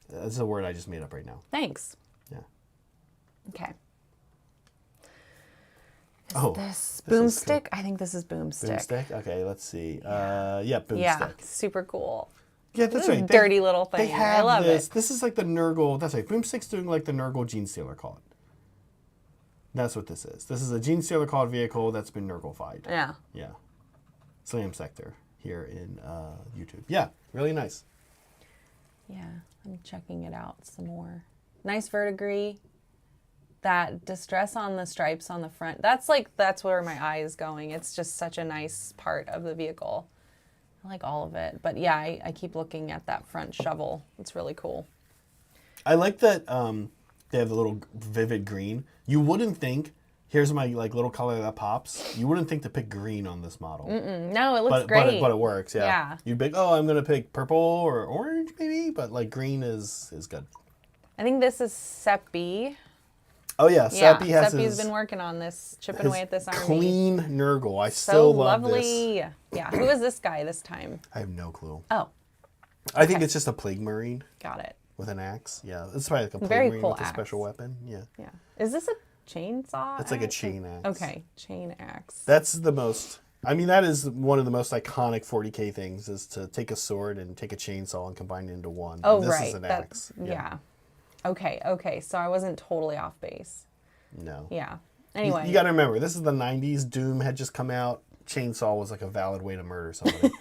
That's a word I just made up right now. Thanks. Yeah. Okay. This Boomstick? cool. I think this is Boomstick. Boomstick? Okay, let's see. Boomstick. Yeah, super cool. Yeah, that's right. Dirty little thing. They have I love it. This is like the Nurgle. That's right. Boomstick's doing like the Nurgle Gene Stealer Cod. That's what this is. This is a Gene Stealer Cod vehicle that's been Nurgle-fied. Yeah. Yeah. Slam Sector here in YouTube. Yeah, really nice. Yeah, I'm checking it out some more. Nice verdigris. That distress on the stripes on the front. That's where my eye is going. It's just such a nice part of the vehicle. I like all of it. But yeah, I keep looking at that front shovel. It's really cool. I like that they have the little vivid green. You wouldn't think, here's my like little color that pops. You wouldn't think to pick green on this model. No, it looks great. But it works, yeah. Yeah. You'd pick, I'm going to pick purple or orange maybe, but like green is good. I think this is Seppi. Oh yeah, Seppi has Seppi's been working on this, chipping away at this army. Clean Nurgle. I still love lovely. this. Yeah, who is this guy this time? I have no clue. Oh, I think it's just a plague marine Got it. with an axe. Yeah, it's probably like a plague Very marine cool with a axe. special weapon. Yeah. Yeah. Is this a chainsaw? It's like a chain axe. Okay, chain axe. That's the most... I mean, that is one of the most iconic 40K things, is to take a sword and take a chainsaw and combine it into one. Oh, this right. is an axe. Yeah. Okay. So I wasn't totally off base. No. Yeah. Anyway. You got to remember, this is the 90s. Doom had just come out. Chainsaw was like a valid way to murder somebody.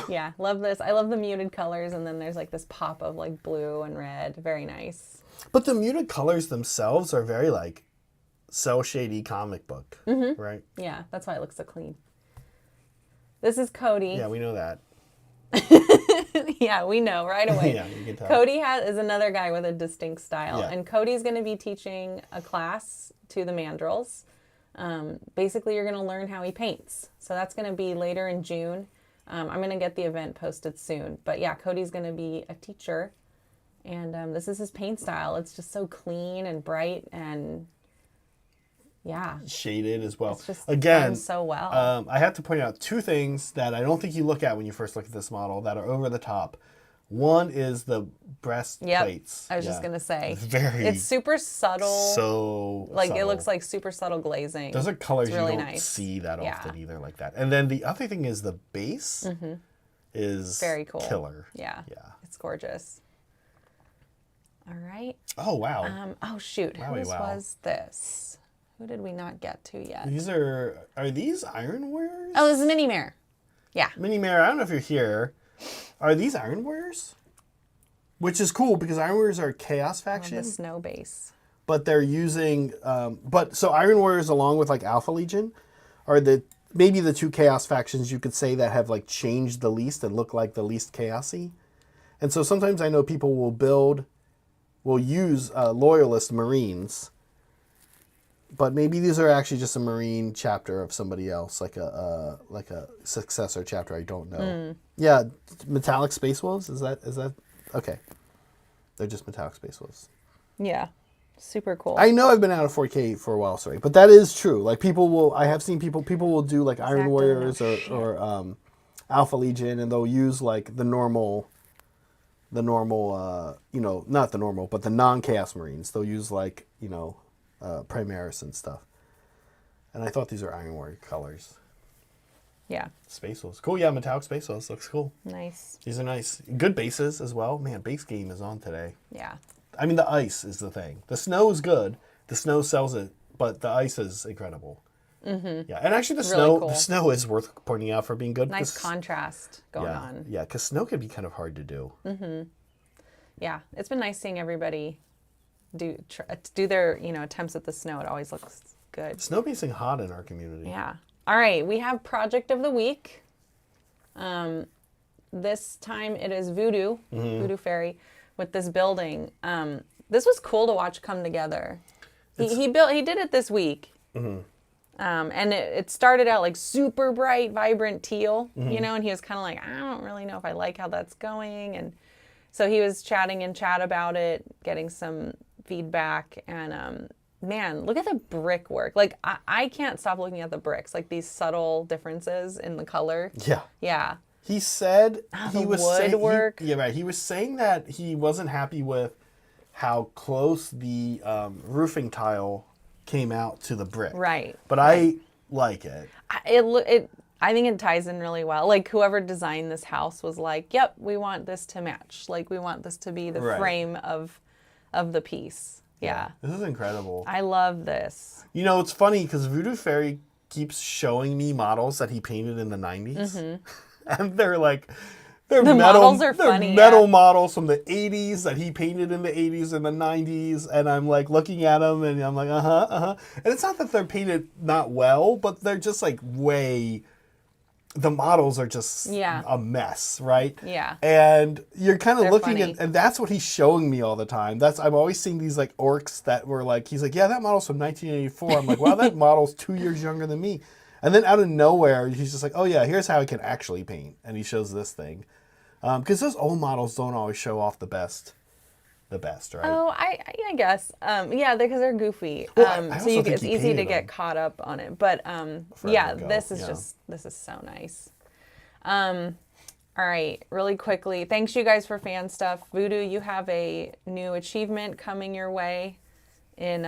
Yeah, love this. I love the muted colors, and then there's like this pop of like blue and red. Very nice. But the muted colors themselves are very like cell shady comic book, right? Yeah, that's why it looks so clean. This is Cody. Yeah, we know that. Yeah, we know right away. Yeah, you can tell. Cody is another guy with a distinct style, Yeah. and Cody's going to be teaching a class to the mandrels. Basically, you're going to learn how he paints. So that's going to be later in June. I'm going to get the event posted soon. But yeah, Cody's going to be a teacher, and this is his paint style. It's just so clean and bright, and yeah, Shaded as well. it's just Again, done so well. I have to point out two things that I don't think you look at when you first look at this model that are over the top. One is the breast plates. I was just going to say. It's super subtle. so Like subtle. it looks like super subtle glazing. Those are colors It's really you don't nice. see that Yeah. often either like that. And then the other thing is the base is Very cool. killer. Yeah. Yeah. It's gorgeous. All right. Oh, wow. Oh shoot. Wowie Whose wow. was this? Who did we not get to yet? These are these Iron Warriors? Oh, this is Mini Mare. Yeah. Mini Mare, I don't know if you're here. Are these Iron Warriors? Which is cool because Iron Warriors are a Chaos Oh, faction, the snow base. but they're using, so Iron Warriors along with like Alpha Legion are maybe the two Chaos factions you could say that have like changed the least and look like the least chaosy. And so sometimes I know people will use Loyalist Marines, but maybe these are actually just a Marine chapter of somebody else, like a successor chapter. I don't know. Yeah, Metallic Space Wolves. Is that okay? They're just Metallic Space Wolves. Yeah. Super cool. I know I've been out of 4K for a while, sorry, but that is true. Like I have seen people will do like Iron Exactly, Warriors no or Alpha Legion, and they'll use like the normal, not the normal, but the non-Chaos Marines. They'll use like, Primaris and stuff. And I thought these are Iron Warrior colors. Yeah. Space Wolves. Cool, yeah, Metallic Space Wolves. Looks cool. Nice. These are nice. Good bases as well. Man, base game is on today. Yeah. I mean, the ice is the thing. The snow is good. The snow sells it, but the ice is incredible. Mm-hmm. Yeah, and actually the snow is worth pointing out for being good. Nice contrast going on. Yeah, because snow can be kind of hard to do. Yeah. It's been nice seeing everybody do their, attempts at the snow. It always looks good. Snow basing hot in our community. Yeah. All right. We have Project of the Week. This time it is Voodoo, Voodoo Fairy, with this building. This was cool to watch come together. He did it this week. And it started out like super bright, vibrant teal, and he was kind of like, I don't really know if I like how that's going. And so he was chatting in chat about it, getting some feedback. And man, look at the brickwork. Like, I can't stop looking at the bricks, like these subtle differences in the color. Yeah. Yeah. He said the woodwork. He was saying that he wasn't happy with how close the roofing tile came out to the brick. Right. But I like it. I think it ties in really well. Like whoever designed this house was like, "Yep, we want this to match. Like we want this to be the frame of the piece." Yeah. This is incredible. I love this. It's funny because Voodoo Fairy keeps showing me models that he painted in the 90s. And they're metal, models are funny, metal models from the 80s that he painted in the 80s and the 90s. And I'm like looking at them and I'm like, And it's not that they're painted not well, but they're just like the models are just a mess, right? Yeah. And you're kind of looking funny. at, and that's what he's showing me all the time. I'm always seeing these like orcs that were like, he's like, yeah, that model's from 1984. I'm like, wow, that model's 2 years younger than me. And then out of nowhere, he's just like, oh yeah, here's how I can actually paint. And he shows this thing. Because those old models don't always show off the best, right? Oh, I guess. Yeah, because they're goofy. Well, so it's easy to get caught up on it. But this is this is so nice. All right, really quickly. Thanks you guys for fan stuff. Voodoo, you have a new achievement coming your way in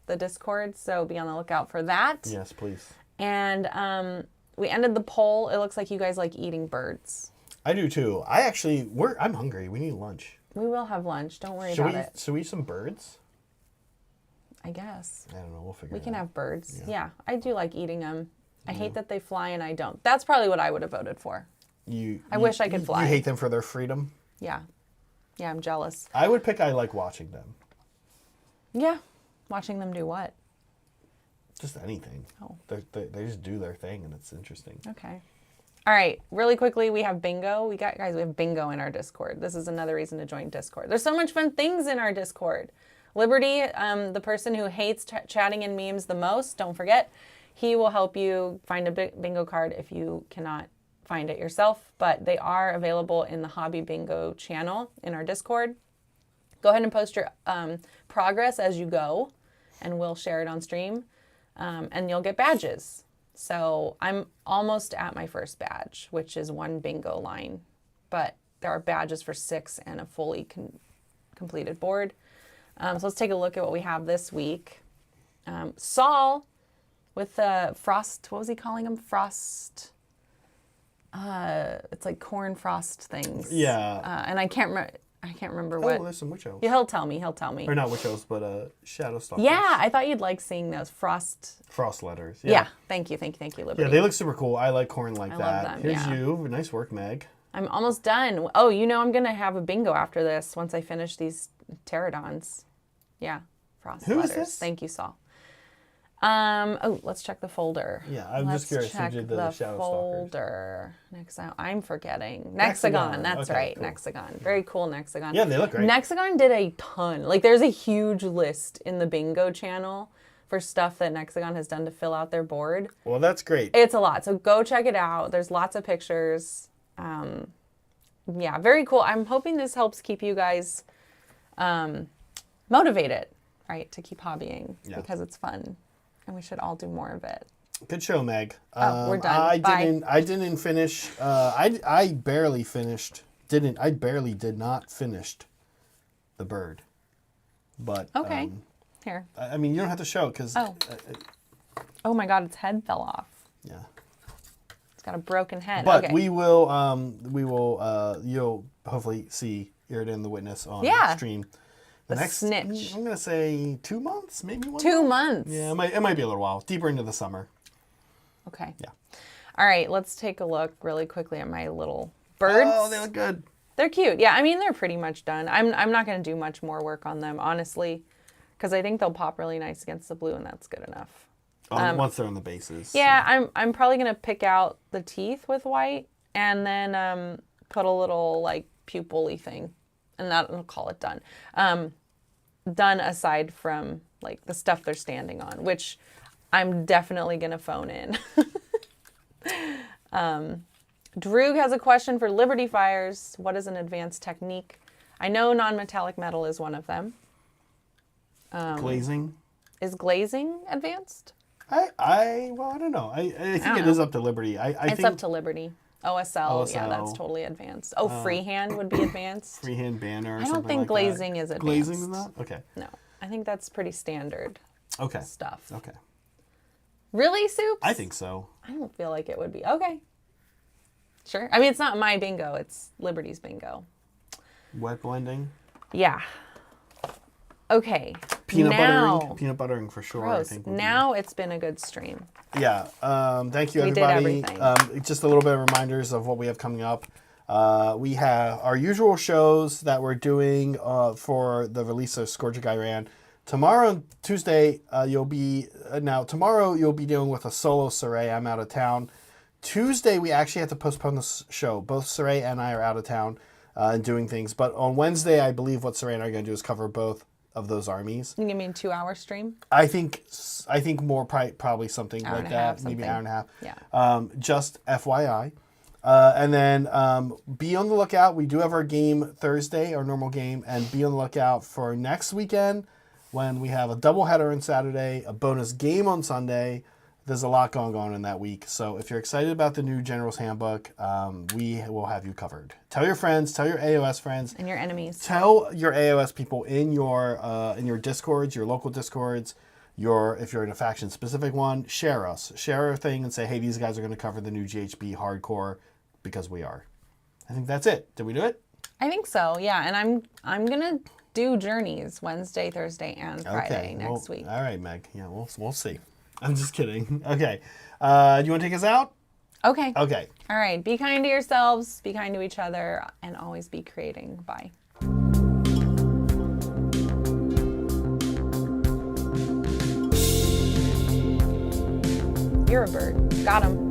the Discord, so be on the lookout for that. Yes, please. And we ended the poll. It looks like you guys like eating birds. I do too. I'm hungry. We need lunch. We will have lunch. Don't worry about it. Should we eat some birds? I guess. I don't know. We'll figure it out. We can have birds. Yeah, I do like eating them. I hate that they fly and I don't. That's probably what I would have voted for. I wish I could fly. You hate them for their freedom? Yeah. Yeah, I'm jealous. I would pick I like watching them. Yeah. Watching them do what? Just anything. Oh. They just do their thing and it's interesting. Okay. All right. Really quickly, we have bingo. We have bingo in our Discord. This is another reason to join Discord. There's so much fun things in our Discord. Liberty, the person who hates chatting and memes the most, don't forget, he will help you find a bingo card if you cannot find it yourself, but they are available in the Hobby Bingo channel in our Discord. Go ahead and post your progress as you go, and we'll share it on stream, and you'll get badges. So I'm almost at my first badge, which is 1 bingo line, but there are badges for 6 and a fully completed board. So let's take a look at what we have this week. Saul with the frost, what was he calling them? Frost. It's like corn frost things. Yeah. And I can't remember what. Oh, there's some witch elves. Yeah, he'll tell me. Or not witch elves, but shadow stalkers. Yeah, I thought you'd like seeing those frost letters. Yeah. Thank you, Liberty. Yeah, they look super cool. I like corn like that. Love them, Here's yeah. you. Nice work, Meg. I'm almost done. Oh, I'm gonna have a bingo after this once I finish these Terradons. Yeah, frost Who letters. is this? Thank you, Saul. Let's check the folder. Yeah, I'm just curious who did the shadow folder. I'm forgetting. Nexagon. That's okay, right. cool. Nexagon. Very cool, Nexagon. Yeah, they look great. Nexagon did a ton. Like, there's a huge list in the bingo channel for stuff that Nexagon has done to fill out their board. Well, that's great. It's a lot. So go check it out. There's lots of pictures. Yeah, very cool. I'm hoping this helps keep you guys motivated, right, to keep hobbying because it's fun. And we should all do more of it. Good show, Meg. We're done. I didn't finish. I barely finished. I barely did not finish the bird. But okay, here. I mean, you don't have to show it because. Oh my God! Its head fell off. Yeah. It's got a broken head. But okay. we will. You'll hopefully see Iridan the Witness on stream. The next snitch. I'm gonna say 2 months, maybe 1 2 month. months. Yeah, it might be a little while. Deeper into the summer. Okay. Yeah. All right, let's take a look really quickly at my little birds. Oh, they look good. They're cute. Yeah, I mean, they're pretty much done. I'm not going to do much more work on them, honestly, because I think they'll pop really nice against the blue, and that's good enough. Once they're on the bases. Yeah, I'm probably going to pick out the teeth with white and then put a little, like, pupil-y thing, and that'll call it done. Done aside from, like, the stuff they're standing on, which I'm definitely going to phone in. Droog has a question for Liberty Fires. What is an advanced technique? I know non-metallic metal is one of them. Glazing. Is glazing advanced? I don't know. I think it is up to Liberty. I think up to Liberty. OSL, yeah, that's totally advanced. Oh, freehand would be advanced. Freehand banner or I don't something think like glazing that. is advanced. Glazing is not? Okay. No, I think that's pretty standard stuff. Okay. Really, Soups? I think so. I don't feel like it would be. Okay. Sure. I mean, it's not my bingo. It's Liberty's bingo. Wet blending. Yeah. Okay. Peanut buttering for sure. Gross. I think now it's been a good stream. Yeah. Thank you, We did everybody. everything. Just a little bit of reminders of what we have coming up. We have our usual shows that we're doing for the release of Scourge of Gyran. Tomorrow, Tuesday, you'll be dealing with a solo Saray. I'm out of town. Tuesday, we actually had to postpone the show. Both Saray and I are out of town and doing things. But on Wednesday, I believe what Saray and I are going to do is cover both of those armies. You mean 2 hour stream? I think more probably something Hour like and a half, that, maybe an something. hour and a half. Yeah. Just FYI. And then be on the lookout. We do have our game Thursday, our normal game, and be on the lookout for next weekend when we have a doubleheader on Saturday, a bonus game on Sunday, There's a lot going on in that week. So if you're excited about the new General's Handbook, we will have you covered. Tell your friends, tell your AOS friends. And your enemies. Tell your AOS people in your Discords, your local Discords, if you're in a faction-specific one, share us. Share our thing and say, hey, these guys are going to cover the new GHB hardcore, because we are. I think that's it. Did we do it? I think so, yeah. And I'm going to do journeys Wednesday, Thursday, and Friday next week. All right, Meg. Yeah, we'll see. I'm just kidding. Okay. Do you want to take us out? Okay. Okay. All right. Be kind to yourselves, be kind to each other, and always be creating. Bye. You're a bird. Got him.